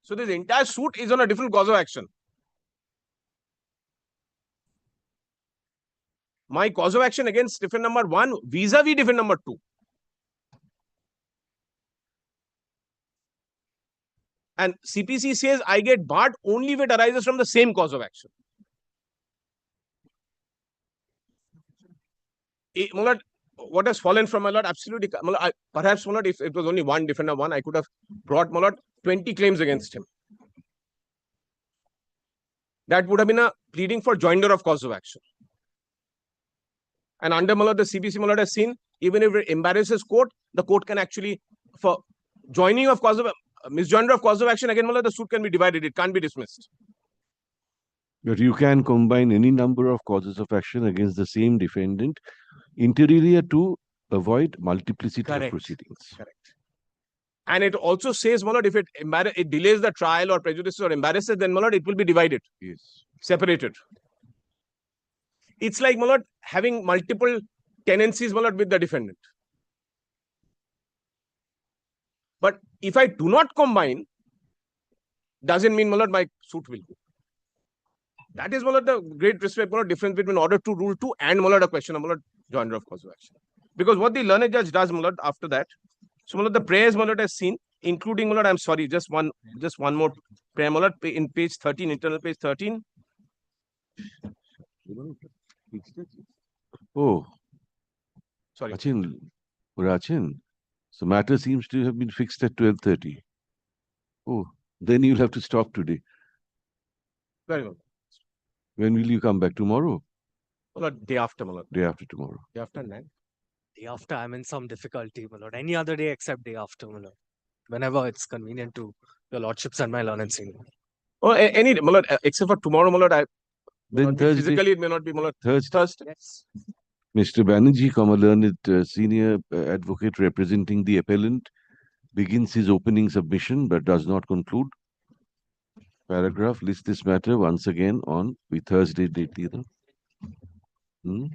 G: So this entire suit is on a different cause of action. My cause of action against defendant number 1 vis-a-vis defendant number 2. And CPC says I get barred only if it arises from the same cause of action. My lord, what has fallen from my lord? Absolutely. My lord, perhaps, my lord, if it was only one defendant 1, I could have brought, my lord, 20 claims against him. That would have been a pleading for joinder of cause of action. And under, my lord, the CPC, my lord, has seen, even if it embarrasses court, the court can actually, for joining of cause of misjoinder of cause of action, again, my lord, the suit can be divided. It can't be dismissed.
A: But you can combine any number of causes of action against the same defendant inter alia to avoid multiplicity of proceedings.
G: Correct. And it also says, my lord, if it delays the trial or prejudices or embarrasses, then, my lord, it will be divided.
A: Yes.
G: Separated. It's like, my lord, having multiple tenancies, my lord, with the defendant. But if I do not combine, doesn't mean, my lord, my suit will go. That is, my lord, the great respect, my lord, difference between order to rule 2 and, my lord, a question of, my lord, joinder of cause of action. Because what the learned judge does, my lord, after that, so, my lord, the prayers, my lord, has seen, including, my lord, I'm sorry, just one more prayer, my lord, in page 13, internal page 13.
A: Oh.
G: Sorry.
A: Rachin. So matter seems to have been fixed at 12:30. Oh, then you'll have to stop today.
G: Very well.
A: When will you come back? Tomorrow?
G: My lord, day after, my lord.
A: Day after tomorrow.
G: Day after 9.
B: Day after, I'm in some difficulty, my lord. Any other day except day after, my lord. Whenever it's convenient to your lordships and my learned senior.
G: Oh, any, my lord, except for tomorrow, my lord,
A: Then Thursday.
G: Physically, it may not be, my lord.
A: Thursday.
G: Yes.
A: Mr. Banerjee, learned senior advocate representing the appellant, begins his opening submission but does not conclude. Paragraph lists this matter once again on the Thursday date. Hmm?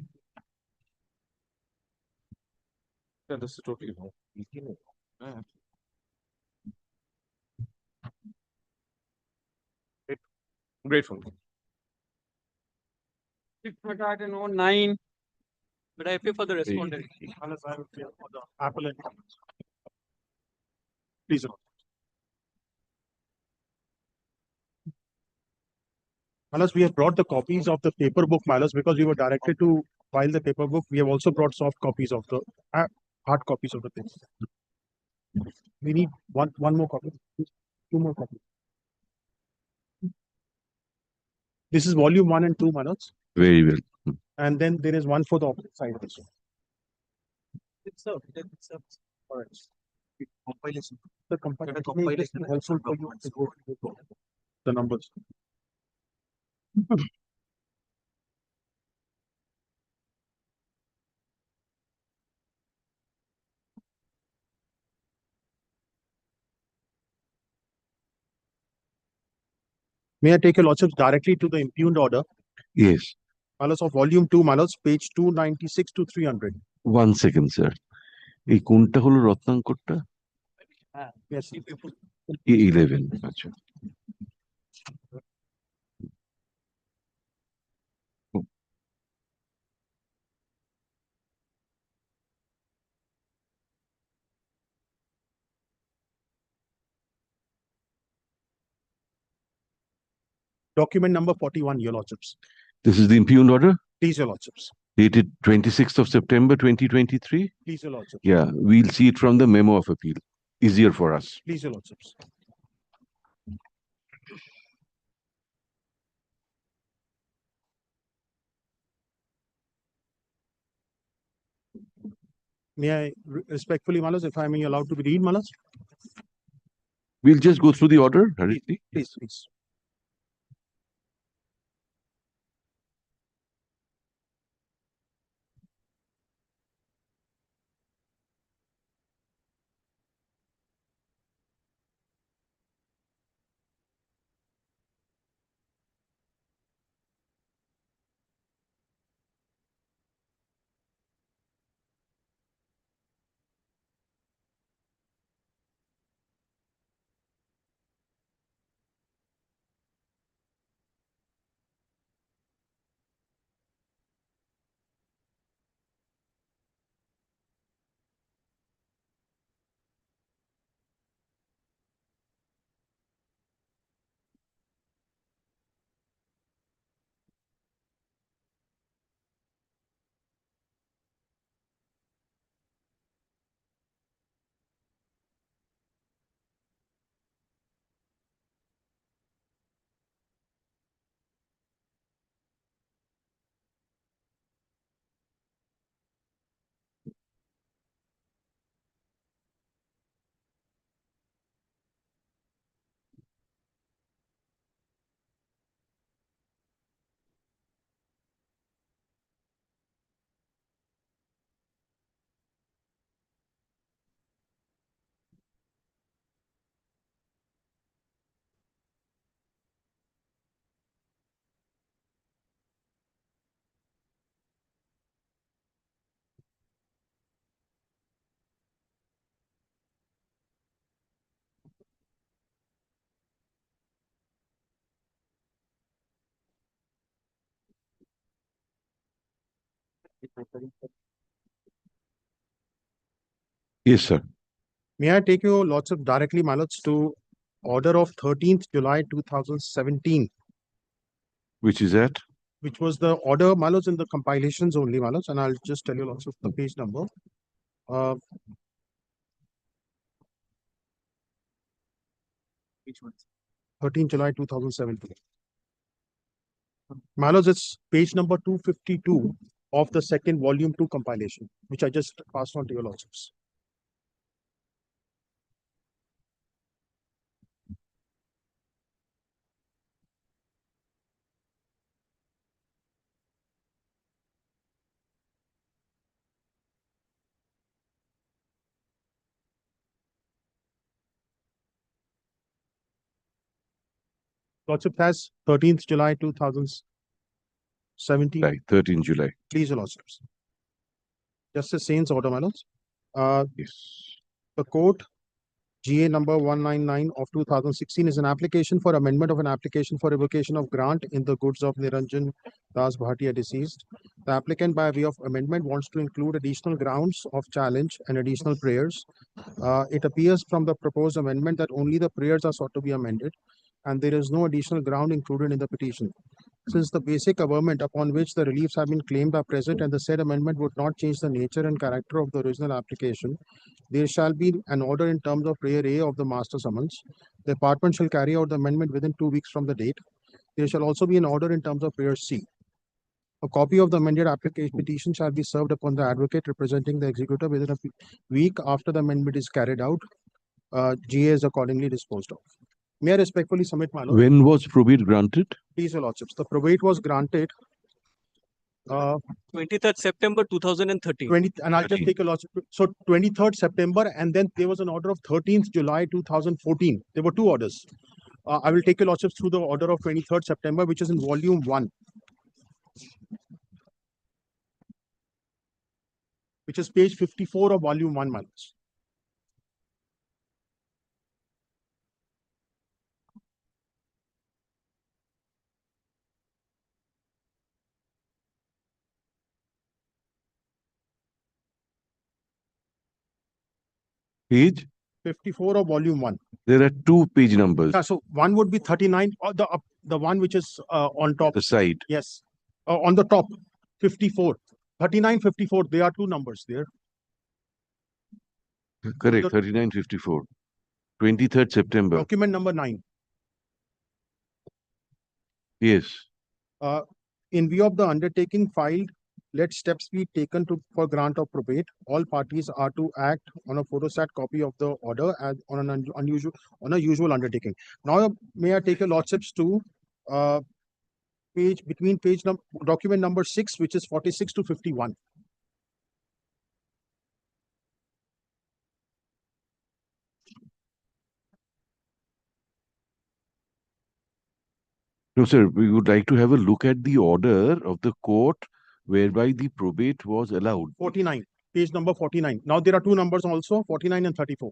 G: Yeah, this is totally wrong. Grateful.
M: Item 9. But I appear for the respondent.
Q: Unless I will appear for the appellant. Please. Unless we have brought the copies of the paper book, Malus, because we were directed to file the paper book. We have also brought soft copies of the hard copies of the paper. We need one more copy, two more copies. This is volume 1 and 2, Manoj.
A: Very well.
Q: And then there is one for the opposite side also. It's up. All right. Compilation. The compilation helpful for you to go the numbers. May I take your lordships directly to the impugned order?
A: Yes.
Q: Malus of volume 2, Malus, page 296 to 300.
A: 1 second, sir. এই কোনটা হলো রত্নাঙ্করটা?
Q: Yes.
A: 11. আচ্ছা।
Q: Document number 41, your lordships.
A: This is the impugned order
Q: Please, your lordships.
A: dated 26th of September 2023.
Q: Please, your lordships.
A: Yeah, we'll see it from the memo of appeal. Easier for us.
Q: Please, your lordships. May I respectfully, Malas, if I may allowed to be read, Malas?
A: We'll just go through the order hurriedly.
Q: Please, please.
A: Yes, sir.
Q: May I take your lordship directly, Malas, to order of 13th July 2017,
A: Which is that?
Q: which was the order, Malas, in the compilations only, Malas, and I'll just tell you lordship the page number. 13 July 2017. Malas, it's page number 252 of the second volume 2 compilation, which I just passed on to your lordships. Lordship has 13th July 2017.
A: Right, 13 July.
Q: Please, your lordships. Justice Sain's order, Malas.
A: Yes.
Q: The court GA number 199 of 2016 is an application for amendment of an application for revocation of grant in the goods of Niranjan Das Bhatia deceased. The applicant by way of amendment wants to include additional grounds of challenge and additional prayers. It appears from the proposed amendment that only the prayers are sought to be amended and there is no additional ground included in the petition. since the basic averment upon which the reliefs have been claimed are present and the said amendment would not change the nature and character of the original application, there shall be an order in terms of prayer A of the master summons. The department shall carry out the amendment within 2 weeks from the date. There shall also be an order in terms of prayer C. A copy of the amended application petition shall be served upon the advocate representing the executor within a week after the amendment is carried out. GA is accordingly disposed of. May I respectfully submit, my lord?
A: When was probate granted?
Q: Please, your lordships. The probate was granted
B: 23rd September 2013.
Q: 20, and I'll just take a lordship. So 23rd September, and then there was an order of 13th July 2014. There were two orders. I will take a lordships through the order of 23rd September, which is in volume 1. Which is page 54 of volume 1, my lords.
A: Page?
Q: 54 of volume 1.
A: There are two page numbers.
Q: Yeah, so one would be 39, or the one which is on top.
A: The side.
Q: Yes. On the top, 54. 39, 54, there are two numbers there.
A: Correct, 3954. 23rd September.
Q: Document number 9.
A: Yes.
Q: In view of the undertaking filed, let steps be taken for grant of probate. All parties are to act on a photostat copy of the order as on a usual undertaking. Now, may I take a lordships to document number 6, which is 46 to 51.
A: No, sir, we would like to have a look at the order of the court whereby the probate was allowed.
Q: 49, page number 49. Now there are two numbers also, 49 and 34.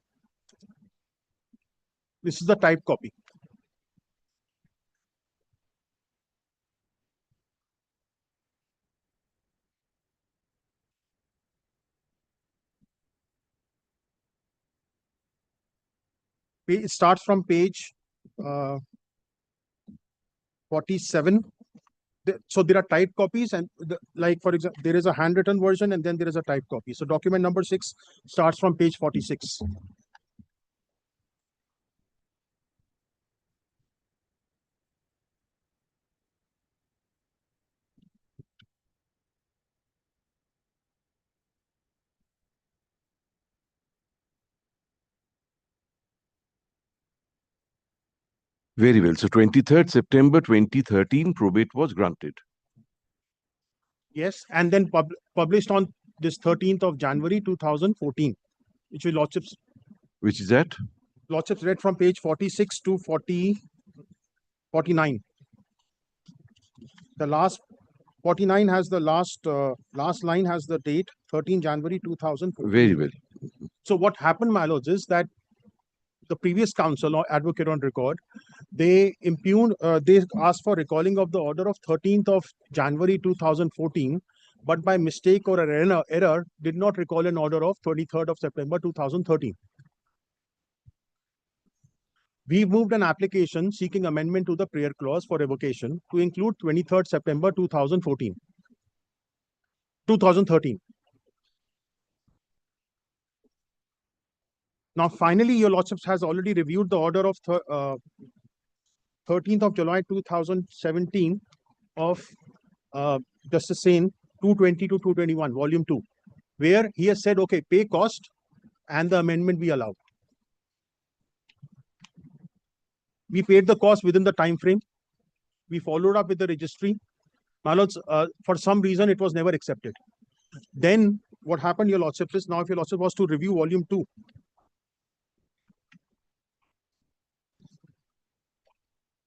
Q: This is the type copy. It starts from page 47. So there are type copies, and like for example, there is a handwritten version and then there is a type copy. So document number 6 starts from page 46.
A: Very well. So 23rd September 2013, probate was granted.
Q: Yes, and then published on this 13th of January 2014, which will lordships.
A: Which is that?
Q: Lordships read from page 46 to 49. The last 49 has the last line has the date 13 January 2014.
A: Very well.
Q: So what happened, my lords, is that the previous counsel or advocate on record, they asked for recalling of the order of 13th of January 2014, but by mistake or an error did not recall an order of 23rd of September 2013. We moved an application seeking amendment to the prayer clause for revocation to include 23rd September 2013. Now, finally, your lordships has already reviewed the order of 13th of July 2017 of Justice Sen 220 to 221, volume 2, where he has said, okay, pay cost and the amendment be allowed. We paid the cost within the time frame. We followed up with the registry. My lords, for some reason, it was never accepted. Then what happened, your lordship, is now if your lordship was to review volume 2,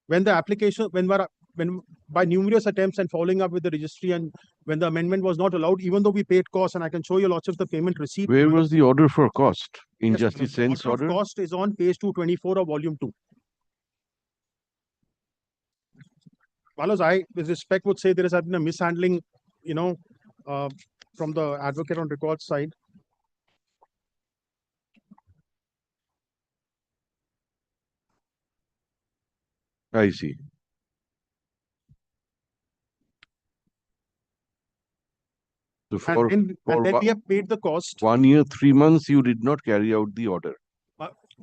Q: when the application, when by numerous attempts and following up with the registry, and when the amendment was not allowed, even though we paid costs, and I can show you lordship the payment receipt.
A: Where was the order for cost? In
Q: Yes,
A: Justice Sen's order?
Q: Cost is on page 224 of volume 2. Malos, I, with respect, would say there has been a mishandling, from the advocate on record side.
A: I see. So for,
Q: And then we have paid the cost.
A: 1 year, 3 months, you did not carry out the order.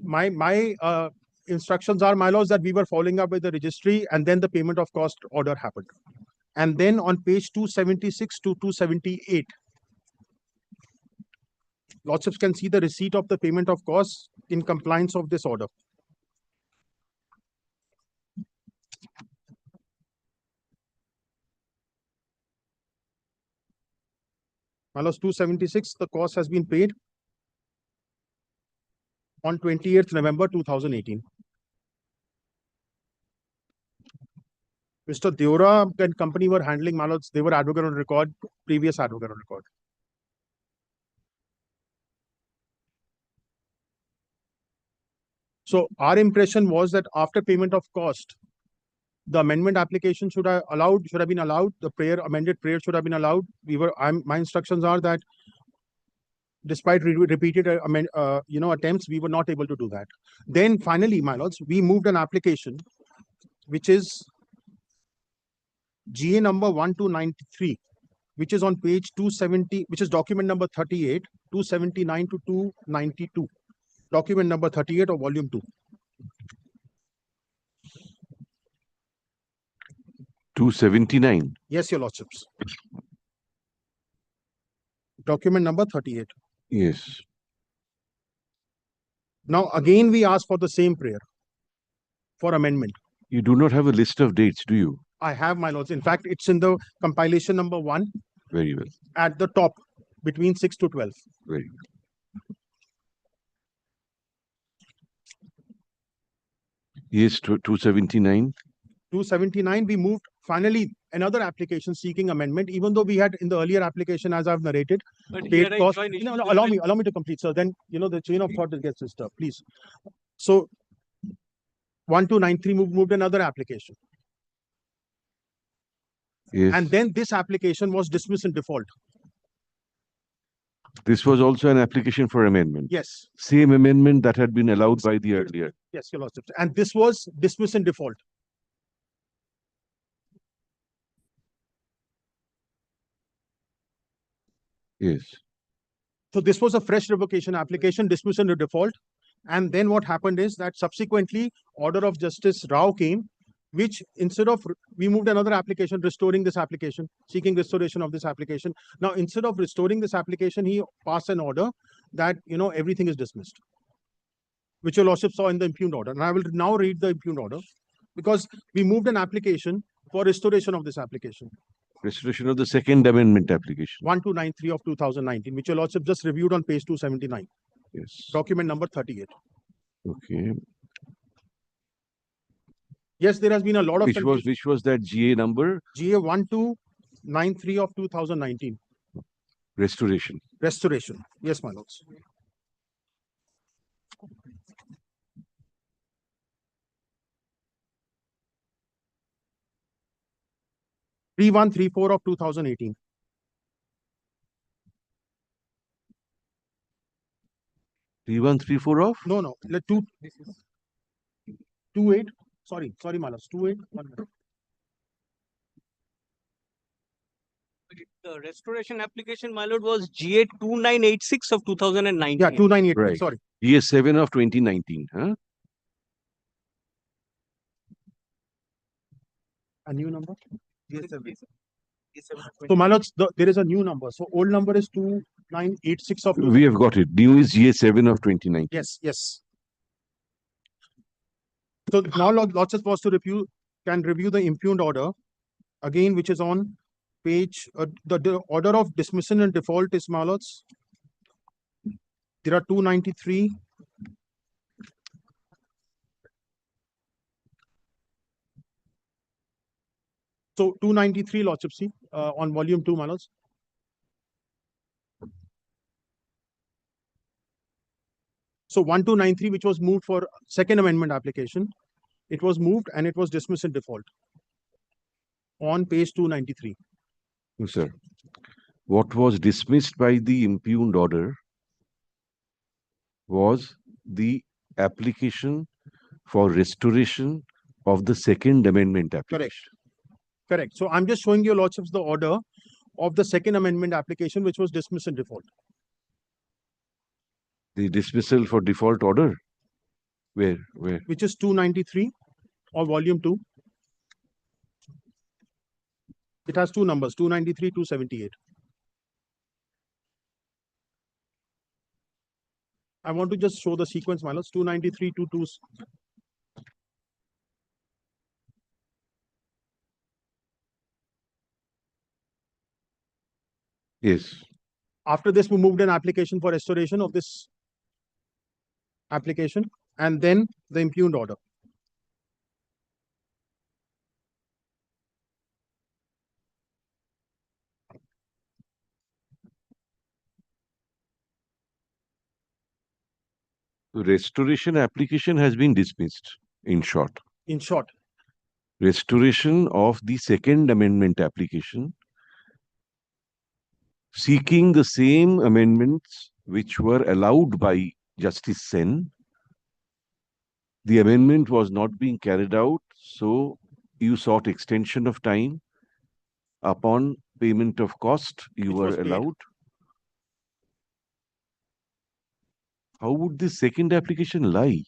Q: My instructions are, my lords, that we were following up with the registry, and then the payment of cost order happened. And then on page 276 to 278, lordships can see the receipt of the payment of costs in compliance of this order. My lords, 276, the cost has been paid on 28th November 2018. Mr. Deora and company were handling, my lords, they were advocate on record, previous advocate on record. So our impression was that after payment of cost, the amendment application should have been allowed. The amended prayer should have been allowed. My instructions are that despite repeated attempts, we were not able to do that. Then finally, my lords, we moved an application, which is GA number 1293, which is on page 270, which is document number 38, 279 to 292. Document number 38 of volume 2.
A: 279.
Q: Yes, your lordships. Document number 38.
A: Yes.
Q: Now, again, we ask for the same prayer for amendment.
A: You do not have a list of dates, do you?
Q: I have, my lords. In fact, it's in the compilation number 1.
A: Very well.
Q: At the top, between 6 to 12.
A: Very well. Yes, 279.
Q: 279, we moved finally another application seeking amendment, even though we had in the earlier application, as I've narrated, paid cost. No, allow me to complete, sir. Then, the chain of thought gets disturbed, please. So, 1293 moved another application.
A: Yes.
Q: And then this application was dismissed in default.
A: This was also an application for amendment.
Q: Yes.
A: Same amendment that had been allowed by the earlier.
Q: Yes, your lordship. And this was dismissed in default.
A: Yes.
Q: So this was a fresh revocation application, dismissed in default. And then what happened is that subsequently, Order of Justice Rao came, which instead of, we moved another application, restoring this application, seeking restoration of this application. Now, instead of restoring this application, he passed an order that, everything is dismissed, which your lordship saw in the impugned order. And I will now read the impugned order, because we moved an application for restoration of this application.
A: Restoration of the second amendment application.
Q: 1293 of 2019, which your lordship just reviewed on page 279.
A: Yes.
Q: Document number 38.
A: Okay.
Q: Yes, there has been a lot of
A: which was that GA number?
Q: GA 1293 of 2019.
A: Restoration.
Q: Restoration. Yes, my lords. (3134) of 2018.
A: 3134 of?
Q: No. 28. Sorry, my lords. 28.
B: The restoration application, my lord, was GA 2986 of 2019.
Q: Yeah, 2986.
A: Right.
Q: Sorry.
A: GA 7 of 2019. Huh?
Q: A new number? GA 7. So, my lords, there is a new number. So, old number is 2986 of.
A: We have got it. New is GA 7 of 2019.
Q: Yes. So now lordships was to review the impugned order again, which is on page the order of dismissal and default is, my lords. There are 293. So 293 lordships, see, on volume 2, my lords. So 1293, which was moved for second amendment application, it was moved and it was dismissed in default on page 293.
A: No, sir. What was dismissed by the impugned order was the application for restoration of the second amendment application.
Q: Correct. So I'm just showing you lordships the order of the second amendment application, which was dismissed in default.
A: The dismissal for default order? Where?
Q: Which is 293 or volume 2. It has two numbers, 293, 278. I want to just show the sequence, my lords. 293, 22.
A: Yes.
Q: After this, we moved an application for restoration of this application and then the impugned order.
A: The restoration application has been dismissed, in short.
Q: In short.
A: Restoration of the second amendment application, seeking the same amendments which were allowed by Justice Sen. The amendment was not being carried out, so you sought extension of time. Upon payment of cost, you were allowed. How would this second application lie?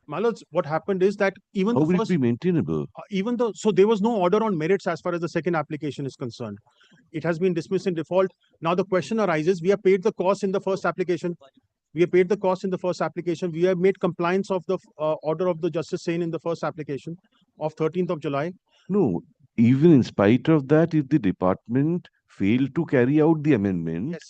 Q: My lords, what happened is that even
A: How
Q: the
A: will
Q: first,
A: it be maintainable?
Q: even though, so there was no order on merits as far as the second application is concerned. It has been dismissed in default. Now the question arises, we have paid the cost in the first application. We have paid the cost in the first application. We have made compliance of the order of the Justice Sen in the first application of 13th of July.
A: No, even in spite of that, if the department failed to carry out the amendment,
Q: yes,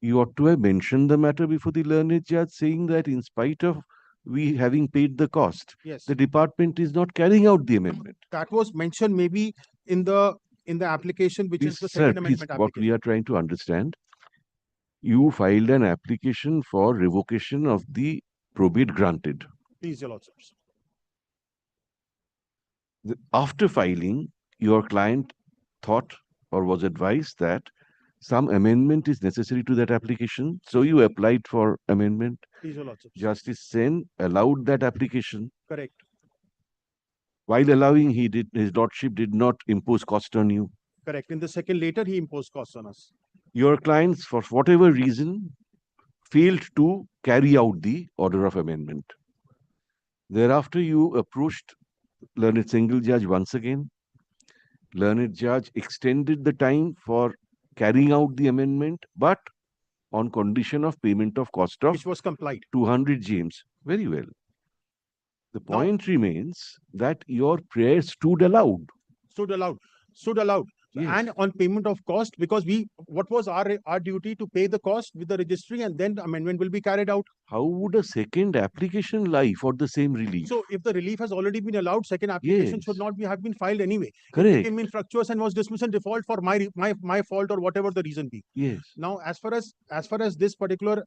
A: you ought to have mentioned the matter before the learned judge, saying that in spite of we having paid the cost,
Q: yes,
A: the department is not carrying out the amendment.
Q: That was mentioned maybe in the application, which is the
A: Sir,
Q: second
A: please,
Q: amendment
A: what
Q: application.
A: we are trying to understand, you filed an application for revocation of the probate granted.
Q: Please, your lordships.
A: After filing, your client thought or was advised that some amendment is necessary to that application, so you applied for amendment.
Q: Please, your lordships.
A: Justice Sen allowed that application.
Q: Correct.
A: While allowing, his lordship did not impose cost on you.
Q: Correct. In the second later, he imposed costs on us.
A: Your clients, for whatever reason, failed to carry out the order of amendment. Thereafter, you approached learned single judge once again. Learned judge extended the time for carrying out the amendment, but on condition of payment of cost of
Q: which was complied.
A: 200 GMs. Very well. The point remains that your prayer stood allowed.
Q: Stood allowed. Stood allowed.
A: Yes.
Q: And on payment of cost, because what was our duty to pay the cost with the registry, and then the amendment will be carried out.
A: How would a second application lie for the same relief?
Q: So if the relief has already been allowed, second application should not have been filed anyway.
A: Correct.
Q: It became infructuous and was dismissed in default for my fault or whatever the reason be.
A: Yes.
Q: Now, as far as this particular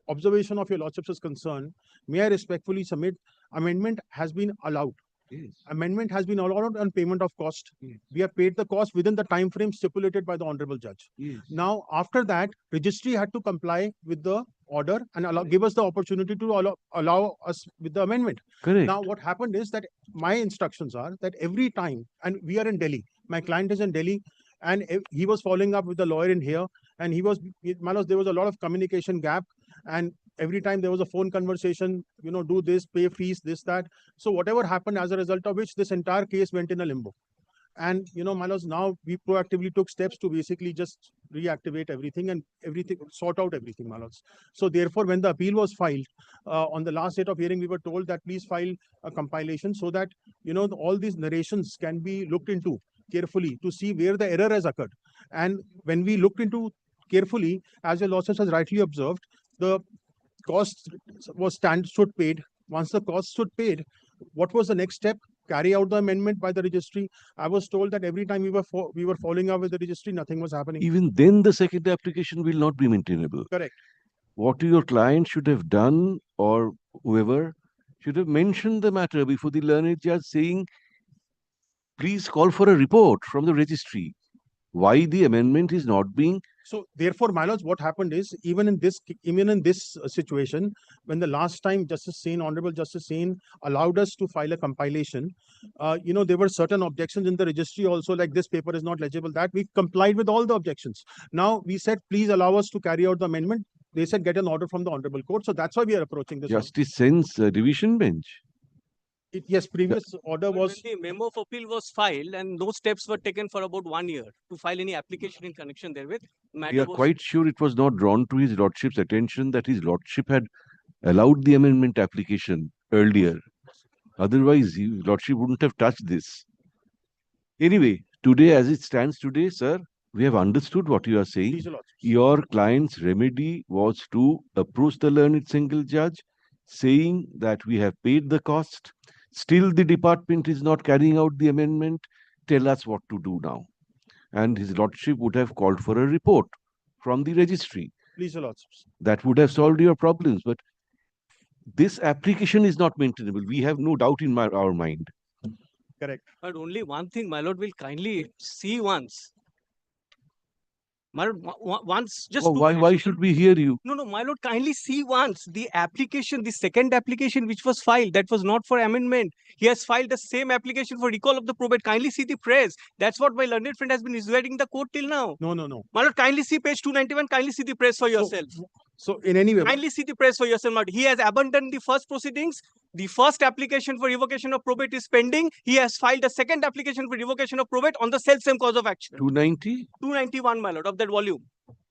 Q: observation of your lordships is concerned, may I respectfully submit, amendment has been allowed.
A: Yes.
Q: Amendment has been allowed on payment of cost. Yes. We have paid the cost within the time frame stipulated by the honorable judge.
A: Yes.
Q: Now, after that, registry had to comply with the order and give us the opportunity to allow us with the amendment.
A: Correct.
Q: Now, what happened is that my instructions are that every time, and we are in Delhi, my client is in Delhi, and he was following up with the lawyer in here, and there was a lot of communication gap, and every time there was a phone conversation, do this, pay fees, this, that. So whatever happened, as a result of which this entire case went in a limbo. And, Manos, now we proactively took steps to basically just reactivate everything and sort out everything, Manos. So therefore, when the appeal was filed, on the last date of hearing, we were told that please file a compilation so that, all these narrations can be looked into carefully to see where the error has occurred. And when we looked into carefully, as your lordships has rightly observed, the cost stood paid. Once the cost stood paid, what was the next step? Carry out the amendment by the registry. I was told that every time we were following up with the registry, nothing was happening.
A: Even then, the second application will not be maintainable.
Q: Correct.
A: What your client should have done, or whoever, should have mentioned the matter before the learned judge, saying, please call for a report from the registry. why the amendment is not being.
Q: So therefore, my lords, what happened is, even in this situation, when the last time Honorable Justice Sain allowed us to file a compilation, there were certain objections in the registry also, like this paper is not legible, that we complied with all the objections. Now we said, please allow us to carry out the amendment. They said, get an order from the Honorable Court. So that's why we are approaching this.
A: Justice Sain's division bench.
Q: Yes, previous order
B: But
Q: was.
B: when the memo of appeal was filed and no steps were taken for about 1 year to file any application in connection therewith.
A: We are quite sure it was not drawn to his lordship's attention that his lordship had allowed the amendment application earlier. Otherwise, his lordship wouldn't have touched this. Anyway, today, as it stands today, sir, we have understood what you are saying. Your client's remedy was to approach the learned single judge, saying that we have paid the cost. Still, the department is not carrying out the amendment. Tell us what to do now. And his lordship would have called for a report from the registry.
Q: Please, your lordships.
A: That would have solved your problems. But this application is not maintainable. We have no doubt in our mind.
Q: Correct.
B: But only one thing, my lord, will kindly see once. My lord, once just.
A: Oh, why should we hear you?
B: No, my lord, kindly see once the application, the second application which was filed, that was not for amendment. He has filed the same application for recall of the probate. Kindly see the press. That's what my learned friend has been persuading the court till now.
Q: No.
B: My lord, kindly see page 291. Kindly see the press for yourself.
Q: So in any way,
B: kindly see the press for yourself. My lord. He has abandoned the first proceedings. The first application for revocation of probate is pending. He has filed a second application for revocation of probate on the same cause of action.
A: 290?
B: 291, my lord, of that volume.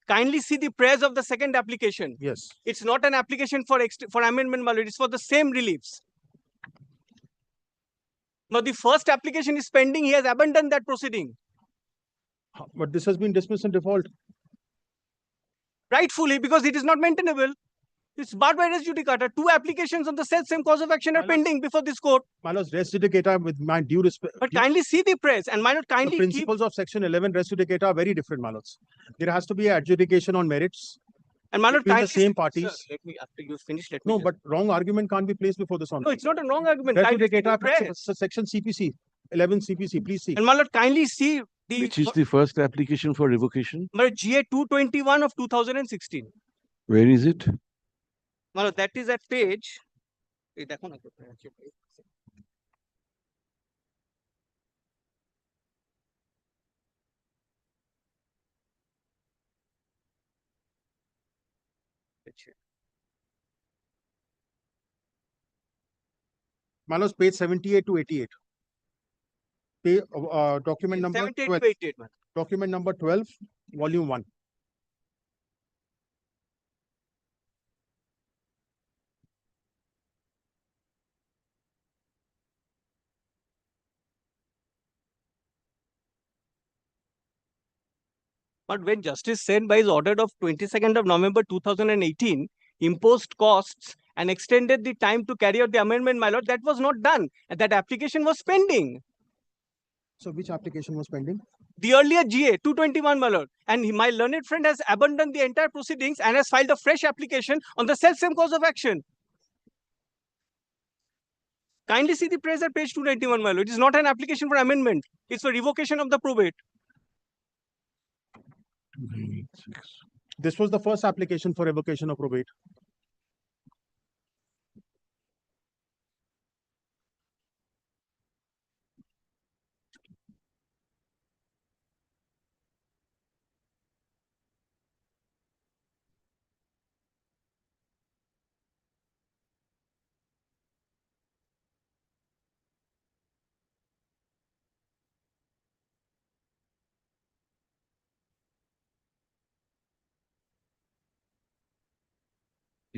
B: Kindly see the prayers of the second application.
Q: Yes.
B: It's not an application for amendment, my lord. It's for the same reliefs. Now, the first application is pending. He has abandoned that proceeding.
Q: But this has been dismissed in default.
B: Rightfully, because it is not maintainable. It's barred by res judicata. Two applications on the same cause of action are pending before this court.
Q: My lord, res judicata, with my due respect.
B: But kindly see the press, and my lord, kindly
Q: The principles of section 11 res judicata are very different, my lords. There has to be adjudication on merits.
B: And my lord,
Q: between the
B: kindly
Q: same parties.
B: Sir, let me, after you finish, let me.
Q: No, but wrong argument can't be placed before this.
B: No, it's not a wrong argument.
Q: Res
B: Kindly see the
Q: judicata,
B: press.
Q: section CPC, 11 CPC, please see.
B: And my lord, kindly see the.
A: Which is the first application for revocation?
B: My lord, GA 221 of 2016.
A: Where is it?
B: My lord, that is at page.
Q: My lords, page 78 to 88. Document number
B: 78
Q: 12.
B: to 88, man.
Q: Document number 12, volume 1.
B: But when Justice Sen by his order of 22nd of November 2018 imposed costs and extended the time to carry out the amendment, my lord, that was not done. And that application was pending.
Q: So which application was pending?
B: The earlier GA 221, my lord. And my learned friend has abandoned the entire proceedings and has filed a fresh application on the same cause of action. Kindly see the press at page 291, my lord. It is not an application for amendment. It's for revocation of the probate.
Q: This was the first application for revocation of probate.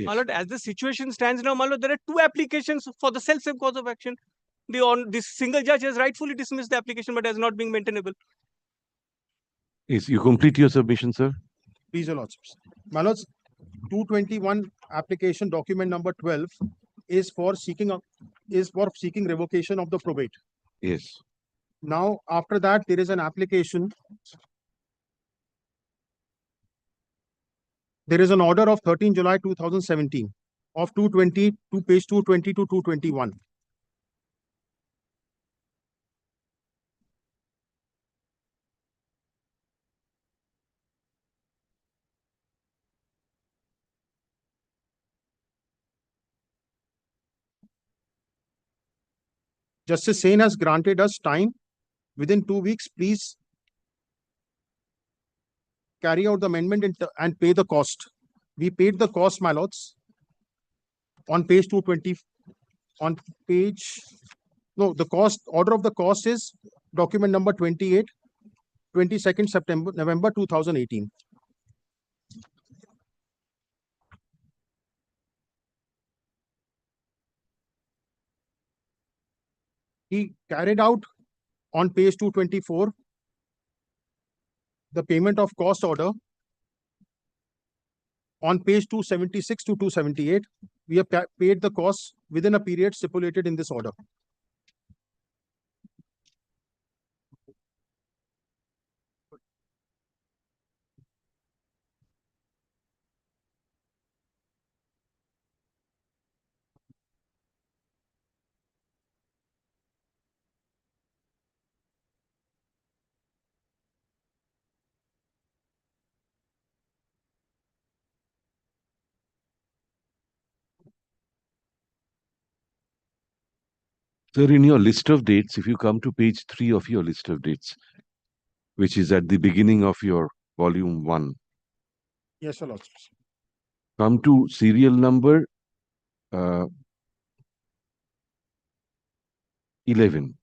B: My lord, as the situation stands now, my lord, there are two applications for the same cause of action. This single judge has rightfully dismissed the application, but has not been maintainable.
A: Yes, you complete your submission, sir.
Q: Please, your lordships. My lords, 221 application document number 12 is for seeking revocation of the probate.
A: Yes.
Q: Now, after that, there is an application. There is an order of 13 July 2017 of 220 to page 220 to 221. Justice Sen has granted us time. Within 2 weeks, please carry out the amendment and pay the cost. We paid the cost, my lords. On page 220, on page, no, the cost, order of the cost is document number 28, 22nd November 2018. He carried out on page 224 the payment of cost order. On page 276 to 278, we have paid the costs within a period stipulated in this order.
A: Sir, in your list of dates, if you come to page 3 of your list of dates, which is at the beginning of your volume 1.
Q: Yes, Your Lord.
A: Come to serial number 11.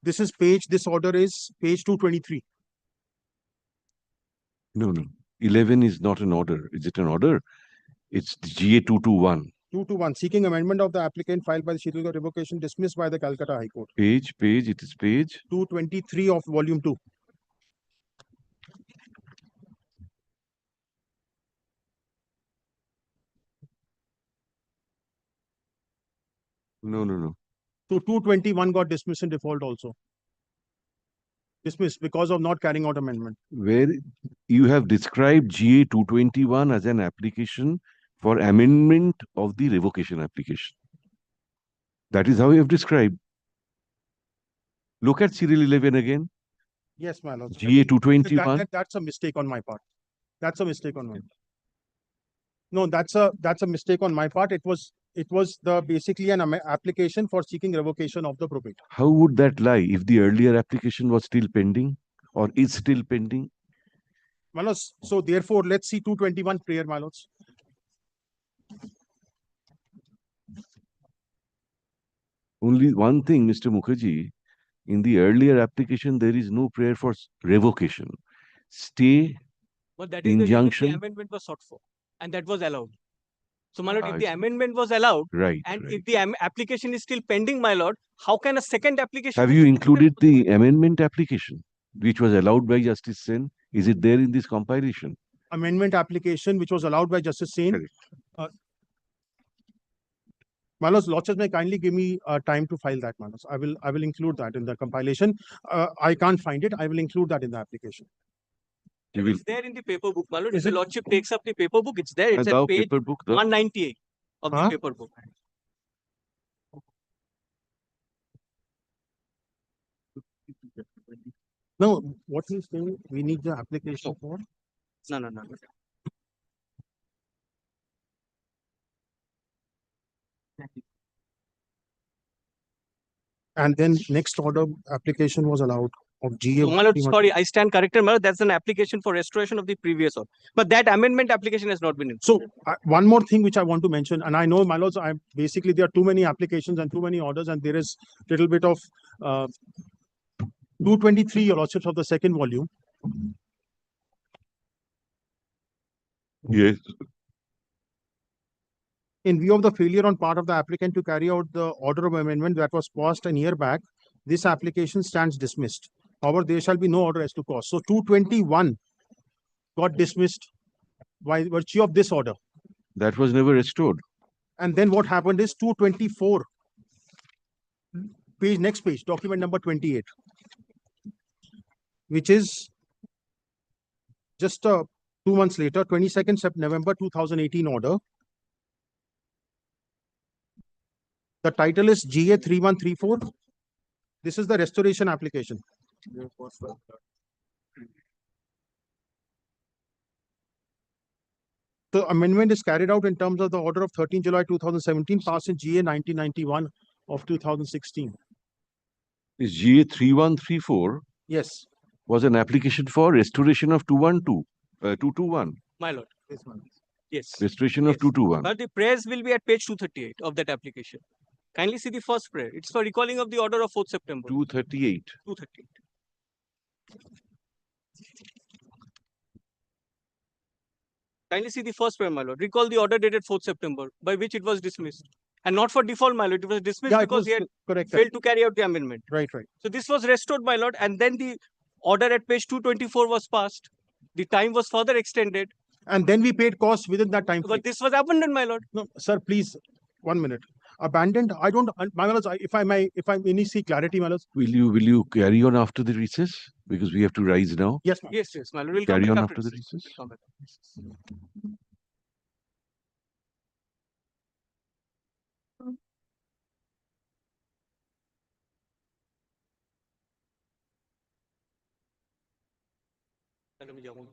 Q: This order is page 223.
A: No. 11 is not an order. Is it an order? It's GA 221.
Q: 221, seeking amendment of the applicant filed by the schedule of revocation dismissed by the Calcutta High Court.
A: Page, it is page
Q: 223 of volume 2.
A: No.
Q: So 221 got dismissed in default also. Dismissed because of not carrying out amendment.
A: Where you have described GA 221 as an application for amendment of the revocation application. That is how you have described. Look at serial 11 again.
Q: Yes, my lord.
A: GA 221.
Q: That's a mistake on my part. That's a mistake on my part. No, that's a mistake on my part. It was the basically an application for seeking revocation of the probate.
A: How would that lie if the earlier application was still pending or is still pending?
Q: My lords, so therefore, let's see 221 prayer, my lords.
A: Only one thing, Mr. Mukherjee, in the earlier application, there is no prayer for revocation. Stay,
B: But that is
A: injunction.
B: the amendment was sought for, and that was allowed. So, my lord, if the amendment was allowed, and if the application is still pending, my lord, how can a second application?
A: Have you included the amendment application, which was allowed by Justice Sen? Is it there in this compilation?
Q: Amendment application, which was allowed by Justice Sen. My lords, Lordship may kindly give me time to file that, my lords. I will include that in the compilation. I can't find it. I will include that in the application.
B: It's there in the paper book, my lord. If the lordship takes up the paper book, it's there. It's at page 198 of the paper book.
Q: No, what he's saying, we need the application for?
B: No.
Q: And then next order application was allowed of GA.
B: So, my lord, sorry, I stand corrected, my lord. That's an application for restoration of the previous order. But that amendment application has not been in.
Q: So one more thing which I want to mention, and I know, my lords, basically there are too many applications and too many orders, and there is little bit of 223, your lordships, of the second volume.
A: Yes.
Q: In view of the failure on part of the applicant to carry out the order of amendment that was passed a year back, this application stands dismissed. However, there shall be no order as to cause. So 221 got dismissed by virtue of this order.
A: That was never restored.
Q: And then what happened is 224, next page, document number 28, which is just 2 months later, 22nd November 2018 order. The title is GA 3134. This is the restoration application. The amendment is carried out in terms of the order of 13 July 2017, passed in GA 1991 of 2016.
A: This GA 3134
Q: Yes.
A: was an application for restoration of 221.
B: My lord. Yes.
A: Restoration of
B: Yes.
A: 221.
B: But the prayers will be at page 238 of that application. Kindly see the first prayer. It's for recalling of the order of 4th September.
A: 238.
B: 238. Kindly see the first prayer, my lord. Recall the order dated 4th September, by which it was dismissed. And not for default, my lord. It was dismissed
Q: Yeah, it
B: because
Q: was
B: he had
Q: correct.
B: failed to carry out the amendment.
Q: Right.
B: So this was restored, my lord, and then the order at page 224 was passed. The time was further extended.
Q: And then we paid costs within that time frame.
B: But this was abandoned, my lord.
Q: No, sir, please, 1 minute. Abandoned? I don't, my lords, if I may see clarity, my lords.
A: Will you carry on after the recess? Because we have to rise now.
Q: Yes, ma'am.
B: Yes, my lord. We'll
A: Carry
B: come
A: on
B: back
A: after the
B: recess.
A: recess.
B: We'll come back after recess. चलो मैं जाऊंगा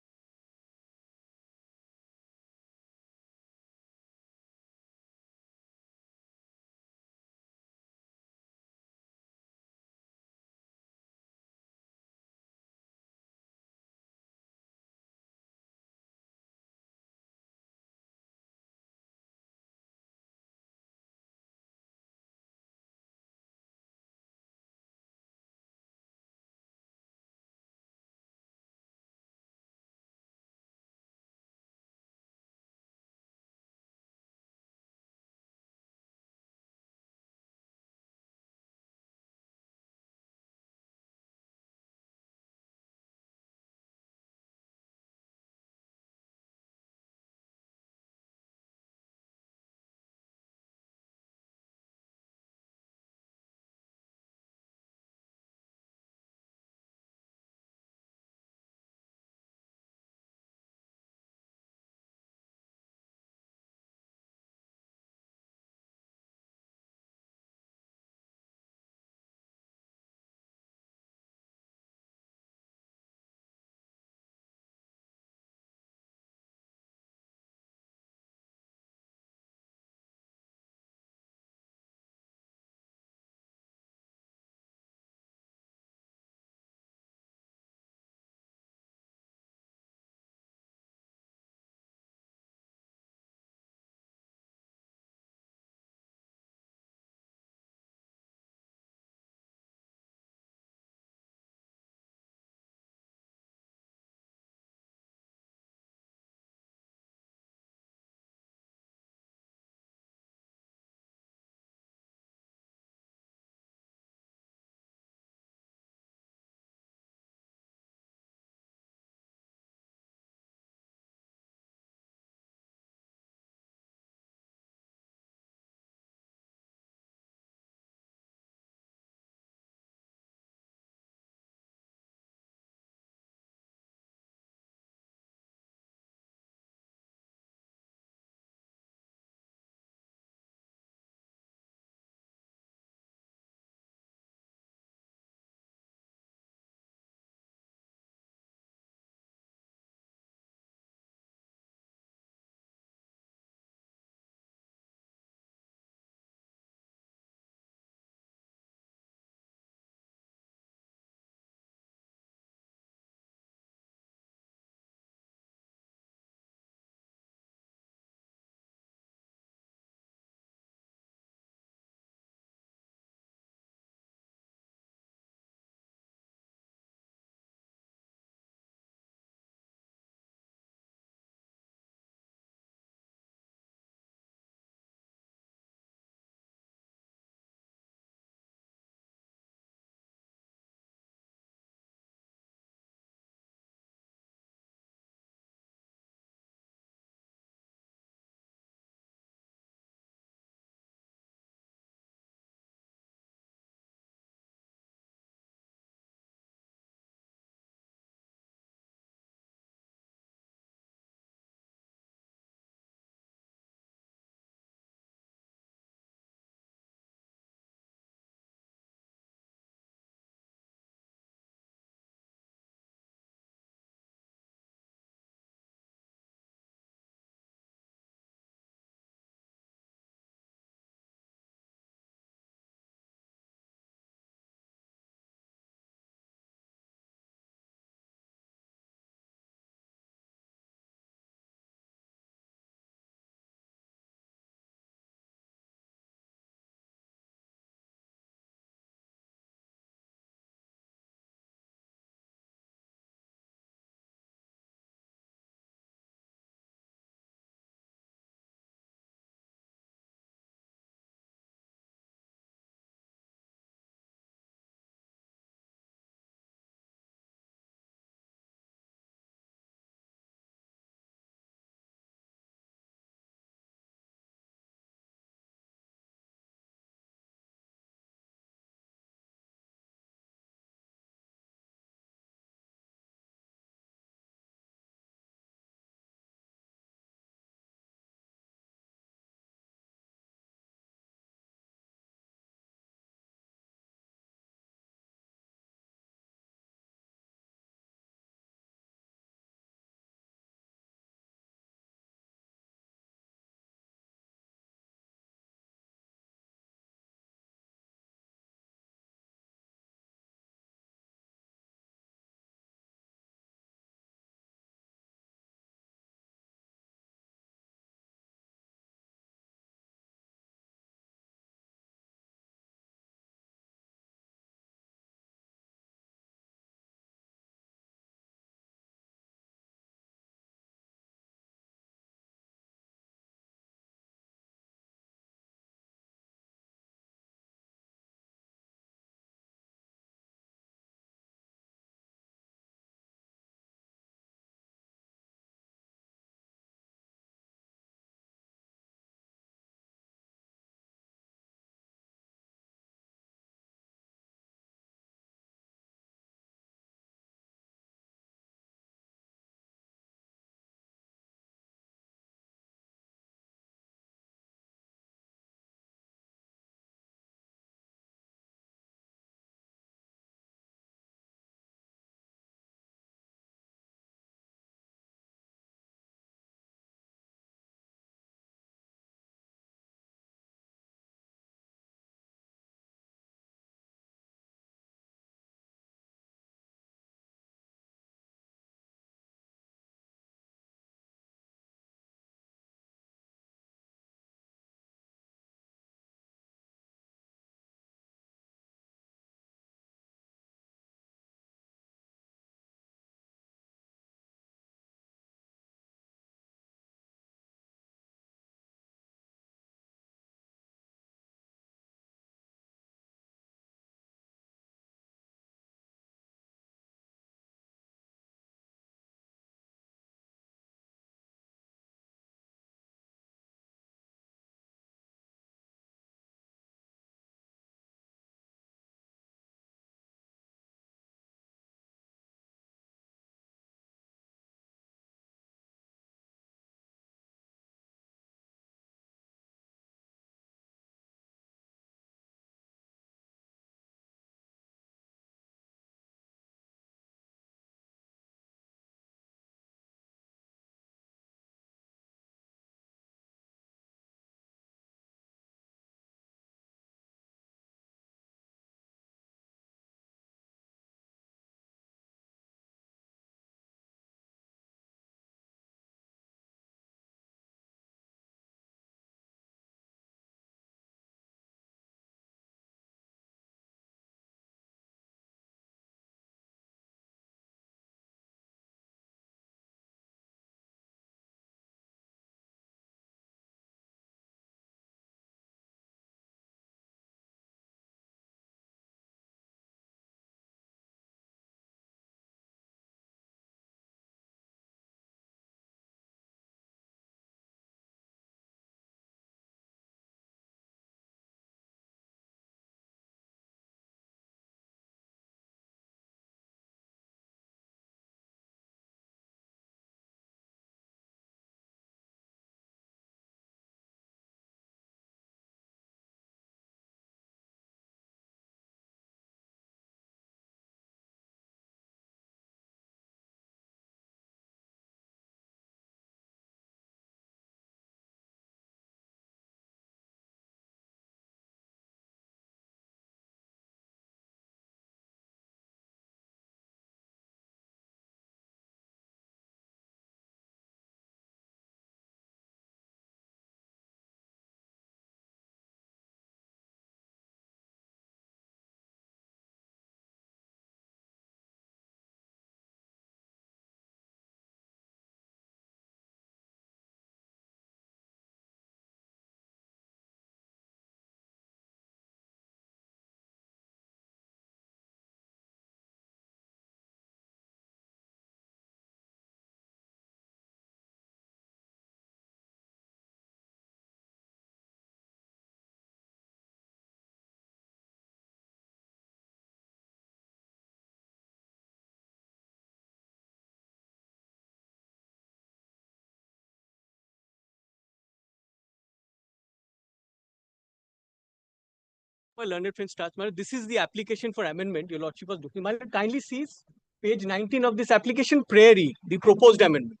B: My learned friend starts, my lord, this is the application for amendment your lordship was looking. My lord, kindly sees page 19 of this application, prairie, the proposed amendment.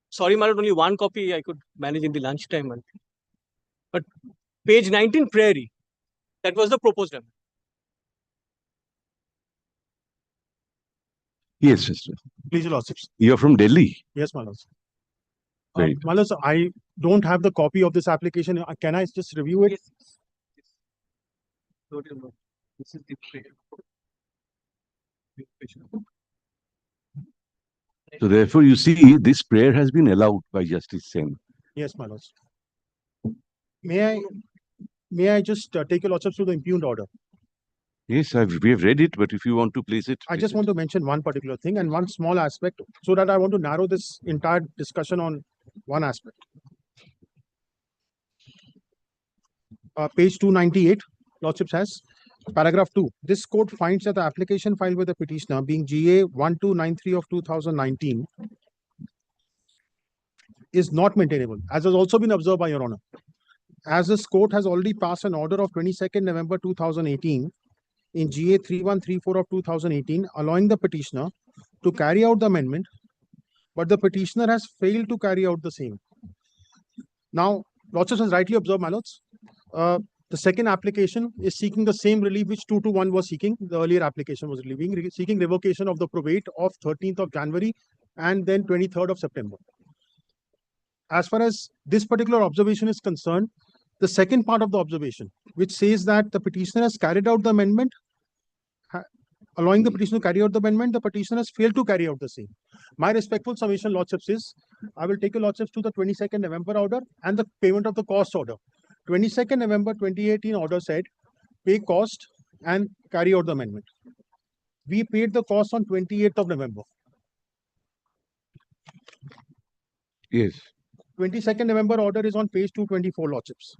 B: Sorry, my lord, only one copy I could manage in the lunchtime. But page 19, prairie, that was the proposed amendment.
A: Yes, sister.
Q: Please, your lordships.
A: You're from Delhi.
Q: Yes, my lords.
A: Very
Q: My lords, I don't have the copy of this application. Can I just review it?
B: Yes. This is the prayer.
A: So therefore, you see, this prayer has been allowed by Justice Sen.
Q: Yes, my lords. May I just take your lordships to the impugned order?
A: Yes, we have read it, but if you want to place it.
Q: I just want to mention one particular thing and one small aspect so that I want to narrow this entire discussion on one aspect. Page 298, lordship says, paragraph 2. This court finds that the application filed by the petitioner being GA 1293 of 2019 is not maintainable, as has also been observed by Your Honor. As this court has already passed an order of 22nd November 2018 in GA 3134 of 2018, allowing the petitioner to carry out the amendment, but the petitioner has failed to carry out the same. Now, lordship has rightly observed, my lords, the second application is seeking the same relief which 221 was seeking. The earlier application was seeking revocation of the probate of 13th of January and then 23rd of September. As far as this particular observation is concerned, the second part of the observation, which says that the petitioner has carried out the amendment, allowing the petitioner to carry out the amendment, the petitioner has failed to carry out the same. My respectful submission, lordships, is I will take your lordships to the 22nd November order and the payment of the cost order. 22nd November 2018 order said, pay cost and carry out the amendment. We paid the cost on 28th of November.
A: Yes.
Q: 22nd November order is on page 224, lordships.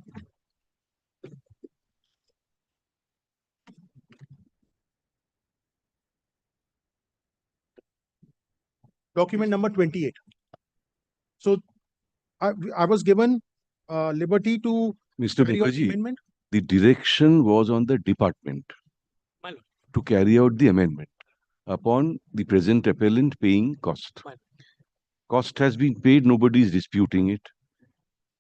Q: Document number 28. So I was given liberty to
A: Mr.
Q: carry out the
A: Mukherjee,
Q: amendment.
A: the direction was on the department to carry out the amendment upon the present appellant paying cost. Cost has been paid, nobody is disputing it.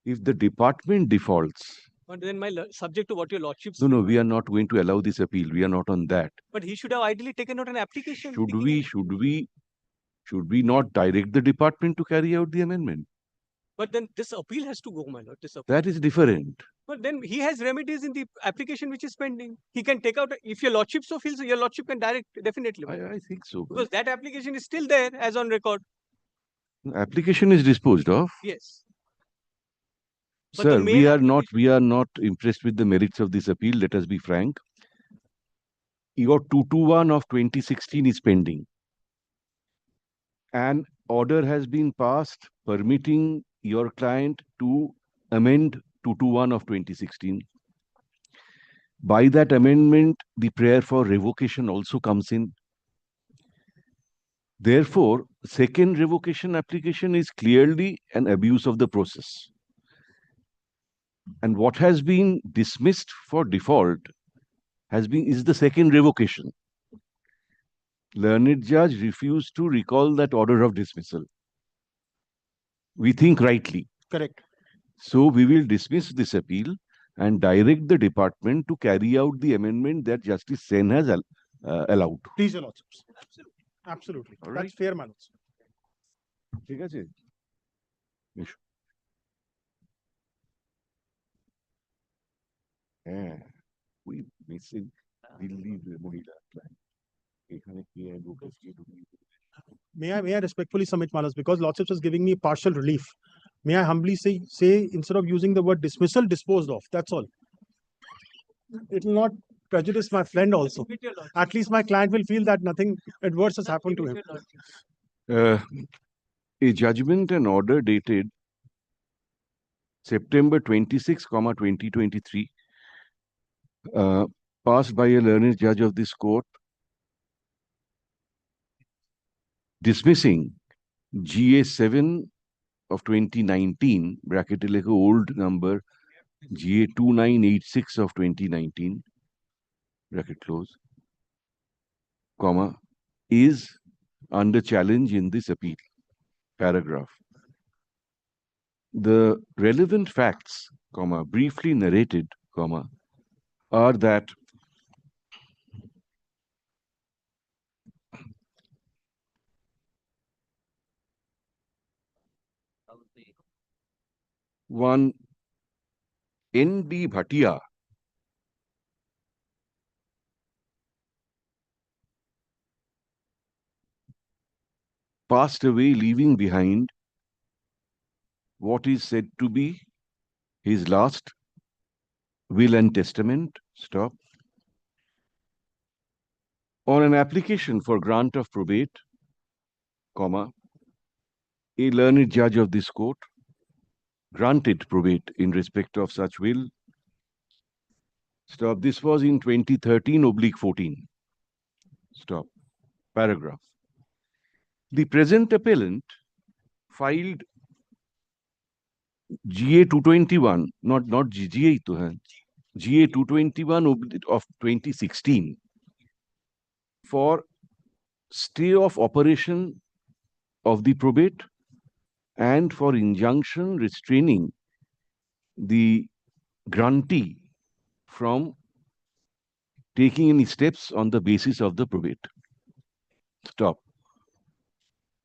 A: If the department defaults,
B: But then subject to what your lordship
A: no, we are not going to allow this appeal. We are not on that.
B: But he should have ideally taken out an application.
A: Should we not direct the department to carry out the amendment?
B: But then this appeal has to go, my lord.
A: That is different.
B: But then he has remedies in the application which is pending. He can take out, if your lordship so feels, your lordship can direct, definitely.
A: I think so.
B: Because that application is still there as on record.
A: Application is disposed of.
B: Yes.
A: Sir, we are not impressed with the merits of this appeal. Let us be frank. Your 221 of 2016 is pending. An order has been passed permitting your client to amend 221 of 2016. By that amendment, the prayer for revocation also comes in. Therefore, second revocation application is clearly an abuse of the process. And what has been dismissed for default is the second revocation. Learned judge refused to recall that order of dismissal. We think rightly.
Q: Correct.
A: So we will dismiss this appeal and direct the department to carry out the amendment that Justice Sen has allowed.
Q: Please, your lordships. Absolutely.
A: All
Q: That's fair, my lords.
A: ঠিক আছে? হ্যাঁ, we missing Delhi মহিলা client. এখানে কি advocacy
Q: May I respectfully submit, my lords, because lordships is giving me partial relief. May I humbly say instead of using the word dismissal, disposed of. That's all. It will not prejudice my friend also. At least my client will feel that nothing adverse has happened to him.
A: A judgment and order dated September 26, 2023, passed by a learned judge of this court, dismissing GA 7 of 2019, bracket old number GA 2986 of 2019, bracket close, comma, is under challenge in this appeal, paragraph. The relevant facts, comma, briefly narrated, comma, are that one N.D. Bhatia passed away, leaving behind what is said to be his last will and testament. Stop. On an application for grant of probate, comma, a learned judge of this court granted probate in respect of such will. Stop. This was in 2013/14. Stop. Paragraph. The present appellant filed GA 221, not GA to hai, GA 221 of 2016 for stay of operation of the probate and for injunction restraining the grantee from taking any steps on the basis of the probate. Stop.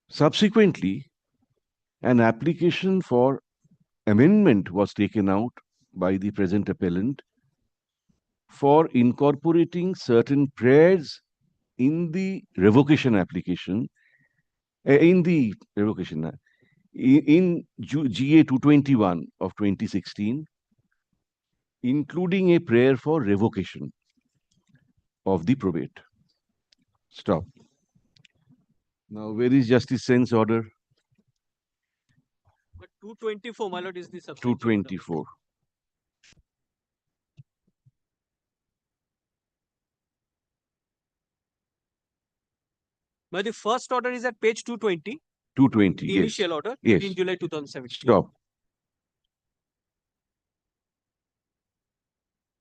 A: Subsequently, an application for amendment was taken out by the present appellant for incorporating certain prayers in the revocation application, in GA 221 of 2016, including a prayer for revocation of the probate. Stop. Now, where is Justice Sen's order?
B: But 224, my lord, is the substantive
A: 224.
B: But the first order is at page 220.
A: 220,
B: The
A: yes.
B: initial order,
A: Yes.
B: in July 2017.
A: Stop.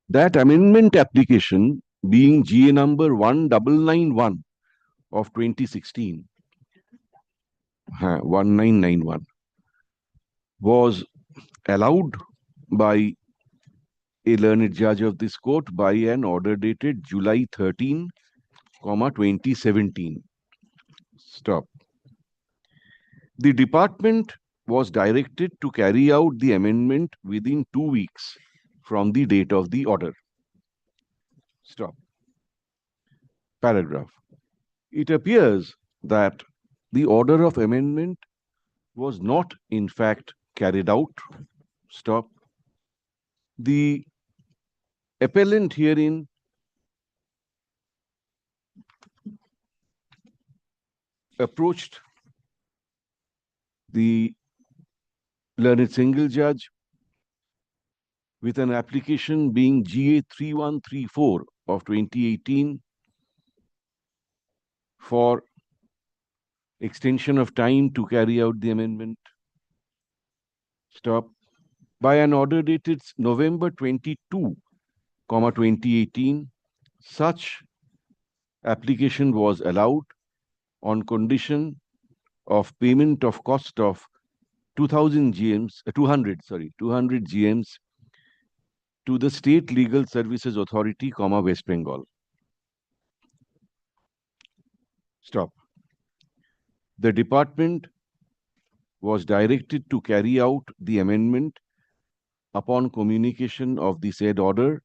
A: That amendment application being GA number 1991 of 2016, 1991, was allowed by a learned judge of this court by an order dated July 13, 2017. Stop. The department was directed to carry out the amendment within 2 weeks from the date of the order. Stop. Paragraph. It appears that the order of amendment was not in fact carried out. Stop. The appellant herein approached the learned single judge with an application being GA 3134 of 2018 for extension of time to carry out the amendment. Stop. By an order dated November 22, 2018, such application was allowed on condition of payment of cost of 200 GMs to the State Legal Services Authority, West Bengal. Stop. The department was directed to carry out the amendment upon communication of the said order,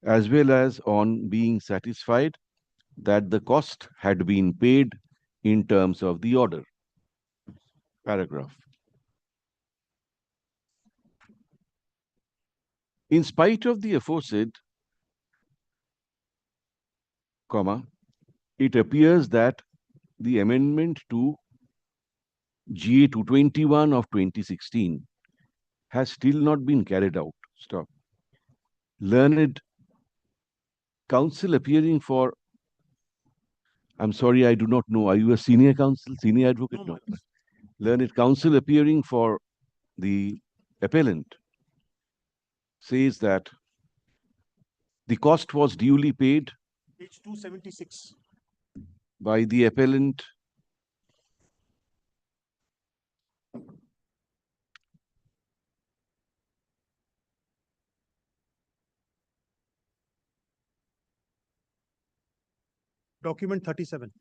A: as well as on being satisfied that the cost had been paid in terms of the order. Paragraph. In spite of the aforesaid, it appears that the amendment to GA 221 of 2016 has still not been carried out. Stop. Learned counsel appearing for, I'm sorry, I do not know. Are you a senior counsel, senior advocate? No. Learned counsel appearing for the appellant says that the cost was duly paid
C: Page 276.
A: by the appellant
Q: Document 37.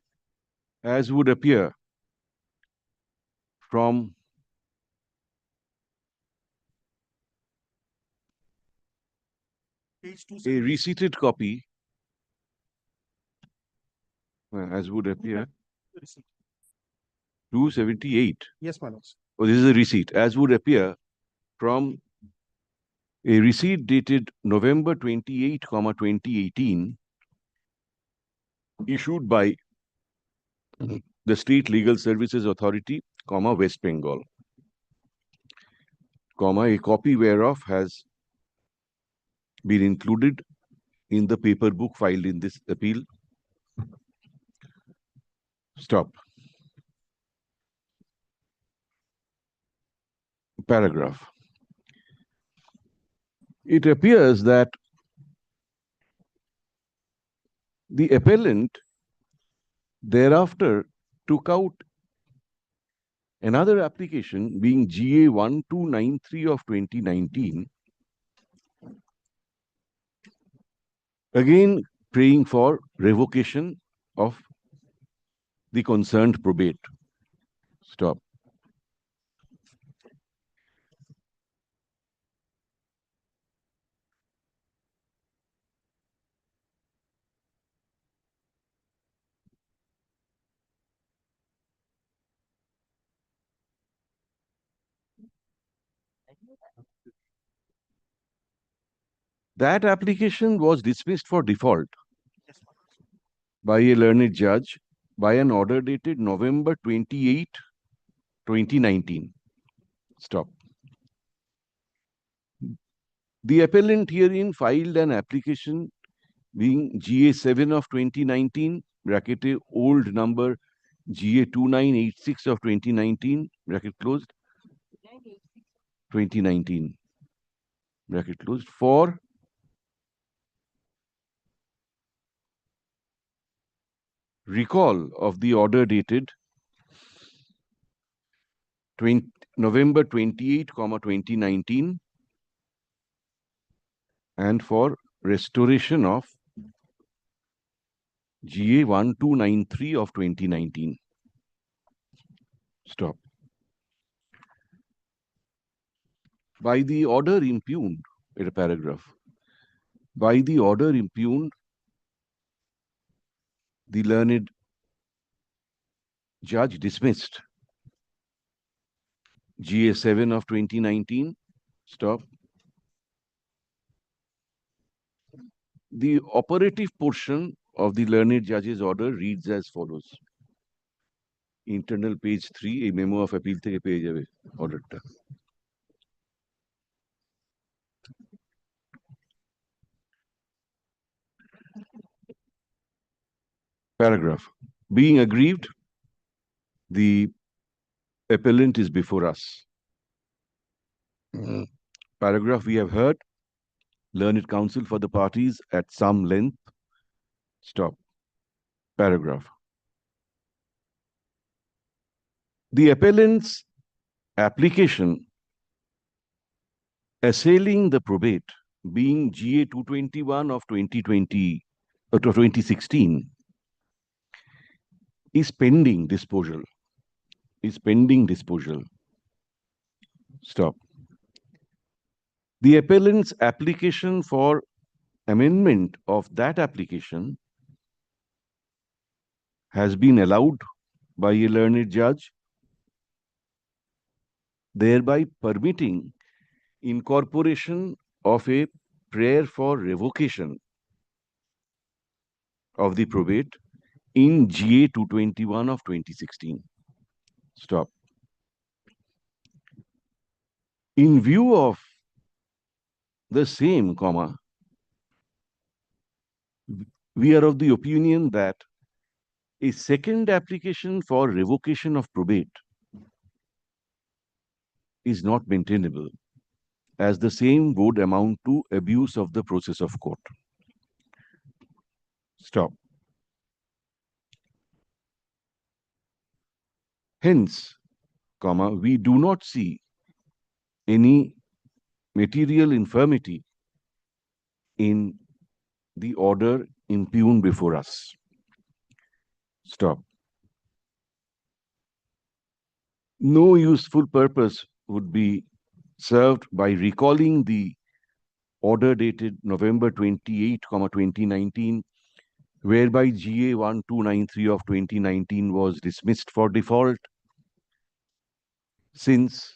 A: as would appear from
C: Page
A: a
C: 276.
A: receipted copy, as would appear, 278.
Q: Yes, my lords.
A: Oh, this is a receipt, as would appear from a receipt dated November 28, 2018, issued by the State Legal Services Authority, West Bengal, a copy whereof has been included in the paper book filed in this appeal. Stop. Paragraph. It appears that the appellant thereafter took out another application, being GA 1293 of 2019, again praying for revocation of the concerned probate. Stop. That application was dismissed for default by a learned judge by an order dated November 28, 2019. Stop. The appellant herein filed an application being GA 7 of 2019, bracket A, old number GA 2986 of 2019, bracket closed, 2019, bracket closed, for recall of the order dated November 28, 2019, and for restoration of GA 1293 of 2019. Stop. By the order impugned, in a paragraph, by the order impugned, the learned judge dismissed GA 7 of 2019. Stop. The operative portion of the learned judge's order reads as follows. Internal page 3, a memo of appeal থেকে পেয়ে যাবে orderটা. Paragraph. Being aggrieved, the appellant is before us. Paragraph we have heard, learned counsel for the parties at some length. Stop. Paragraph. The appellant's application assailing the probate, being GA 221 of 2016, is pending disposal. Stop. The appellant's application for amendment of that application has been allowed by a learned judge, thereby permitting incorporation of a prayer for revocation of the probate in GA 221 of 2016. Stop. In view of the same, we are of the opinion that a second application for revocation of probate is not maintainable as the same would amount to abuse of the process of court. Stop. Hence, we do not see any material infirmity in the order impugned before us. Stop. No useful purpose would be served by recalling the order dated November 28, 2019, whereby GA 1293 of 2019 was dismissed for default, since,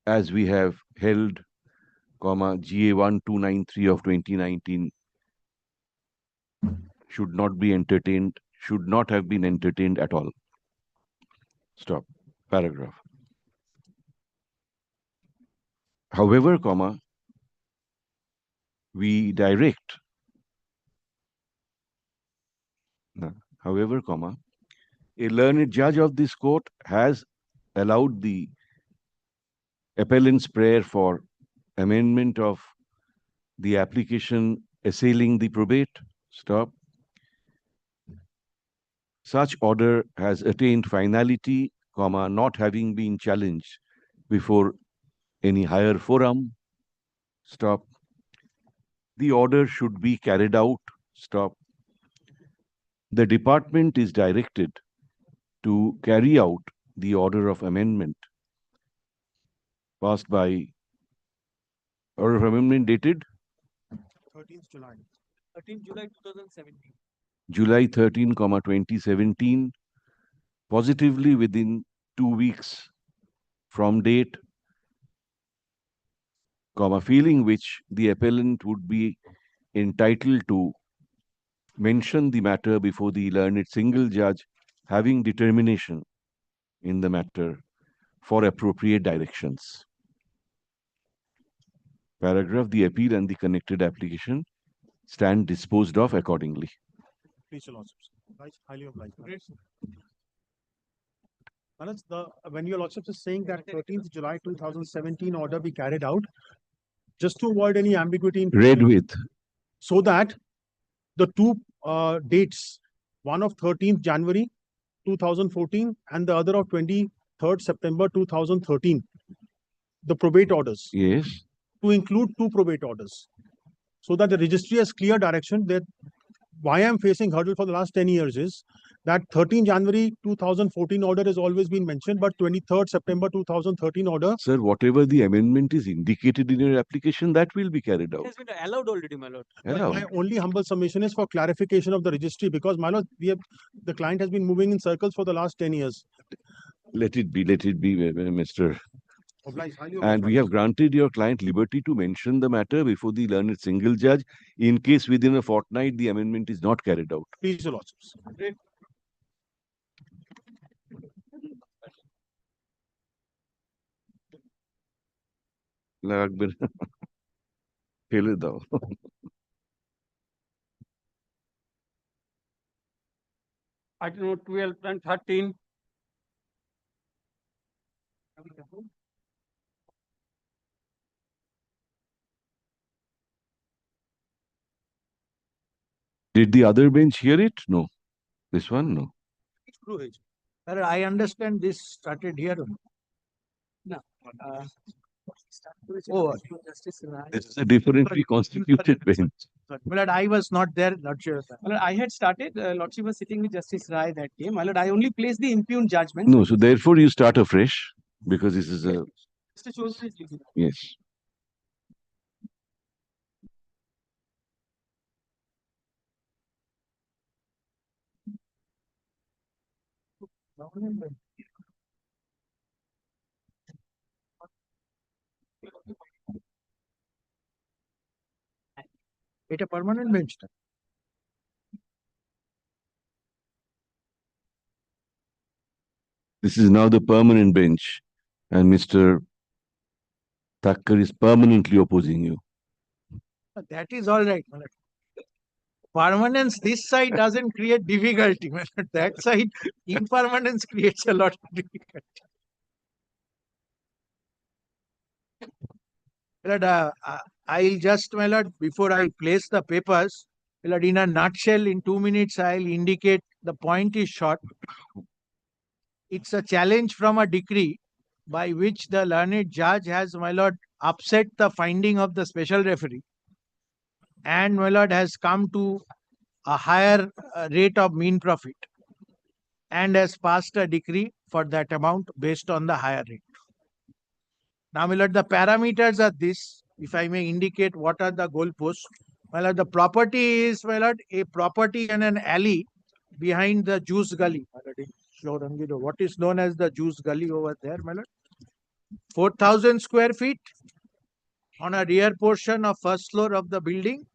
A: as we have held, GA 1293 of 2019 should not be entertained, should not have been entertained at all. Stop. Paragraph. However, we direct, however, a learned judge of this court has allowed the appellant's prayer for amendment of the application assailing the probate. Stop. Such order has attained finality, not having been challenged before any higher forum. Stop. The order should be carried out. Stop. The department is directed to carry out the order of amendment passed by order of amendment dated
J: 13th July.
B: 13th July 2017.
A: July 13, 2017, positively within 2 weeks from date, feeling which the appellant would be entitled to mention the matter before the learned single judge having determination in the matter for appropriate directions. Paragraph, the appeal and the connected application stand disposed of accordingly.
Q: Please, Your Lordships. Highly obliged. When Your Lordship is saying that 13th July 2017 order be carried out, just to avoid any ambiguity in
A: Read with.
Q: so that the two dates, one of 13th January 2014 and the other of 23rd September 2013, the probate orders.
A: Yes.
Q: To include two probate orders, so that the registry has clear direction that why I'm facing hurdle for the last 10 years is that 13 January 2014 order has always been mentioned, but 23rd September 2013 order.
A: Sir, whatever the amendment is indicated in your application, that will be carried out.
B: It has been allowed already, my lord.
Q: My only humble submission is for clarification of the registry, because my lord, the client has been moving in circles for the last 10 years.
A: Let it be, Mr.
Q: Obliged,
A: And we have granted your client liberty to mention the matter before the learned single judge in case within a fortnight the amendment is not carried out.
Q: Please, Your Lordships.
L: Item number 12 and 13.
A: Did the other bench hear it? No. This one? No.
J: Sir, I understand this started here.
B: No.
A: This is a differently constituted bench.
J: My lord, I was not there, not sure.
B: My lord, I had started, Lordship was sitting with Justice Rai that day. My lord, I only placed the impugned judgment.
A: No, so therefore you start afresh because this is a.
B: Mr. Choudhury, please.
A: Yes.
J: It's a permanent bench.
A: This is now the permanent bench, and Mr. Thakkar is permanently opposing you.
J: That is all right. My lord. Permanence this side doesn't create difficulty. My lord. That side, impermanence creates a lot of difficulty.
R: My lord, I'll just, my lord, before I place the papers, my lord, in a nutshell, in 2 minutes, I'll indicate the point is short. It's a challenge from a decree by which the learned judge has, my lord, upset the finding of the special referee, and my lord has come to a higher rate of mean profit and has passed a decree for that amount based on the higher rate. Now, my lord, the parameters are this. If I may indicate what are the goalposts. My lord, the property is, my lord, a property and an alley behind the juice gully. My lord, what is known as the juice gully over there, my lord? 4,000 square feet on a rear portion of first floor of the building.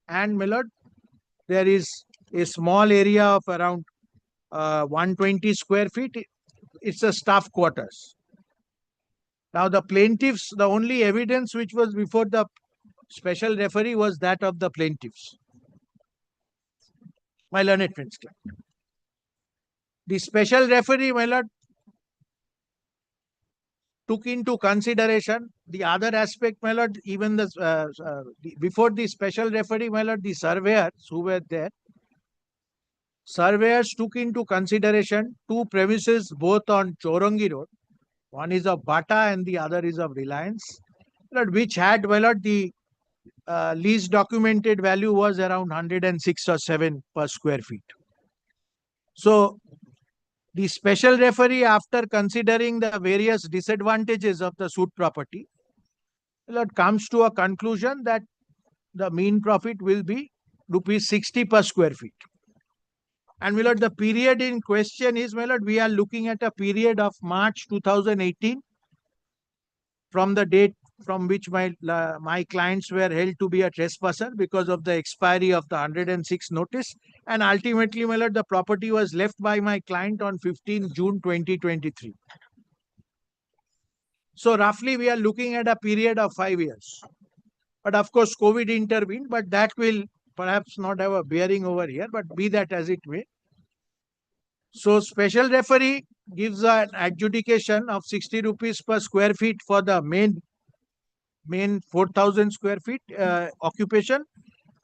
R: And, my lord, there is a small area of around 120 square feet. It's a staff quarters. Now, the plaintiffs, the only evidence which was before the special referee was that of the plaintiffs. My learned friends. The special referee, my lord, took into consideration the other aspect, my lord, even before the special referee, my lord, the surveyors who were there, surveyors took into consideration two premises both on Chorangi Road. One is of Bata and the other is of Reliance, which had, my lord, the lease documented value was around 106 or 7 per square feet. So, the special referee, after considering the various disadvantages of the suit property, comes to a conclusion that the mean profit will be rupees 60 per square feet. And, my lord, the period in question is, my lord, we are looking at a period of March 2018 from the date from which my clients were held to be a trespasser because of the expiry of the 106 notice. And ultimately, my lord, the property was left by my client on 15 June 2023. So roughly, we are looking at a period of 5 years. But of course, COVID intervened, but that will perhaps not have a bearing over here, but be that as it may. So special referee gives an adjudication of 60 rupees per square feet for the main 4,000 square feet occupation,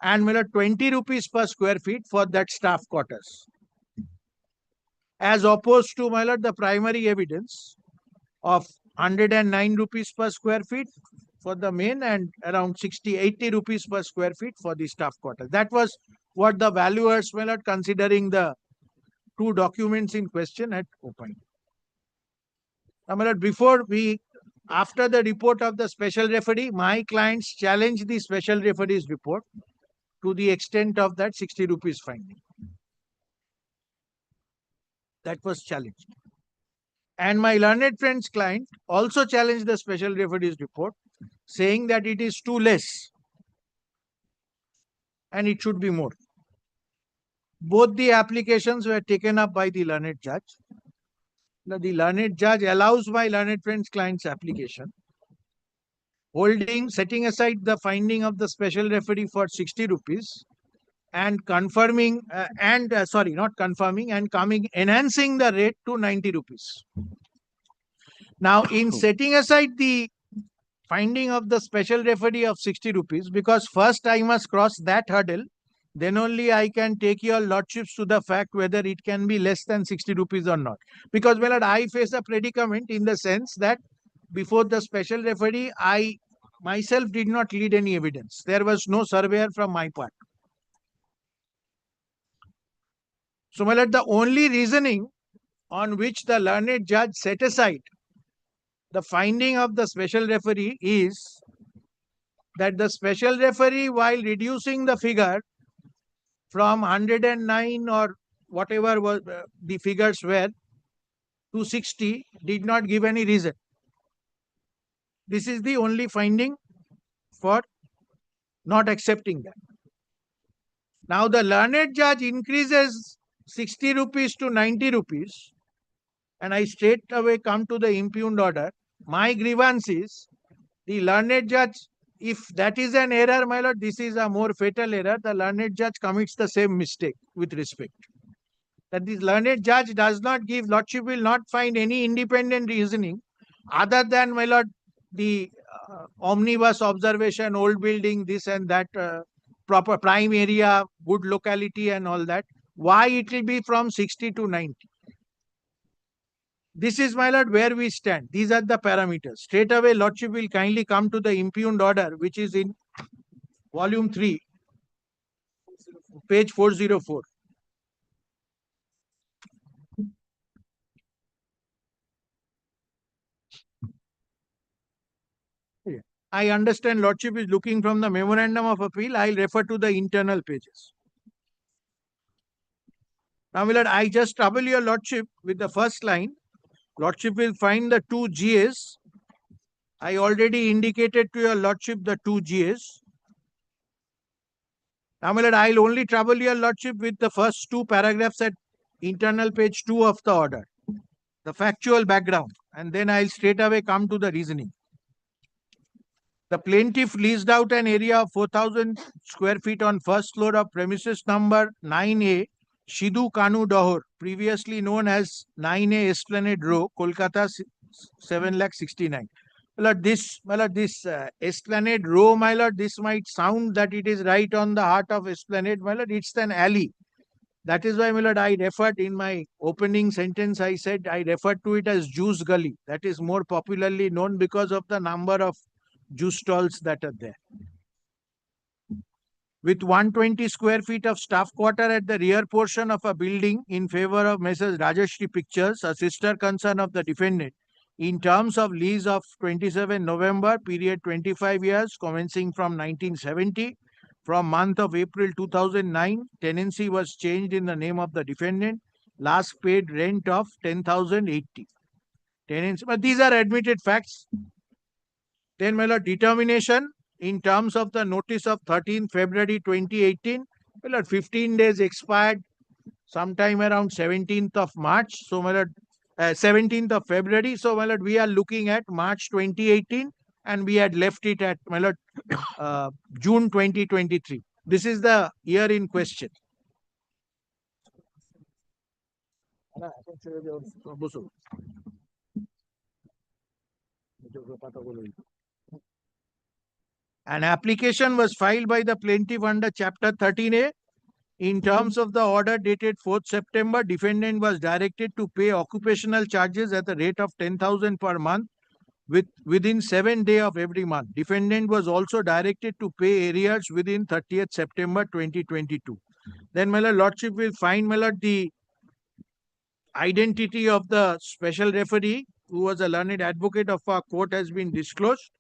R: and 20 rupees per square feet for that staff quarters. As opposed to, my lord, the primary evidence of 109 rupees per square feet for the main and around 80 rupees per square feet for the staff quarters. That was what the valuers, my lord, considering the two documents in question, had opened. Now, my lord, after the report of the special referee, my clients challenged the special referee's report to the extent of that 60 rupees finding. That was challenged. And my learned friend's client also challenged the special referee's report, saying that it is too less and it should be more. Both the applications were taken up by the learned judge. The learned judge allows my learned friend's client's application, setting aside the finding of the special referee for 60 rupees and confirming, enhancing the rate to 90 rupees. Now, in setting aside the finding of the special referee of 60 rupees, because first I must cross that hurdle, then only I can take your lordships to the fact whether it can be less than 60 rupees or not. Because, my lord, I face a predicament in the sense that before the special referee, I myself did not lead any evidence. There was no surveyor from my part. So, my lord, the only reasoning on which the learned judge set aside the finding of the special referee is that the special referee, while reducing the figure from 109 or whatever was the figures were to 60, did not give any reason. This is the only finding for not accepting that. Now, the learned judge increases 60 rupees to 90 rupees, and I straight away come to the impugned order. My grievance is the learned judge, if that is an error, my lord, this is a more fatal error. The learned judge commits the same mistake with respect. That this learned judge does not give, lordship will not find any independent reasoning other than, my lord, the omnibus observation, old building, this and that, proper prime area, good locality and all that. Why it will be from 60 to 90? This is, my lord, where we stand. These are the parameters. Straight away, lordship will kindly come to the impugned order, which is in volume 3, page 404. I understand lordship is looking from the memorandum of appeal. I'll refer to the internal pages. Now, my lord, I just trouble your lordship with the first line. Lordship will find the two GAs. I already indicated to your lordship the two GAs. Now, my lord, I'll only trouble your lordship with the first two paragraphs at internal page 2 of the order, the factual background, and then I'll straight away come to the reasoning. The plaintiff leased out an area of 4,000 square feet on first floor of premises number 9A, Shidu Kanu Dahor, previously known as 9A Esplanade Row, Kolkata 7,69,000. My lord, this Esplanade Row, my lord, this might sound that it is right on the heart of Esplanade, my lord, it's an alley. That is why, my lord, I referred in my opening sentence, I said I referred to it as Juice Gully. That is more popularly known because of the number of juice stalls that are there. With 120 square feet of staff quarter at the rear portion of a building in favor of Messrs. Rajashri Pictures, a sister concern of the defendant, in terms of lease of 27 November, period 25 years, commencing from 1970. From month of April 2009, tenancy was changed in the name of the defendant. Last paid rent of 10,080. Tenancy, but these are admitted facts. Then, my lord, determination in terms of the notice of 13 February 2018, my lord, 15 days expired sometime around 17th of March. So, my lord, 17th of February. So, my lord, we are looking at March 2018 and we had left it at, my lord, June 2023. This is the year in question. An application was filed by the plaintiff under Chapter 13A. In terms of the order dated 4th September, defendant was directed to pay occupational charges at the rate of 10,000 per month within 7 days of every month. Defendant was also directed to pay arrears within 30th September 2022. Then, my lordship will find, my lord, the identity of the special referee who was a learned advocate of our court has been disclosed.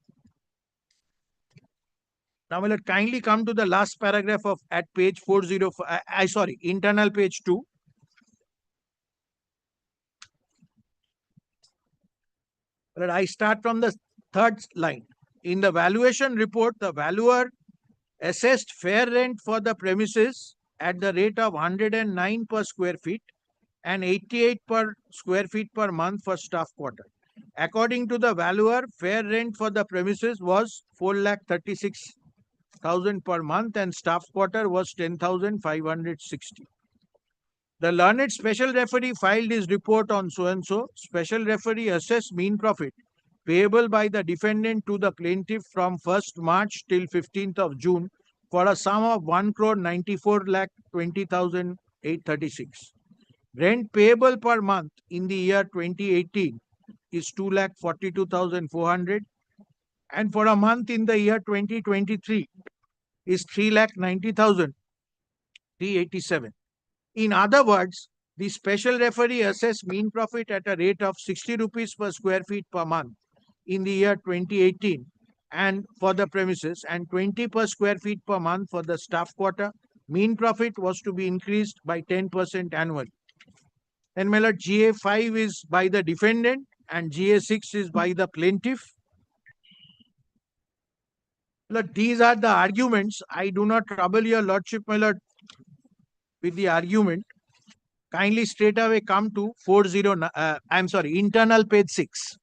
R: Now, will it kindly come to the last paragraph of at page 405, internal page 2. I start from the third line. In the valuation report, the valuer assessed fair rent for the premises at the rate of 109 per square feet and 88 per square feet per month for staff quarter. According to the valuer, fair rent for the premises was 4,36,000 per month and staff quarter was 10,560. The learned special referee filed his report on so-and-so. Special referee assessed mean profit payable by the defendant to the plaintiff from 1st March till 15th of June for a sum of 1,94,20,836. Rent payable per month in the year 2018 is 2,42,400 and for a month in the year 2023 is 3,90,387. In other words, the special referee assessed mean profit at a rate of 60 rupees per square feet per month in the year 2018 and for the premises and 20 per square feet per month for the staff quarter. Mean profit was to be increased by 10% annually. And, my lord, GA5 is by the defendant and GA6 is by the plaintiff. Lord, these are the arguments. I do not trouble your lordship, my lord, with the argument. Kindly straight away come to internal page 6.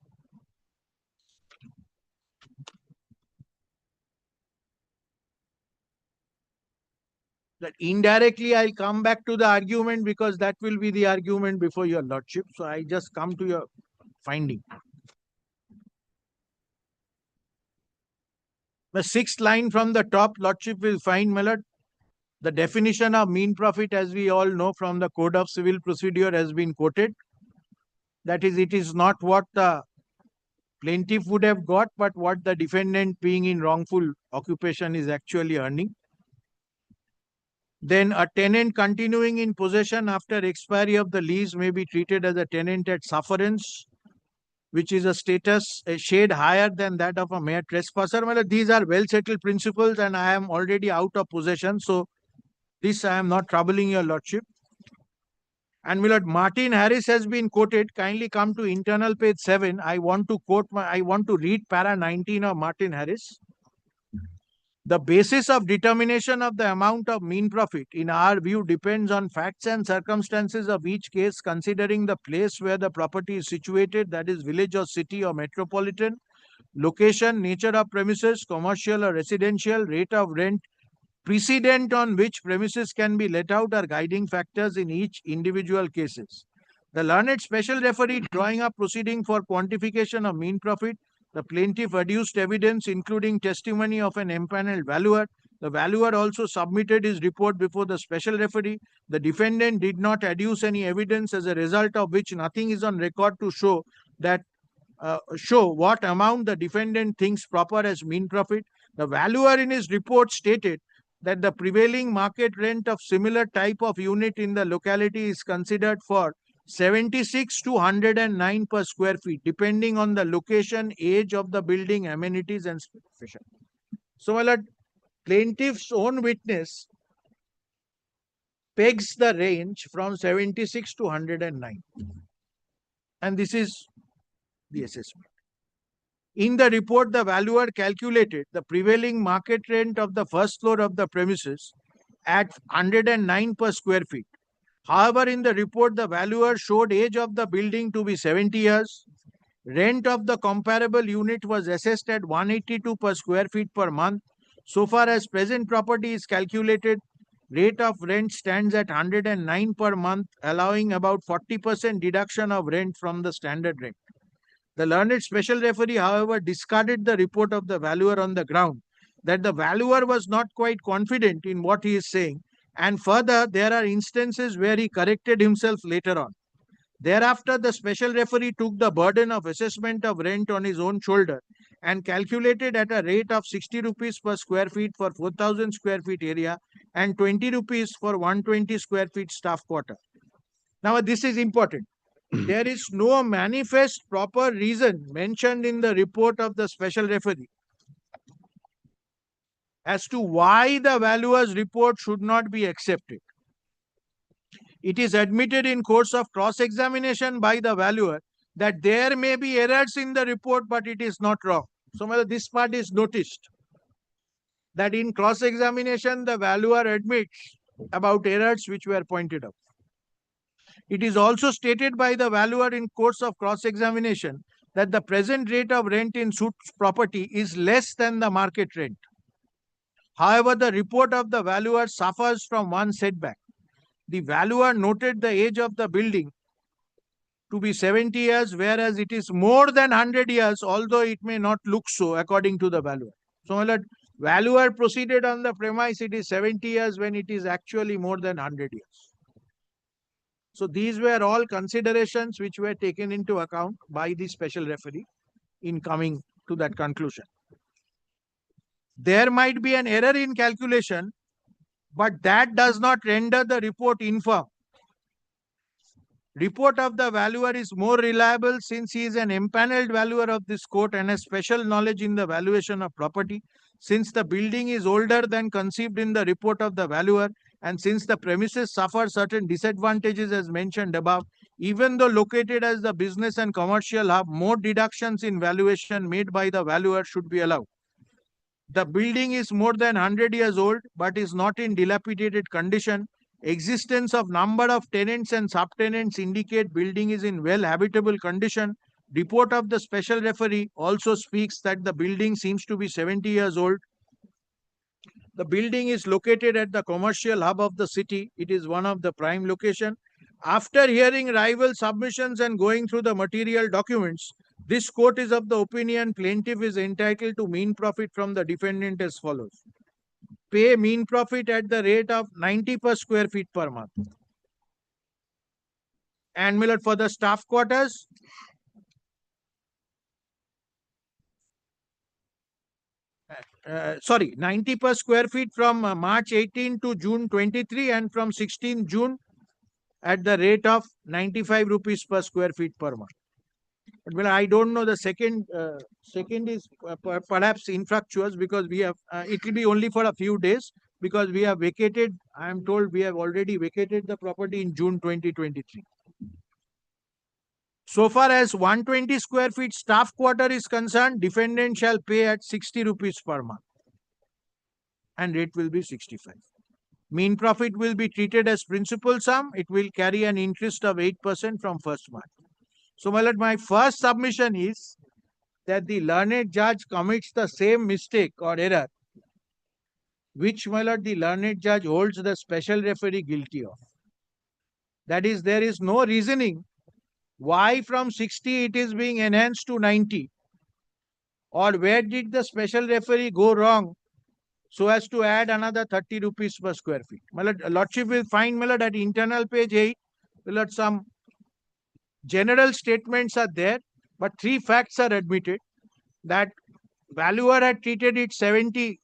R: That indirectly I'll come back to the argument because that will be the argument before your lordship. So I just come to your finding. The sixth line from the top, Lordship will find, my lord, the definition of mean profit, as we all know from the Code of Civil Procedure, has been quoted. That is, it is not what the plaintiff would have got, but what the defendant, being in wrongful occupation, is actually earning. Then a tenant continuing in possession after expiry of the lease may be treated as a tenant at sufferance, which is a status a shade higher than that of a mere trespasser. Well, these are well settled principles, and I am already out of possession, so this I am not troubling your lordship. And my lord, Martin Harris has been quoted. Kindly come to internal page 7. I want to read para 19 of Martin Harris. The basis of determination of the amount of mean profit, in our view, depends on facts and circumstances of each case, considering the place where the property is situated, that is village or city or metropolitan, location, nature of premises, commercial or residential, rate of rent, precedent on which premises can be let out, are guiding factors in each individual cases. The learned special referee drawing up proceeding for quantification of mean profit, the plaintiff adduced evidence including testimony of an empaneled valuer. The valuer also submitted his report before the special referee. The defendant did not adduce any evidence, as a result of which nothing is on record to show what amount the defendant thinks proper as mean profit. The valuer in his report stated that the prevailing market rent of similar type of unit in the locality is considered for 76 to 109 per square feet, depending on the location, age of the building, amenities, and specification. So, my lord, plaintiff's own witness pegs the range from 76 to 109. And this is the assessment. In the report, the valuer calculated the prevailing market rent of the first floor of the premises at 109 per square feet. However, in the report, the valuer showed age of the building to be 70 years. Rent of the comparable unit was assessed at 182 per square feet per month. So far as present property is calculated, rate of rent stands at 109 per month, allowing about 40% deduction of rent from the standard rent. The learned special referee, however, discarded the report of the valuer on the ground that the valuer was not quite confident in what he is saying, and further, there are instances where he corrected himself later on. Thereafter, the special referee took the burden of assessment of rent on his own shoulder and calculated at a rate of 60 rupees per square feet for 4,000 square feet area and 20 rupees for 120 square feet staff quarter. Now, this is important. There is no manifest proper reason mentioned in the report of the special referee as to why the valuer's report should not be accepted. It is admitted in course of cross-examination by the valuer that there may be errors in the report, but it is not wrong. So, this part is noticed, that in cross-examination, the valuer admits about errors which were pointed out. It is also stated by the valuer in course of cross-examination that the present rate of rent in suit's property is less than the market rent. However, the report of the valuer suffers from one setback. The valuer noted the age of the building to be 70 years, whereas it is more than 100 years, although it may not look so according to the valuer. So, my valuer proceeded on the premise it is 70 years when it is actually more than 100 years. So, these were all considerations which were taken into account by the special referee in coming to that conclusion. There might be an error in calculation, but that does not render the report infirm. Report of the valuer is more reliable since he is an empaneled valuer of this court and has special knowledge in the valuation of property. Since the building is older than conceived in the report of the valuer, and since the premises suffer certain disadvantages as mentioned above, even though located as the business and commercial hub, more deductions in valuation made by the valuer should be allowed. The building is more than 100 years old, but is not in dilapidated condition. Existence of number of tenants and subtenants indicate building is in well habitable condition. Report of the special referee also speaks that the building seems to be 70 years old. The building is located at the commercial hub of the city. It is one of the prime location. After hearing rival submissions and going through the material documents, This court is of the opinion plaintiff is entitled to mean profit from the defendant as follows. Pay mean profit at the rate of 90 per square feet per month. And Millard, for the staff quarters, sorry, 90 per square feet from March 18 to June 23 and from 16 June at the rate of 95 rupees per square feet per month. But well, I don't know the second. Second is perhaps infructuous because we have. It will be only for a few days because we have vacated. I am told we have already vacated the property in June 2023. So far as 120 square feet staff quarter is concerned, defendant shall pay at 60 rupees per month, and rate will be 65. Mean profit will be treated as principal sum. It will carry an interest of 8% from first month. So, my lord, my first submission is that the learned judge commits the same mistake or error which, my lord, the learned judge holds the special referee guilty of. That is, there is no reasoning why from 60 it is being enhanced to 90, or where did the special referee go wrong so as to add another 30 rupees per square feet. My lord, Lordship will find, my lord, at internal page 8, my lord, some general statements are there, but three facts are admitted. That valuer had treated it 70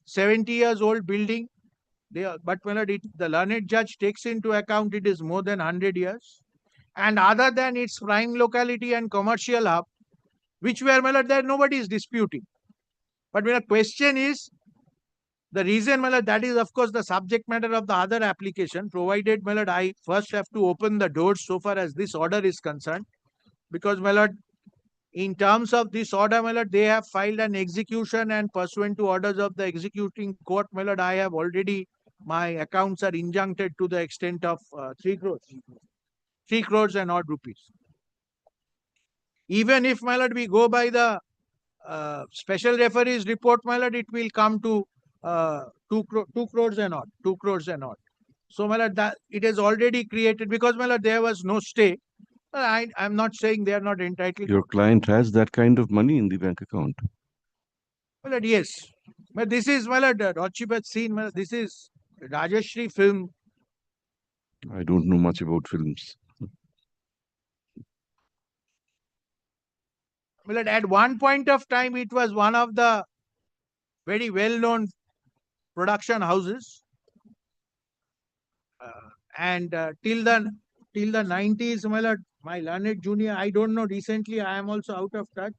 R: years old building. But my lord, the learned judge takes into account it is more than 100 years. And other than its prime locality and commercial hub, which were, my lord, there nobody is disputing. But my question is, the reason, my lord, that is of course the subject matter of the other application, provided, my lord, I first have to open the doors so far as this order is concerned. Because, my lord, in terms of this order, my lord, they have filed an execution, and pursuant to orders of the executing court, my lord, I have already, my accounts are injuncted to the extent of 3 crores. 3 crores and odd rupees. Even if, my lord, we go by the special referee's report, my lord, it will come to 2 crores and odd. 2 crores and odd. So, my lord, that it is already created because, my lord, there was no stay. I'm not saying they are not entitled.
A: Your client has that kind of money in the bank account.
R: My lord, yes. But this is, my lord, Lordship has seen, my lord, this is Rajashri film.
A: I don't know much about films.
R: My lord, at one point of time, it was one of the very well-known production houses. And till the 90s, my lord, my learned junior, I don't know, recently I am also out of touch.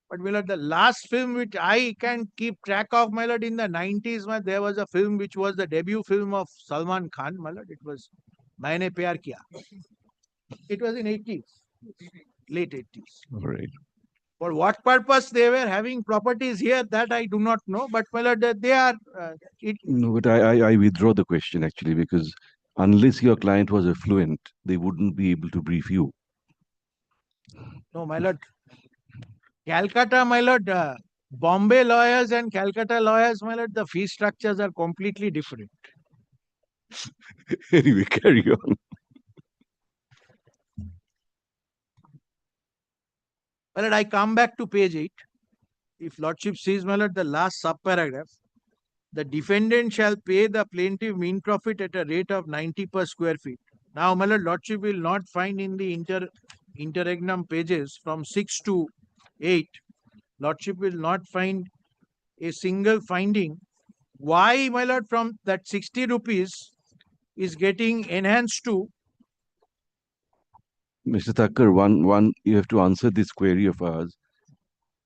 R: But my lord, the last film which I can keep track of, my lord, in the 90s, there was a film which was the debut film of Salman Khan, my lord. It was Maine Pyar Kiya. It was in 80s, late 80s.
A: All right.
R: For what purpose they were having properties here, that I do not know. But my lord, they are.
A: No, but I withdraw the question actually, because unless your client was affluent, they wouldn't be able to brief you.
R: No, my lord. Calcutta, my lord, Bombay lawyers and Calcutta lawyers, my lord, the fee structures are completely different.
A: Anyway, carry on.
R: My lord, I come back to page 8. If Lordship sees, my lord, the last subparagraph, the defendant shall pay the plaintiff mean profit at a rate of 90 per square feet. Now, my lord, Lordship will not find in the interregnum pages from 6 to 8, Lordship will not find a single finding why, my lord, from that 60 rupees is getting enhanced to.
A: Mr. Thakkar, one, you have to answer this query of ours.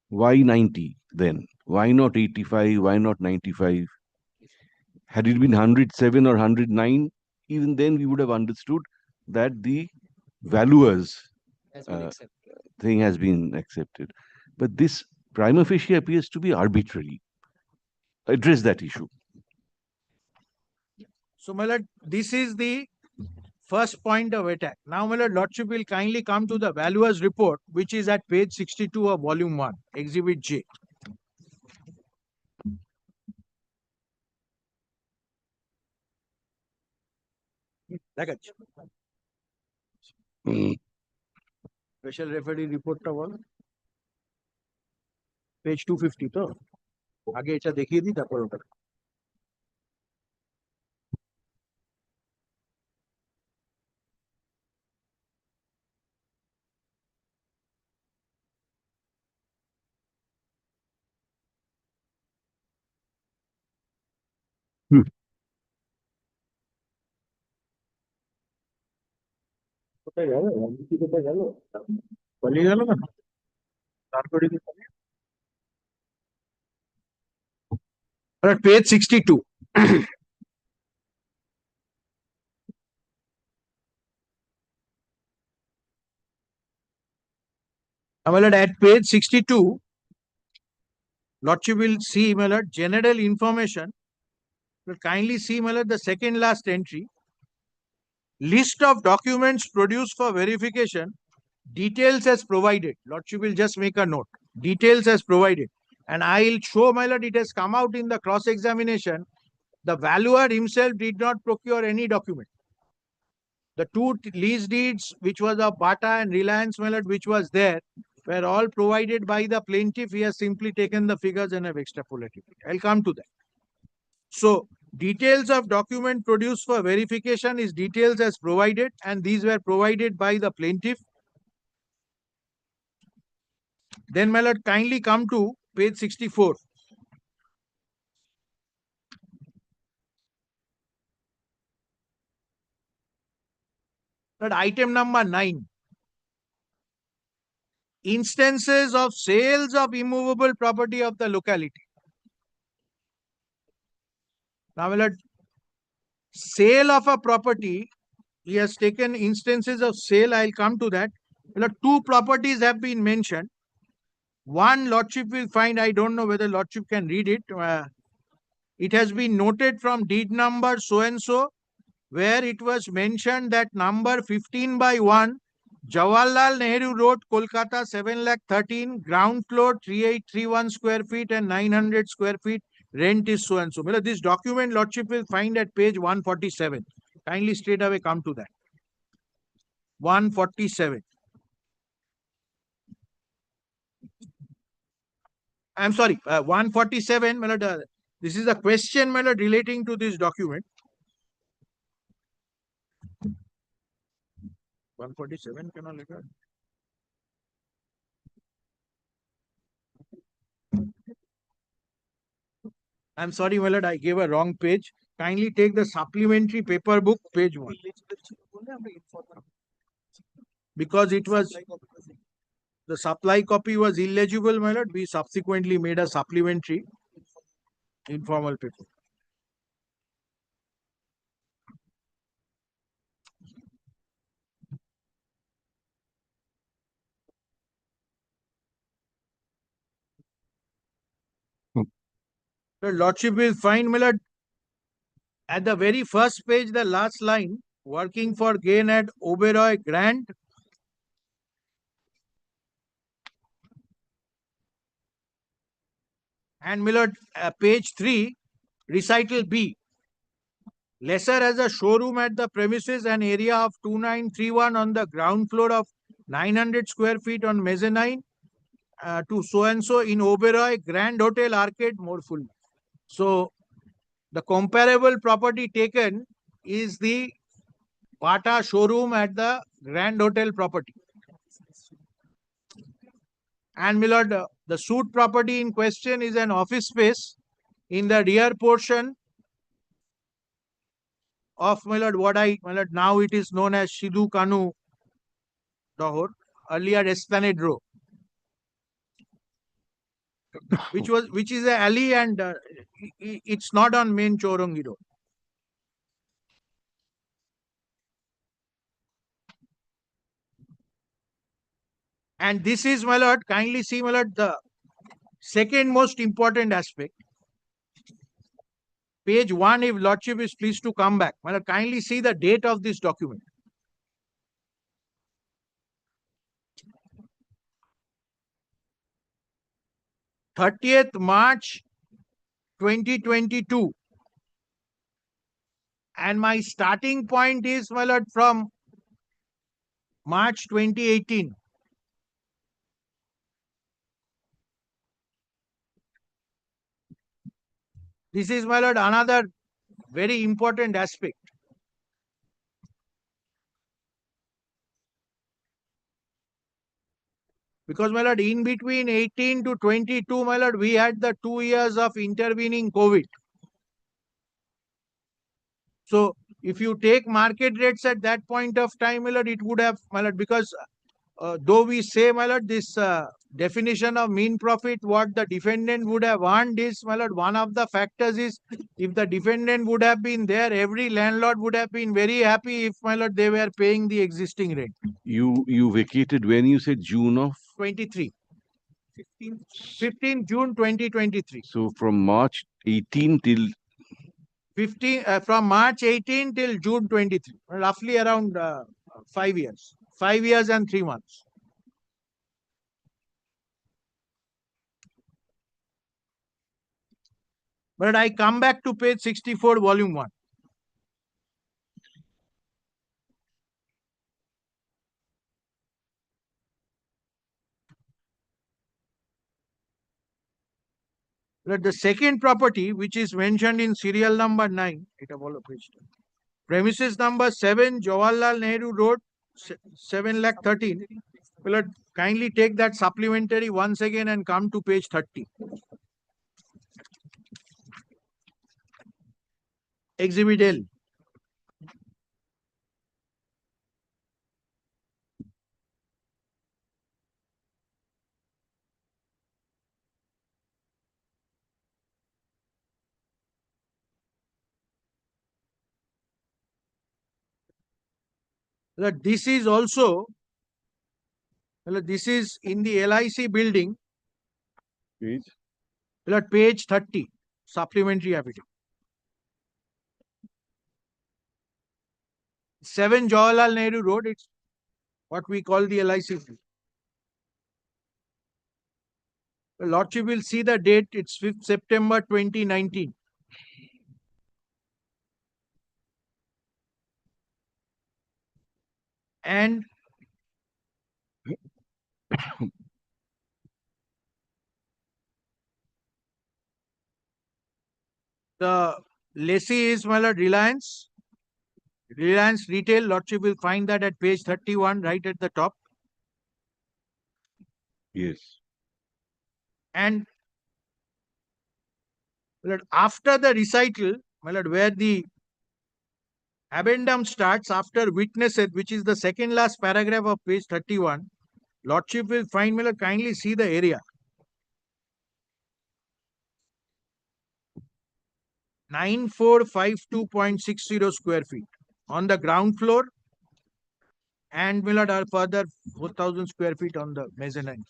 A: Why 90 then? Why not 85? Why not 95? Had it been 107 or 109, even then we would have understood that the valuers thing has been accepted. But this prima facie appears to be arbitrary. Address that issue.
R: So, my lord, this is the first point of attack. Now, my lord, Lordship will kindly come to the valuer's report, which is at page 62 of volume 1, exhibit J. Special referee report of all. Page 250 তো আগে এটা দেখিয়ে দিই তারপর ওটা কোথায় গেল কোথায় গেল পালিয়ে গেল না তারপরে কি page 62 at page 62 Lordship will see general information. Will kindly see the second last entry. List of documents produced for verification. Details as provided. Lordship will just make a note. Details as provided. And I will show it has come out in the cross-examination. The valuer himself did not procure any document. The two lease deeds, which was of Bata and Reliance, which was there, were all provided by the plaintiff. He has simply taken the figures and have extrapolated it. I'll come to that. So, details of document produced for verification is details as provided, and these were provided by the plaintiff. Then, my lord, kindly come to page 64. That item number 9. Instances of sales of immovable property of the locality. Now, my lord, sale of a property, he has taken instances of sale. I'll come to that. My lord, two properties have been mentioned. One, Lordship will find, I don't know whether Lordship can read it. It has been noted from deed number so and so, where it was mentioned that number 15/1, Jawaharlal Nehru Road, Kolkata, 7,13,000, ground floor, 3831 square feet and 900 square feet. Rent is so and so. This document Lordship will find at page 147. Kindly straight away come to that. 147. I'm sorry, 147. This is a question relating to this document. 147 cannot look at. I'm sorry, my lord, I gave a wrong page. Kindly take the supplementary paper book, page 1. Because it was, the supply copy was illegible, my lord, we subsequently made a supplementary informal paper. The Lordship will find, my lord, at the very first page, the last line, working for gain at Oberoi Grant. And my lord, page 3, recital B. Lesser has a showroom at the premises, an area of 2931 on the ground floor of 900 square feet on mezzanine to so and so in Oberoi Grand Hotel Arcade, more full. So the comparable property taken is the Bata showroom at the Grand Hotel property. And my lord, the suit property in question is an office space in the rear portion of, my lord, now it is known as Sidhu Kanu Dahor, earlier Esplanade Row, which is an alley, and it's not on main Chorongi Road. And this is, my lord, kindly see, my lord, the second most important aspect. Page 1, if Lordship is pleased to come back. My lord, kindly see the date of this document. March 2022. And my starting point is, my lord, from March 2018. This is, my lord, another very important aspect. Because, my lord, in between 18 to 22, my lord, we had the 2 years of intervening COVID. So, if you take market rates at that point of time, my lord, it would have, my lord, because though we say, my lord, this definition of mean profit, what the defendant would have earned is, my lord, one of the factors is if the defendant would have been there, every landlord would have been very happy if, my lord, they were paying the existing rent.
A: You vacated when you said June of
R: 23. 15 June 2023.
A: so from March 18 till
R: from March 18 till June 23, roughly around 5 years. 5 years and 3 months. But I come back to page 64, volume 1. The second property, which is mentioned in serial number 9, premises number 7, Jawaharlal Nehru Road, 7 lakh 13. Will kindly take that supplementary once again and come to page 30. Exhibit L. This is also, this is in the LIC building. Page 30, supplementary affidavit. 7 Jawaharlal Nehru Road, it's what we call the LIC. The Lordship will see the date, it's 5th September 2019. And the lessee is, my lord, Reliance Retail. Lordship will find that at page 31, right at the top.
A: Yes.
R: And my lord, after the recital, my lord, where the addendum starts after witnesses, which is the second last paragraph of page 31, Lordship will find, my lord, kindly see the area. 9452.60 square feet on the ground floor, and my lord, are further 4,000 square feet on the mezzanine.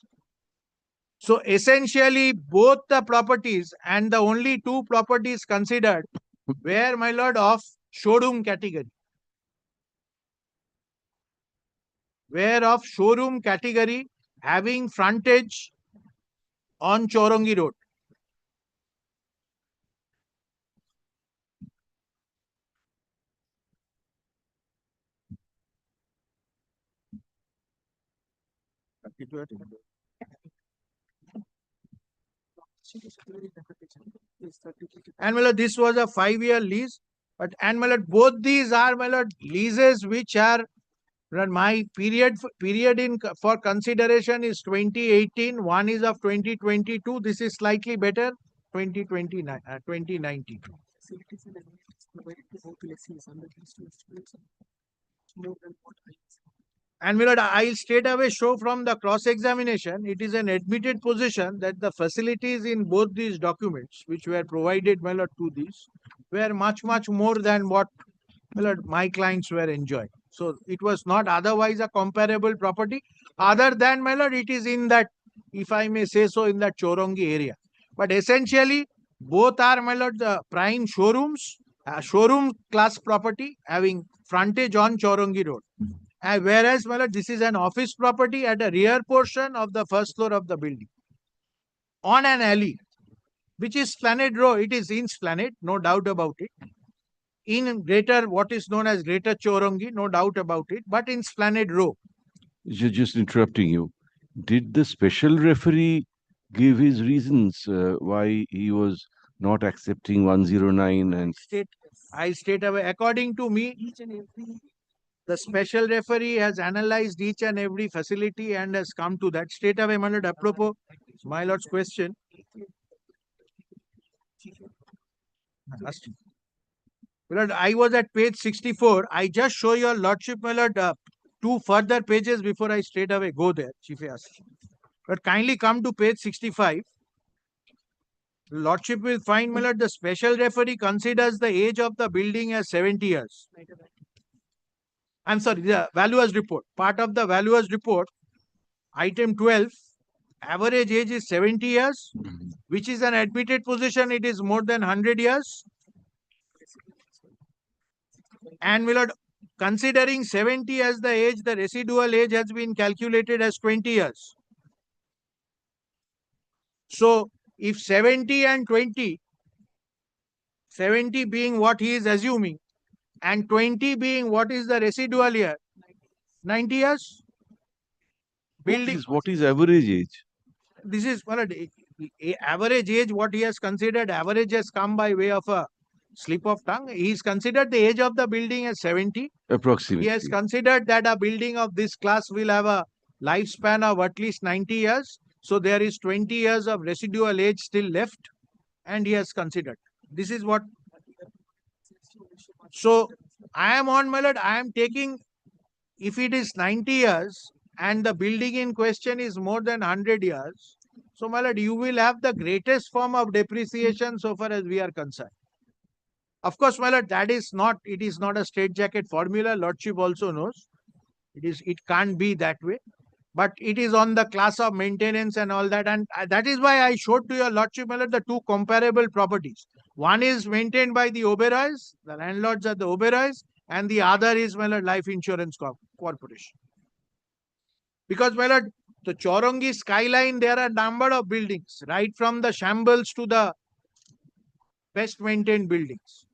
R: So essentially, both the properties and the only 2 properties considered were, my lord, of showroom category. Were of showroom category, having frontage on Chorongi Road. And my lord, this was a 5-year lease. But and my lord, both these are, my lord, leases which are, my period in for consideration is 2018. One is of 2022. This is slightly better, 2029, 2019. And my lord, I'll straight away show from the cross-examination, it is an admitted position that the facilities in both these documents, which were provided, my lord, to these, were much, much more than what, my lord, my clients were enjoying. So it was not otherwise a comparable property, other than, my lord, it is in that, if I may say so, in that Chorongi area. But essentially, both are, my lord, the prime showrooms, showroom class property having frontage on Chorongi Road. Whereas, my lord, this is an office property at a rear portion of the first floor of the building, on an alley, which is Esplanade Row. It is in Esplanade, no doubt about it. In greater, what is known as Greater Chorongi, no doubt about it, but in Esplanade Row.
A: Just interrupting you. Did the special referee give his reasons why he was not accepting 109 and
R: I state away. According to me, the special referee has analyzed each and every facility and has come to that. Straight away, my lord, apropos my lord's question. My lord, I was at page 64. I just show your lordship, my lord, two further pages before I straight away go there, Chief asked. But kindly come to page 65. Lordship will find, my lord, the special referee considers the age of the building as 70 years. I'm sorry, the valuer's report. Part of the valuer's report, item 12, average age is 70 years, which is an admitted position. It is more than 100 years. And my lord, considering 70 as the age, the residual age has been calculated as 20 years. So, if 70 and 20, 70 being what he is assuming, and 20 being what is the residual year, 90 years? Building.
A: What is average age?
R: This is average age, what he has considered, average has come by way of a slip of tongue. He's considered the age of the building as 70.
A: Approximately.
R: He has considered that a building of this class will have a lifespan of at least 90 years. So there is 20 years of residual age still left, and he has considered. This is what. So I am on, my lord, I am taking, if it is 90 years and the building in question is more than 100 years, so my lord, you will have the greatest form of depreciation so far as we are concerned. Of course, my lord, it is not a straitjacket formula. Lordship also knows. It can't be that way. But it is on the class of maintenance and all that. And that is why I showed to your lordship, my lord, the two comparable properties. One is maintained by the Oberois, the landlords are the Oberois, and the other is, my lord, Life Insurance Corporation. Because, my lord, the Chorongi skyline, there are a number of buildings, right from the shambles to the best maintained buildings.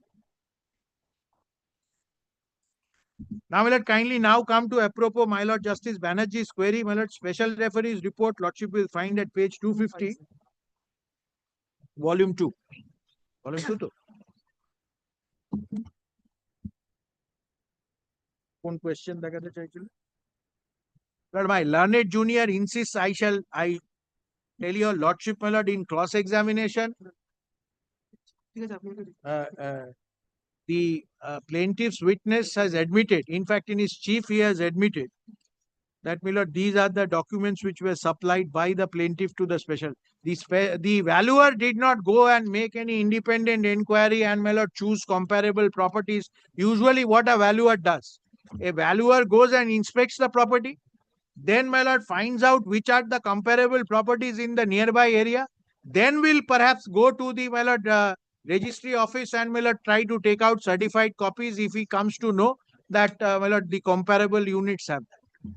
R: Now, my lord, kindly now come to apropos my lord Justice Banerjee's query. My lord, special referee's report, lordship will find at page 250, volume 2. Volume 2 to. One question Lord, my learned junior insists I tell your lordship, my lord, in cross-examination, the plaintiff's witness has admitted, in fact, in his chief, he has admitted that, my lord, these are the documents which were supplied by the plaintiff to the special. The valuer did not go and make any independent inquiry and, my lord, choose comparable properties. Usually what a valuer does, a valuer goes and inspects the property, then, my lord, finds out which are the comparable properties in the nearby area, then will perhaps go to the, my lord, registry office and, my lord, try to take out certified copies if he comes to know that, my lord, the comparable units have that.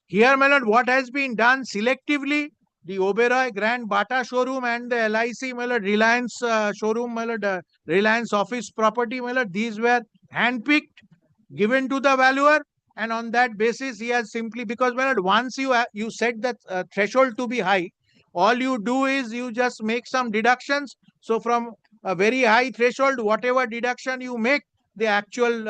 R: Here, my lord, what has been done selectively, the Oberoi Grand Bata showroom and the LIC, my lord, Reliance showroom, my lord, Reliance office property, my lord, these were handpicked, given to the valuer, and on that basis, he has simply, because, my lord, once you set that threshold to be high, all you do is you just make some deductions. So from a very high threshold, whatever deduction you make, the actual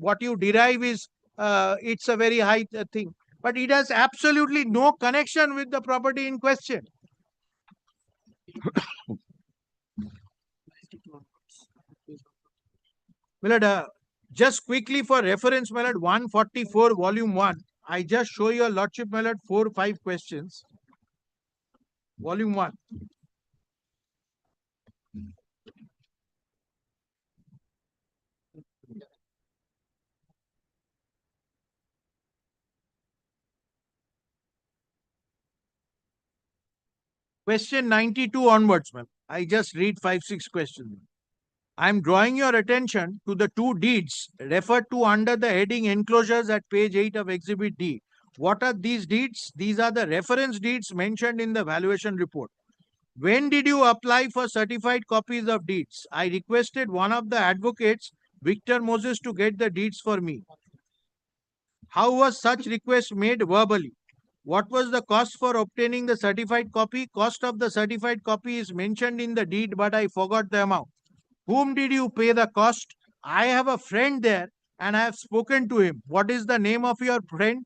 R: what you derive is it's a very high thing. But it has absolutely no connection with the property in question. My lord, just quickly for reference, my lord, 144 volume 1. I just show your lordship, my lord, 4 or 5 questions. Volume 1. Question 92 onwards, ma'am. I just read 5-6 questions. I am drawing your attention to the two deeds referred to under the heading enclosures at page 8 of Exhibit D. What are these deeds? These are the reference deeds mentioned in the valuation report. When did you apply for certified copies of deeds? I requested one of the advocates, Victor Moses, to get the deeds for me. How was such request made verbally? What was the cost for obtaining the certified copy? Cost of the certified copy is mentioned in the deed, but I forgot the amount. Whom did you pay the cost? I have a friend there and I have spoken to him. What is the name of your friend?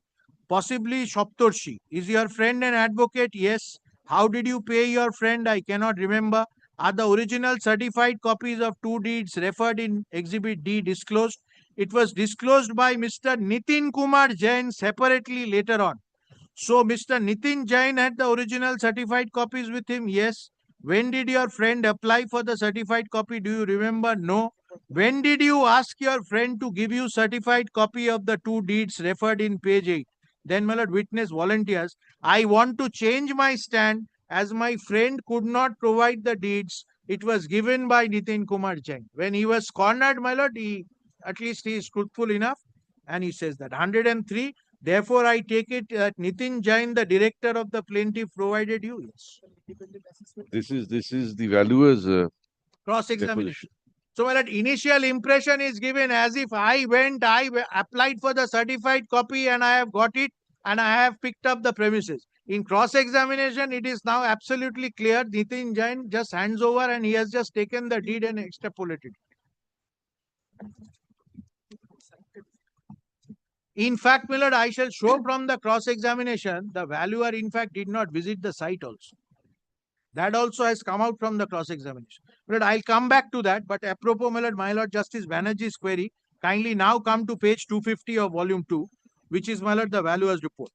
R: Possibly Shoptorshi. Is your friend an advocate? Yes. How did you pay your friend? I cannot remember. Are the original certified copies of two deeds referred in Exhibit D disclosed? It was disclosed by Mr. Nitin Kumar Jain separately later on. So Mr. Nitin Jain had the original certified copies with him? Yes. When did your friend apply for the certified copy? Do you remember? No. When did you ask your friend to give you certified copy of the two deeds referred in page 8? Then, my lord, witness volunteers, I want to change my stand as my friend could not provide the deeds. It was given by Nitin Kumar Jain. When he was cornered, my lord, at least he is truthful enough and he says that 103. Therefore, I take it that Nitin Jain, the director of the plaintiff, provided you. Yes.
A: This is the valuer's
R: Cross-examination. So, my lord, initial impression is given as if I applied for the certified copy and I have got it and I have picked up the premises. In cross-examination, it is now absolutely clear Nitin Jain just hands over and he has just taken the deed and extrapolated. In fact, my lord, I shall show from the cross-examination, the valuer in fact did not visit the site also. That also has come out from the cross-examination. But I'll come back to that. But apropos, my lord Justice Banerjee's query, kindly now come to page 250 of volume 2, which is, my lord, the valuer's report.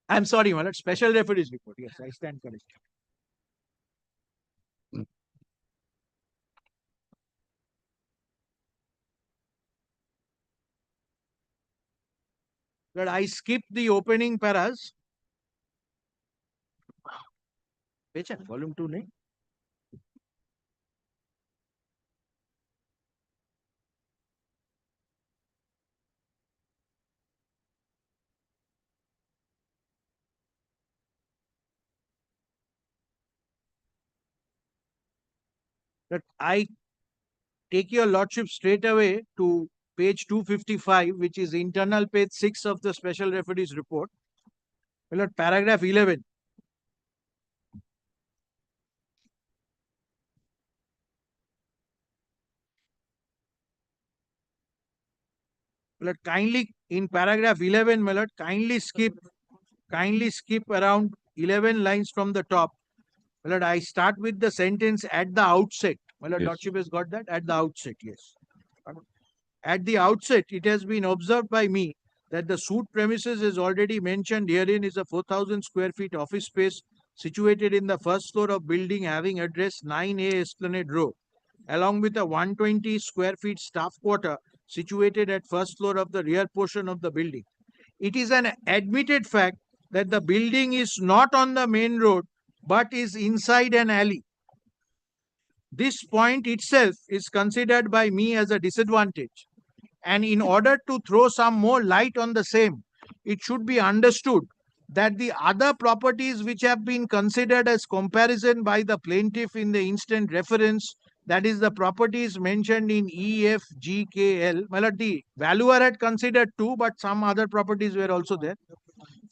R: I'm sorry, my lord, special referee's report. Yes, I stand corrected. But I skipped the opening paras. Page volume 2, nahi? That I take your lordship straight away to page 255, which is internal page 6 of the special referee's report. Well, at paragraph 11. Well, kindly in paragraph 11, my lord, kindly skip around 11 lines from the top. My lord, I start with the sentence at the outset. My lord,
A: Yes.
R: lordship has got that at the outset. Yes. At the outset, it has been observed by me that the suit premises is already mentioned herein is a 4,000 square feet office space situated in the first floor of building having address 9A Esplanade Row, along with a 120 square feet staff quarter situated at first floor of the rear portion of the building. It is an admitted fact that the building is not on the main road but is inside an alley. This point itself is considered by me as a disadvantage. And in order to throw some more light on the same, it should be understood that the other properties which have been considered as comparison by the plaintiff in the instant reference, that is the properties mentioned in E, F, G, K, L. Well, the valuer had considered two, but some other properties were also there.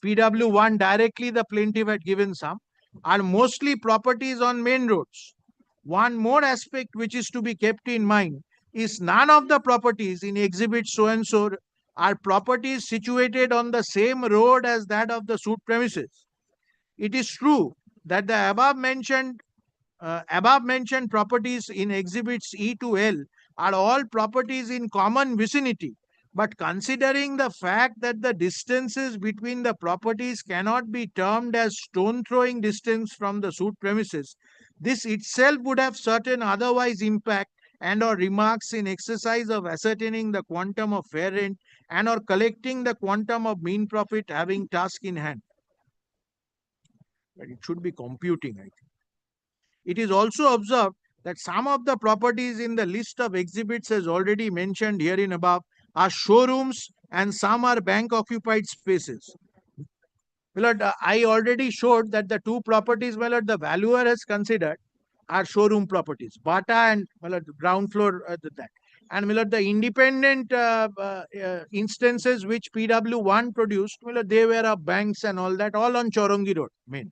R: PW1 directly the plaintiff had given some, are mostly properties on main roads. One more aspect which is to be kept in mind is none of the properties in exhibit so and so are properties situated on the same road as that of the suit premises. It is true that the above mentioned properties in exhibits E to L are all properties in common vicinity. But considering the fact that the distances between the properties cannot be termed as stone throwing distance from the suit premises, this itself would have certain otherwise impact and or remarks in exercise of ascertaining the quantum of fair rent and or collecting the quantum of mean profit having task in hand. But it should be computing, I think. It is also observed that some of the properties in the list of exhibits as already mentioned herein above are showrooms and some are bank occupied spaces. Well, I already showed that the two properties, well, the valuer has considered are showroom properties. Bata and ground floor that. And the independent instances which PW1 produced, they were of banks and all that, all on Chorongi Road, main.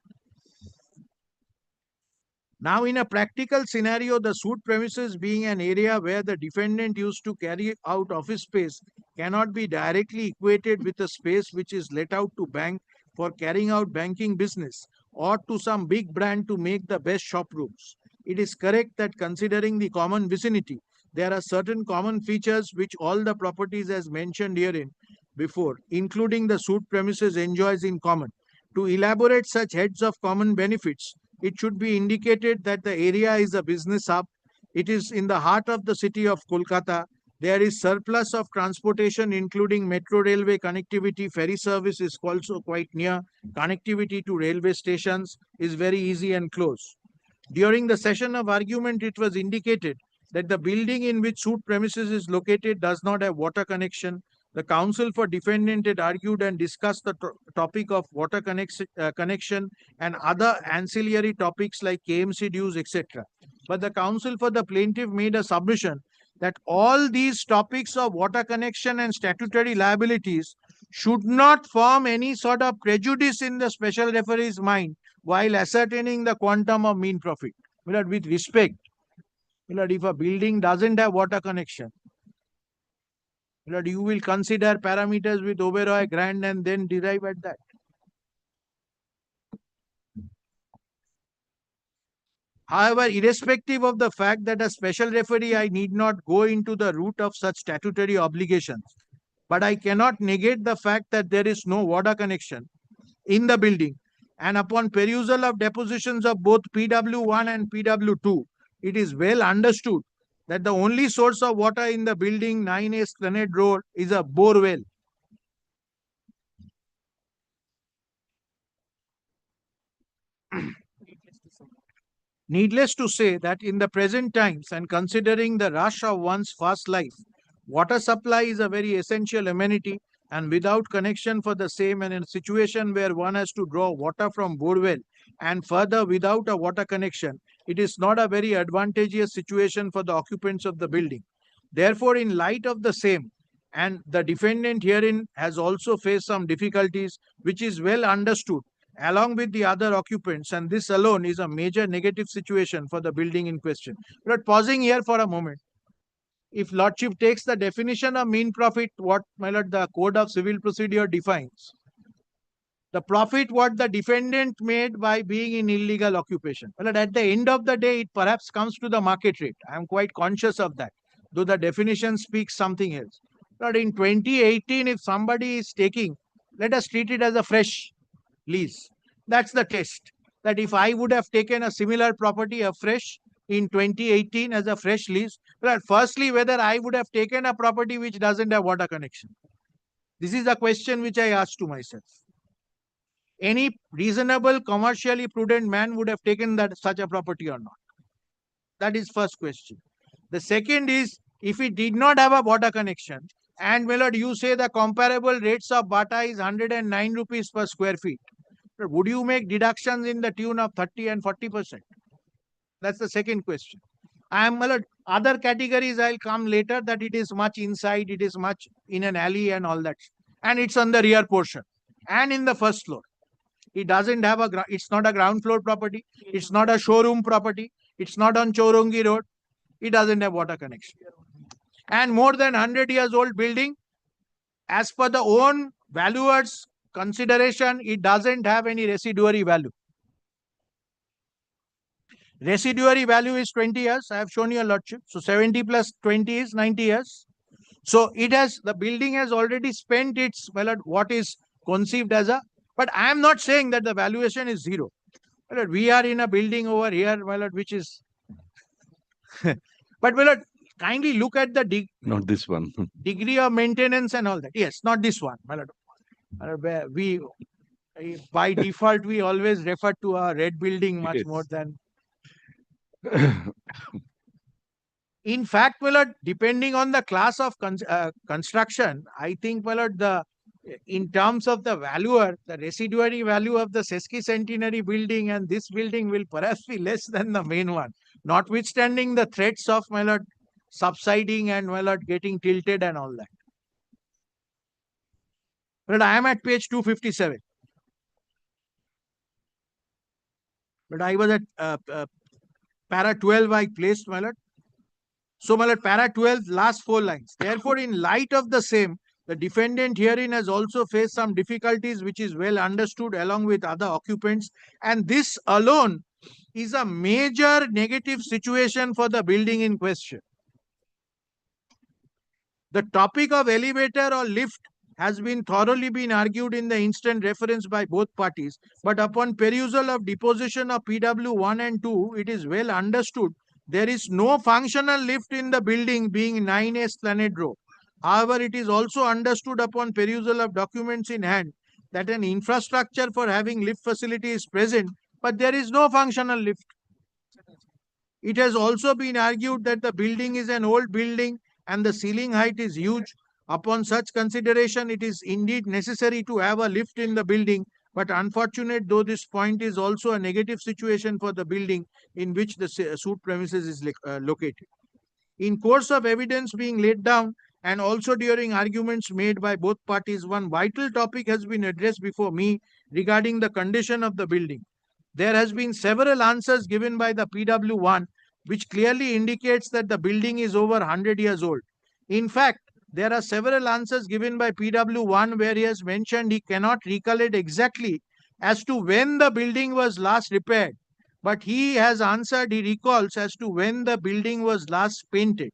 R: Now, in a practical scenario, the suit premises being an area where the defendant used to carry out office space cannot be directly equated with a space which is let out to bank for carrying out banking business or to some big brand to make the best shop rooms. It is correct that considering the common vicinity, there are certain common features which all the properties as mentioned herein before, including the suit premises enjoys in common. To elaborate such heads of common benefits, it should be indicated that the area is a business hub. It is in the heart of the city of Kolkata. There is surplus of transportation, including metro railway connectivity. Ferry service is also quite near. Connectivity to railway stations is very easy and close. During the session of argument, it was indicated that the building in which suit premises is located does not have water connection. The counsel for defendant had argued and discussed the topic of water connection and other ancillary topics like KMC dues, etc. But the counsel for the plaintiff made a submission that all these topics of water connection and statutory liabilities should not form any sort of prejudice in the special referee's mind while ascertaining the quantum of mean profit. With respect, if a building doesn't have water connection, you will consider parameters with Oberoi Grand and then derive at that. However, irrespective of the fact that a special referee, I need not go into the root of such statutory obligations, but I cannot negate the fact that there is no water connection in the building. And upon perusal of depositions of both PW1 and PW2, it is well understood that the only source of water in the building 9A Esplanade Road is a bore well. Needless to say that in the present times and considering the rush of one's fast life, water supply is a very essential amenity, and without connection for the same, and in a situation where one has to draw water from borewell and further without a water connection, it is not a very advantageous situation for the occupants of the building. Therefore, in light of the same, and the defendant herein has also faced some difficulties, which is well understood along with the other occupants, and this alone is a major negative situation for the building in question. But pausing here for a moment, if Lordship takes the definition of mean profit, what, my lord, the Code of Civil Procedure defines, the profit what the defendant made by being in illegal occupation. Well, at the end of the day, it perhaps comes to the market rate. I am quite conscious of that, though the definition speaks something else. But in 2018, if somebody is taking, let us treat it as a fresh lease. That's the test. That if I would have taken a similar property afresh in 2018 as a fresh lease, well, firstly, whether I would have taken a property which doesn't have water connection. This is a question which I asked to myself. Any reasonable, commercially prudent man would have taken that such a property or not. That is first question. The second is, if it did not have a water connection, and my lord, you say the comparable rates of Bata is 109 rupees per square feet, would you make deductions in the tune of 30 and 40%? That's the second question. I am, my lord, other categories I'll come later, that it is much inside, it is much in an alley and all that. And it's on the rear portion and in the first floor. It doesn't have it's not a ground floor property. It's not a showroom property. It's not on Chorongi Road. It doesn't have water connection. And more than 100 years old building, as per the own valuers consideration, it doesn't have any residuary value. Residuary value is 20 years. I have shown you a lordship. So 70 plus 20 is 90 years. So it has, the building has already spent its, well, what is conceived as a, but I am not saying that the valuation is zero. Well, we are in a building over here, well, which is, but well, kindly look at the
A: not this one.
R: Degree of maintenance and all that. Yes, not this one. We, by default, we always refer to a red building much more than. In fact, well, depending on the class of construction, I think, well, the in terms of the valuer, the residuary value of the sesquicentenary building and this building will perhaps be less than the main one, notwithstanding the threats of, my lord, subsiding and, my lord, getting tilted and all that. But I am at page 257. But I was at para 12, I placed, my lord. So, my lord, para 12, last 4 lines. Therefore, in light of the same, the defendant herein has also faced some difficulties which is well understood along with other occupants, and this alone is a major negative situation for the building in question. The topic of elevator or lift has been thoroughly been argued in the instant reference by both parties, but upon perusal of deposition of PW 1 and 2, it is well understood there is no functional lift in the building being 9A Esplanade Row. However, it is also understood upon perusal of documents in hand that an infrastructure for having lift facility is present, but there is no functional lift. It has also been argued that the building is an old building and the ceiling height is huge. Upon such consideration, it is indeed necessary to have a lift in the building, but unfortunate though this point is also a negative situation for the building in which the suit premises is located. In course of evidence being laid down and also during arguments made by both parties, one vital topic has been addressed before me regarding the condition of the building. There has been several answers given by the PW1 which clearly indicates that the building is over 100 years old. In fact, there are several answers given by PW1 where he has mentioned he cannot recollect exactly as to when the building was last repaired, but he has answered he recalls as to when the building was last painted.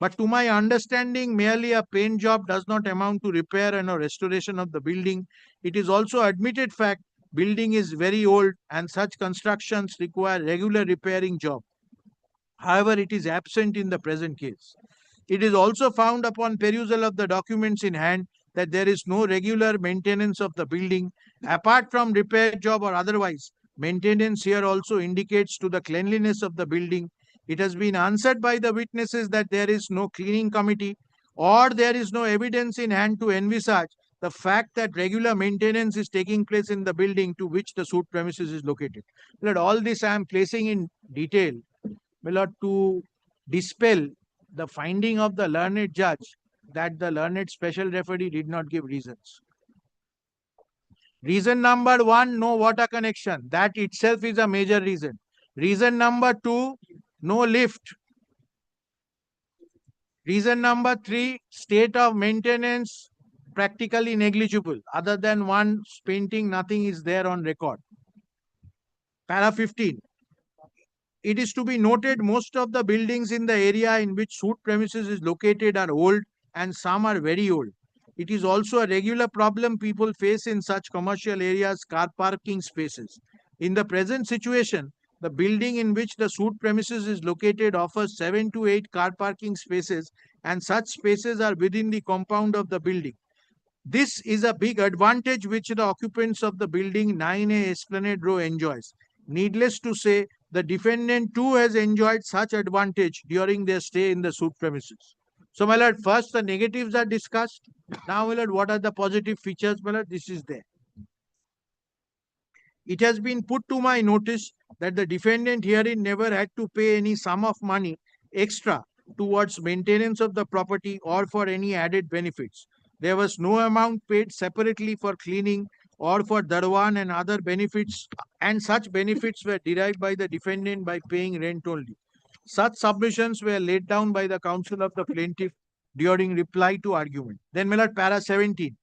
R: But to my understanding, merely a paint job does not amount to repair and or restoration of the building. It is also admitted fact building is very old and such constructions require regular repairing job. However, it is absent in the present case. It is also found upon perusal of the documents in hand that there is no regular maintenance of the building. Apart from repair job or otherwise, maintenance here also indicates to the cleanliness of the building. It has been answered by the witnesses that there is no cleaning committee or there is no evidence in hand to envisage the fact that regular maintenance is taking place in the building to which the suit premises is located. Lord, all this I am placing in detail, my lord, to dispel the finding of the learned judge that the learned special referee did not give reasons. Reason number 1, no water connection. That itself is a major reason. Reason number 2, no lift. Reason number 3, state of maintenance practically negligible. Other than one painting, nothing is there on record. Para 15. It is to be noted most of the buildings in the area in which suit premises is located are old and some are very old. It is also a regular problem people face in such commercial areas, car parking spaces. In the present situation, the building in which the suit premises is located offers 7 to 8 car parking spaces and such spaces are within the compound of the building. This is a big advantage which the occupants of the building 9A Esplanade Row enjoys. Needless to say, the defendant too has enjoyed such advantage during their stay in the suit premises. So, my lord, first the negatives are discussed. Now, my lord, what are the positive features, my lord? This is there. It has been put to my notice that the defendant herein never had to pay any sum of money extra towards maintenance of the property or for any added benefits. There was no amount paid separately for cleaning or for darwan and other benefits, and such benefits were derived by the defendant by paying rent only. Such submissions were laid down by the counsel of the plaintiff during reply to argument. Then, my lord, para 17.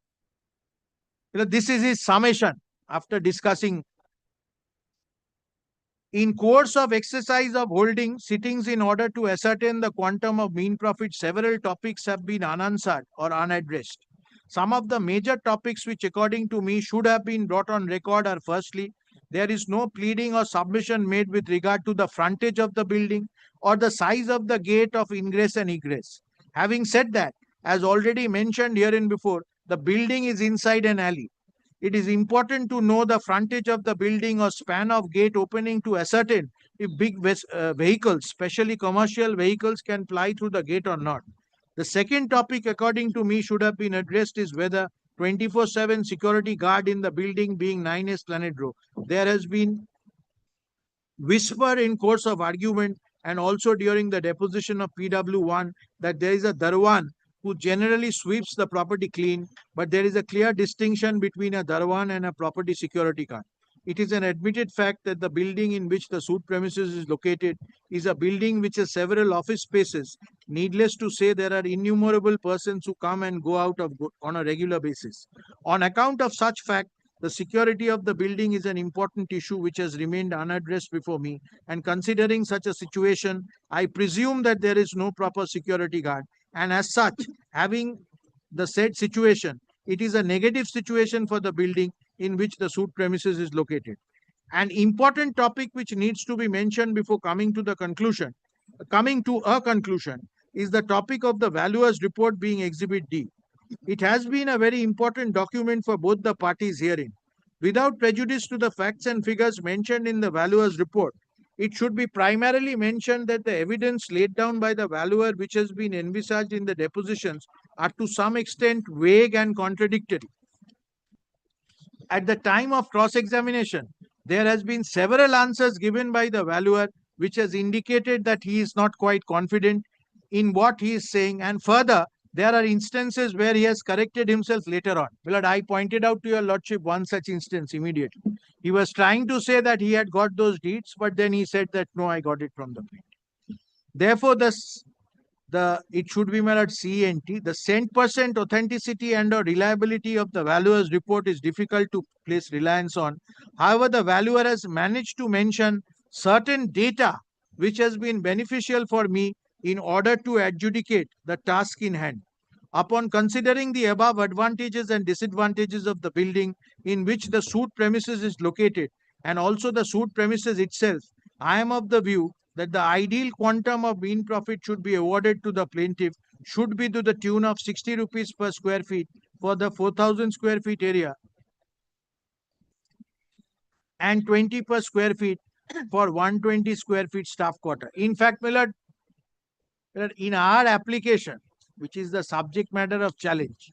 R: This is his summation after discussing. In course of exercise of holding sittings in order to ascertain the quantum of mean profit, several topics have been unanswered or unaddressed. Some of the major topics which according to me should have been brought on record are firstly, there is no pleading or submission made with regard to the frontage of the building or the size of the gate of ingress and egress. Having said that, as already mentioned herein before, the building is inside an alley. It is important to know the frontage of the building or span of gate opening to ascertain if big vehicles, especially commercial vehicles, can fly through the gate or not. The second topic, according to me, should have been addressed is whether 24/7 security guard in the building being 9 Esplanade Row. There has been whisper in course of argument and also during the deposition of PW1 that there is a Darwan who generally sweeps the property clean, but there is a clear distinction between a Darwan and a property security guard. It is an admitted fact that the building in which the suit premises is located is a building which has several office spaces. Needless to say, there are innumerable persons who come and go out on a regular basis. On account of such fact, the security of the building is an important issue which has remained unaddressed before me, and considering such a situation, I presume that there is no proper security guard, and as such, having the said situation, it is a negative situation for the building in which the suit premises is located. An important topic which needs to be mentioned before coming to a conclusion, is the topic of the valuer's report being Exhibit D. It has been a very important document for both the parties herein. Without prejudice to the facts and figures mentioned in the valuer's report, it should be primarily mentioned that the evidence laid down by the valuer which has been envisaged in the depositions are to some extent vague and contradictory. At the time of cross-examination, there has been several answers given by the valuer which has indicated that he is not quite confident in what he is saying, and further, there are instances where he has corrected himself later on. Well, I pointed out to your lordship one such instance immediately. He was trying to say that he had got those deeds, but then he said that no, I got it from the plaintiff. Therefore, it should be mirrored CENT. The cent% authenticity and or reliability of the valuer's report is difficult to place reliance on. However, the valuer has managed to mention certain data which has been beneficial for me in order to adjudicate the task in hand. Upon considering the above advantages and disadvantages of the building in which the suit premises is located and also the suit premises itself, I am of the view that the ideal quantum of mean profit should be awarded to the plaintiff should be to the tune of 60 rupees per square feet for the 4,000 square feet area and 20 per square feet for 120 square feet staff quarter. In fact, Millard, in our application, which is the subject matter of challenge,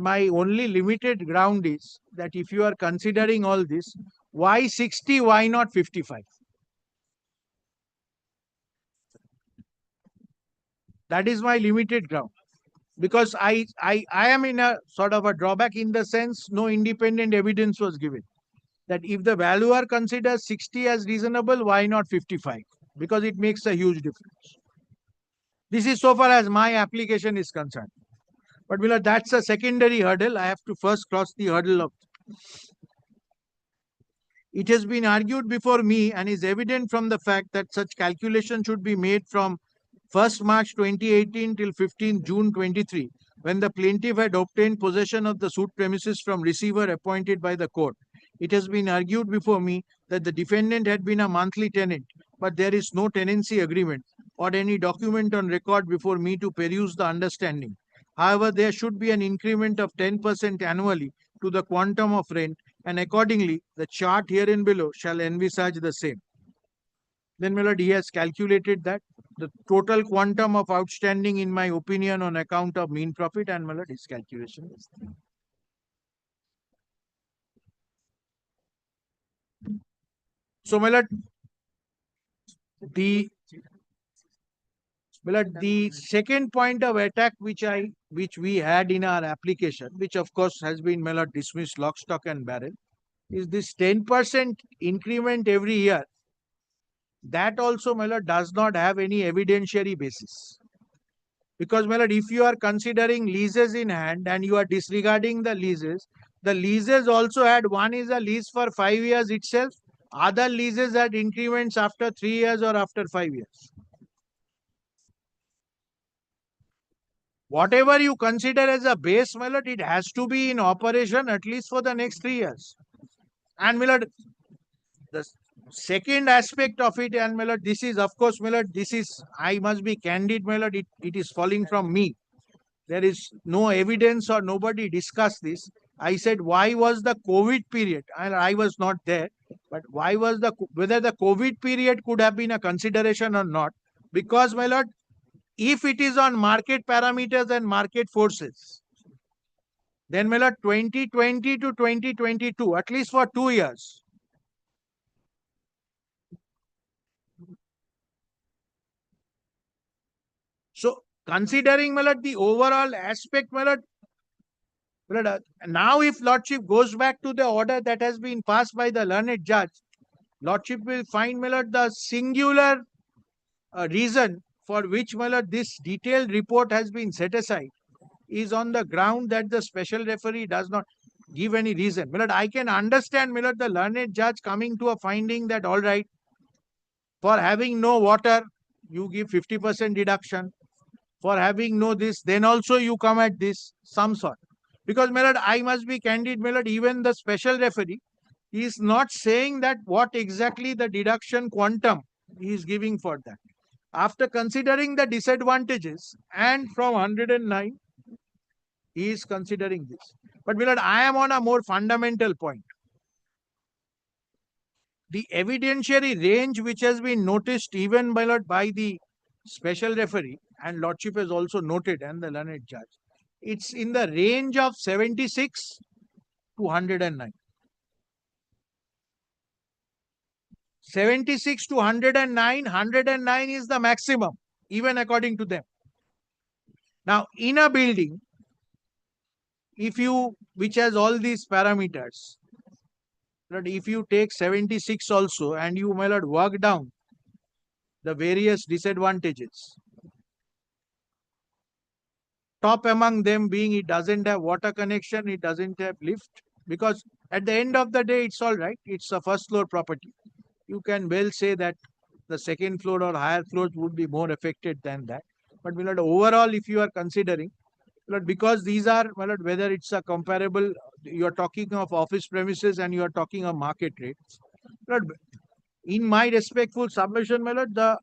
R: my only limited ground is that if you are considering all this, why 60, why not 55? That is my limited ground. Because I am in a sort of a drawback in the sense no independent evidence was given. That if the valuer considers 60 as reasonable, why not 55? Because it makes a huge difference. This is so far as my application is concerned. But Millard, that's a secondary hurdle. I have to first cross the hurdle of. It has been argued before me and is evident from the fact that such calculation should be made from 1st March 2018 till 15 June 23, when the plaintiff had obtained possession of the suit premises from receiver appointed by the court. It has been argued before me that the defendant had been a monthly tenant, but there is no tenancy agreement or any document on record before me to peruse the understanding. However, there should be an increment of 10% annually to the quantum of rent, and accordingly, the chart herein below shall envisage the same. Then, Millard, he has calculated that the total quantum of outstanding, in my opinion, on account of mean profit, and Millard, his calculation is there. So, Millard, the second point of attack which we had in our application, which of course has been Millard dismissed lock, stock and barrel, is this 10% increment every year. That also, Millard, does not have any evidentiary basis. Because, Millard, if you are considering leases in hand and you are disregarding the leases also had, one is a lease for 5 years itself, other leases had increments after 3 years or after 5 years. Whatever you consider as a base, Millard, it has to be in operation at least for the next 3 years. And Millard, the second aspect of it, and Millard, this is, of course, Millard, this is, I must be candid, Millard, it is falling from me. There is no evidence or nobody discussed this. I said, why was the COVID period? And I was not there, but why was whether the COVID period could have been a consideration or not? Because, Millard, if it is on market parameters and market forces, Then, my lord, 2020 to 2022, at least for 2 years. So, considering, my lord, the overall aspect, my lord, now if Lordship goes back to the order that has been passed by the learned judge, Lordship will find, my lord, the singular reason for which, my lord, this detailed report has been set aside is on the ground that the special referee does not give any reason. My lord, I can understand, my lord, the learned judge coming to a finding that, all right, for having no water, you give 50% deduction. For having no this, then also you come at this, some sort. Because, my lord, I must be candid, my lord, even the special referee is not saying that what exactly the deduction quantum he is giving for that. After considering the disadvantages and from 109, he is considering this. But, my lord, I am on a more fundamental point. The evidentiary range which has been noticed even, my lord, by the special referee, and Lordship has also noted, and the learned judge, it's in the range of 76 to 109. 76 to 109, 109 is the maximum, even according to them. Now, in a building, if you, which has all these parameters, but if you take 76 also and you, my lord, work down the various disadvantages, top among them being it doesn't have water connection, it doesn't have lift, because at the end of the day, it's all right. It's a first floor property. You can well say that the second floor or higher floors would be more affected than that. But, my lord, overall, if you are considering, my lord, because these are, my lord, whether it's a comparable, you are talking of office premises and you are talking of market rates. My lord, in my respectful submission, my lord, the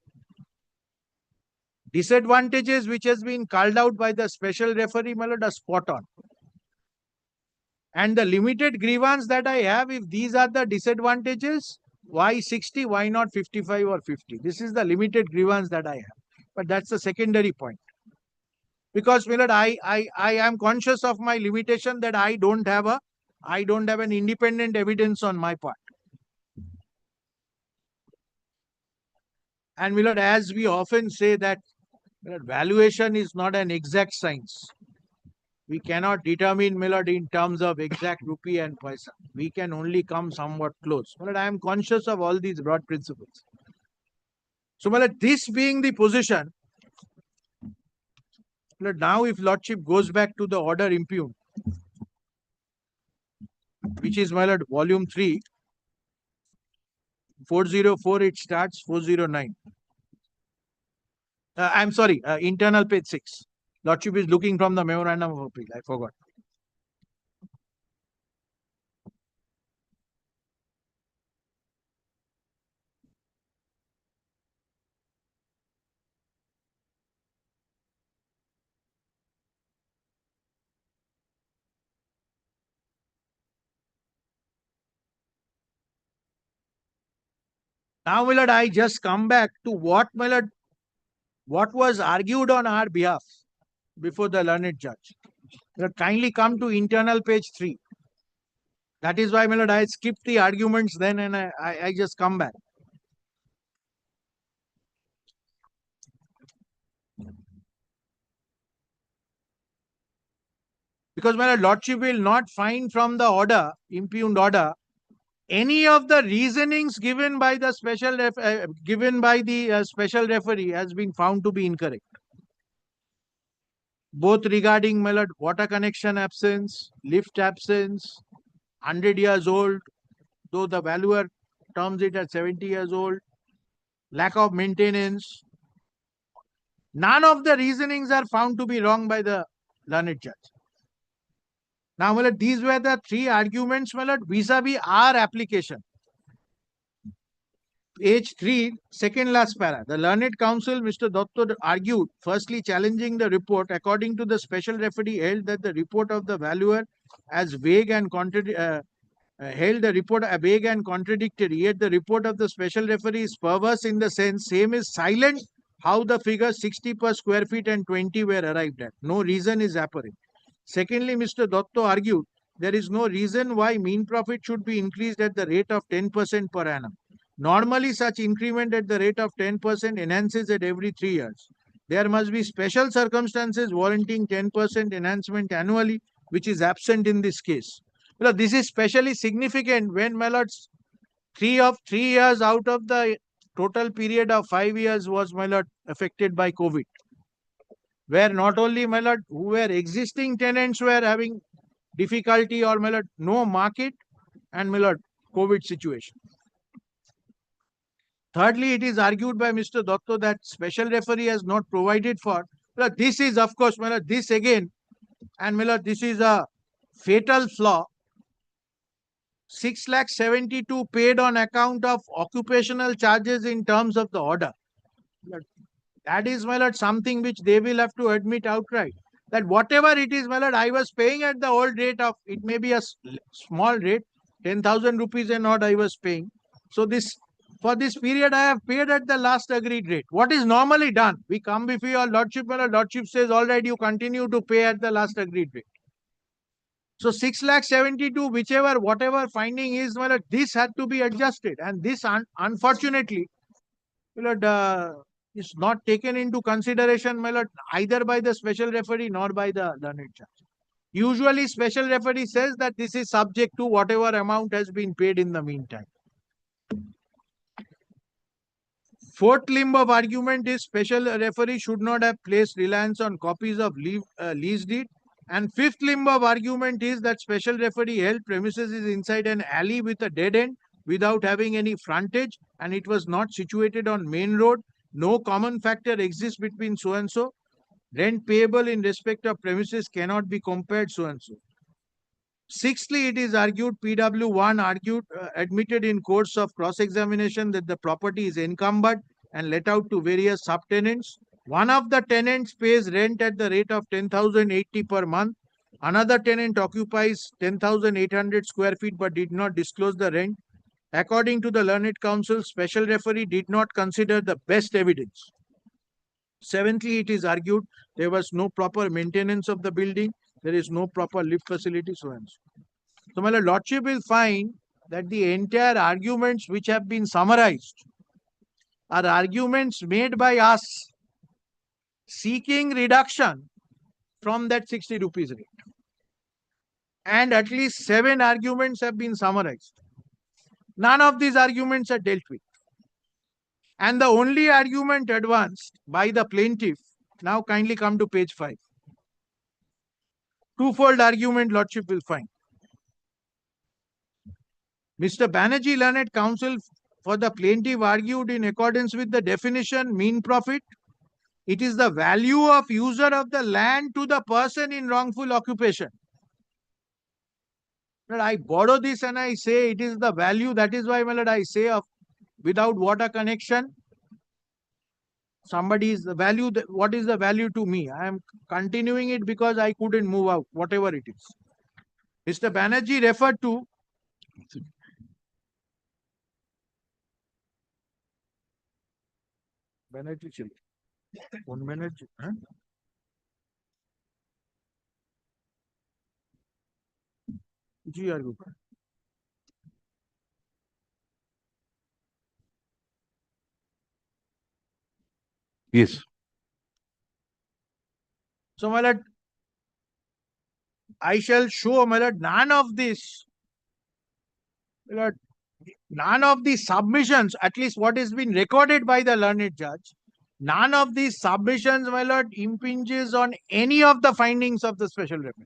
R: disadvantages which has been called out by the special referee, my lord, are spot on. And the limited grievance that I have, if these are the disadvantages, why 60, why not 55 or 50? This is the limited grievance that I have. But that's the secondary point. Because, my lord, I am conscious of my limitation that I don't have an independent evidence on my part. And, my lord, as we often say that, my lord, valuation is not an exact science. We cannot determine, my lord, in terms of exact rupee and paisa. We can only come somewhat close. My lord, I am conscious of all these broad principles. So, my lord, this being the position, my lord, now if Lordship goes back to the order impugned, which is, my lord, volume 3, 404, it starts 409. I'm sorry, internal page 6. Lordship is looking from the memorandum of appeal. I forgot. Now, my lord, I just come back to what, my lord, what was argued on our behalf before the learned judge. My lord, kindly come to internal page 3. That is why, my lord, I skipped the arguments then and I just come back. Because, my lord, Lordship will not find from the order, impugned order, any of the reasonings given by the special special referee has been found to be incorrect. Both regarding, my lord, water connection absence, lift absence, 100 years old, though the valuer terms it at 70 years old, lack of maintenance. None of the reasonings are found to be wrong by the learned judge. Now, my lord, these were the 3 arguments, my lord, vis-a-vis our application. Page 3, second last para. The learned counsel, Mr. Dotto, argued, firstly challenging the report. According to the special referee, held that the report of the valuer as vague and held the report vague and contradictory. Yet the report of the special referee is perverse in the sense same is silent how the figures 60 per square feet and 20 were arrived at. No reason is apparent. Secondly, Mr. Dotto argued there is no reason why mean profit should be increased at the rate of 10% per annum. Normally, such increment at the rate of 10% enhances at every 3 years. There must be special circumstances warranting 10% enhancement annually, which is absent in this case. This is especially significant when, my lords, 3 years out of the total period of 5 years was, my lord, affected by COVID, where not only, my lord, who were existing tenants were having difficulty or, my lord, no market, and, my lord, COVID situation. Thirdly, it is argued by Mr. Dotto that special referee has not provided for. Well, this is, of course, my lord, this again, and, my lord, this is a fatal flaw. 6,72,000 paid on account of occupational charges in terms of the order. That is, my lord, something which they will have to admit outright. That whatever it is, my lord, I was paying at the old rate of, it may be a small rate, 10,000 rupees and odd I was paying. So this, for this period, I have paid at the last agreed rate. What is normally done? We come before your lordship, my lord, lordship says, all right, you continue to pay at the last agreed rate. So 6,72,000, whichever, whatever finding is, my lord, this had to be adjusted. And this, unfortunately, my lord, is not taken into consideration, my lord, either by the special referee nor by the learned judge. Usually, special referee says that this is subject to whatever amount has been paid in the meantime. Fourth limb of argument is special referee should not have placed reliance on copies of lease deed. And fifth limb of argument is that special referee held premises is inside an alley with a dead end without having any frontage, and it was not situated on main road. No common factor exists between so and so. Rent payable in respect of premises cannot be compared so and so. Sixthly, it is argued, PW1 admitted in course of cross-examination that the property is encumbered and let out to various subtenants. One of the tenants pays rent at the rate of 10,080 per month. Another tenant occupies 10,800 square feet but did not disclose the rent. According to the learned counsel, special referee did not consider the best evidence. Seventhly, it is argued there was no proper maintenance of the building. There is no proper lift facility, so and so. So, my lordship will find that the entire arguments which have been summarized are arguments made by us seeking reduction from that 60 rupees rate. And at least 7 arguments have been summarized. None of these arguments are dealt with. And the only argument advanced by the plaintiff, now kindly come to page 5. Twofold argument lordship will find. Mr. Banerjee, learned counsel for the plaintiff, argued in accordance with the definition mean profit. It is the value of user of the land to the person in wrongful occupation. But I borrow this and I say it is the value. That is why, my lord, I say of without water connection, somebody is the value. What is the value to me? I am continuing it because I couldn't move out, whatever it is. Mr. Banerjee referred to Banerjee. 1 minute. Huh?
A: Yes.
R: So, my lord, I shall show, my lord, none of this, my lord, none of these submissions, at least what has been recorded by the learned judge, none of these submissions, my lord, impinges on any of the findings of the special referee.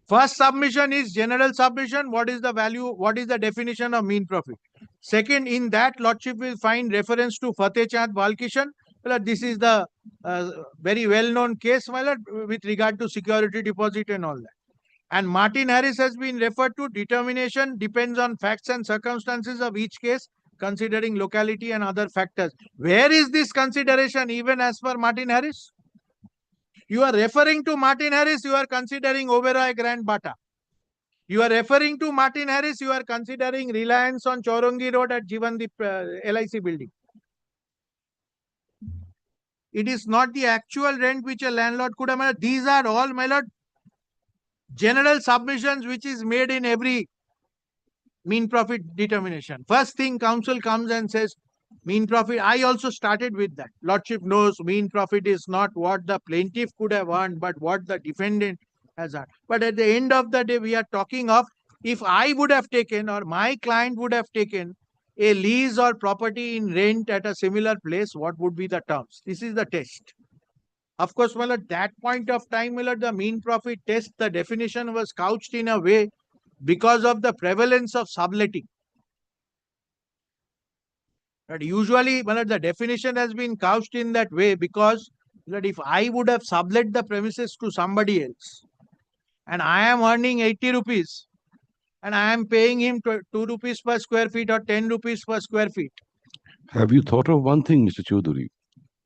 R: First submission is general submission. What is the value? What is the definition of mean profit? Second, in that, lordship will find reference to Fateh Chand Balkishan. Well, this is the very well-known case, my lord, with regard to security deposit and all that. And Martin Harris has been referred to. Determination depends on facts and circumstances of each case, considering locality and other factors. Where is this consideration even as per Martin Harris? You are referring to Martin Harris, you are considering Oberoi Grand Bata. You are referring to Martin Harris, you are considering Reliance on Chaurangi Road at Jivandip LIC building. It is not the actual rent which a landlord could have. These are all, my lord, general submissions which is made in every mean profit determination. First thing, council comes and says, mean profit. I also started with that. Lordship knows mean profit is not what the plaintiff could have earned, but what the defendant has earned. But at the end of the day, we are talking of if I would have taken or my client would have taken a lease or property in rent at a similar place, what would be the terms? This is the test. Of course, well, at that point of time, well, the mean profit test, the definition was couched in a way because of the prevalence of subletting. But usually, well, the definition has been couched in that way because that if I would have sublet the premises to somebody else and I am earning 80 rupees and I am paying him 2 rupees per square feet or 10 rupees per square feet.
A: Have you thought of one thing, Mr. Chaudhary?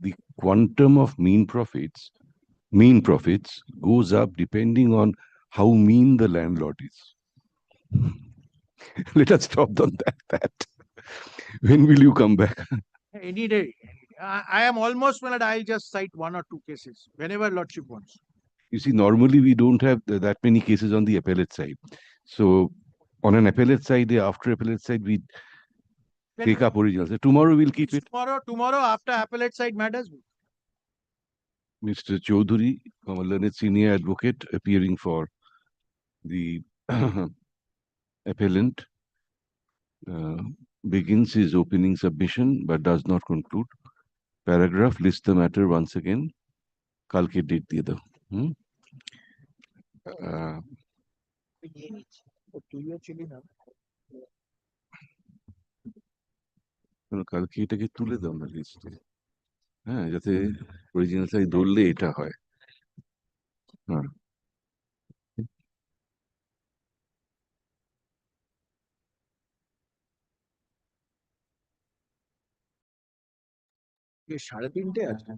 A: The quantum of mean profits goes up depending on how mean the landlord is. Let us stop on that. When will you come back?
R: Any day. I am almost, well, I'll just cite 1 or 2 cases whenever Lordship wants.
A: You see, normally we don't have that many cases on the appellate side. So on an appellate side, after appellate side, we take up originals. So tomorrow we'll keep it.
R: Tomorrow after appellate side matters.
A: Mr. Chaudhary, a learned senior advocate appearing for the appellant, begins his opening submission but does not conclude. Paragraph lists the matter once again. कल के date दिए दो. কালকে এটাকে তুলে দাও না লিস্টে, হ্যাঁ, যাতে অরিজিনাল সাইজ ধরলে এটা হয়. হ্যাঁ,
R: ये 3:30 আছে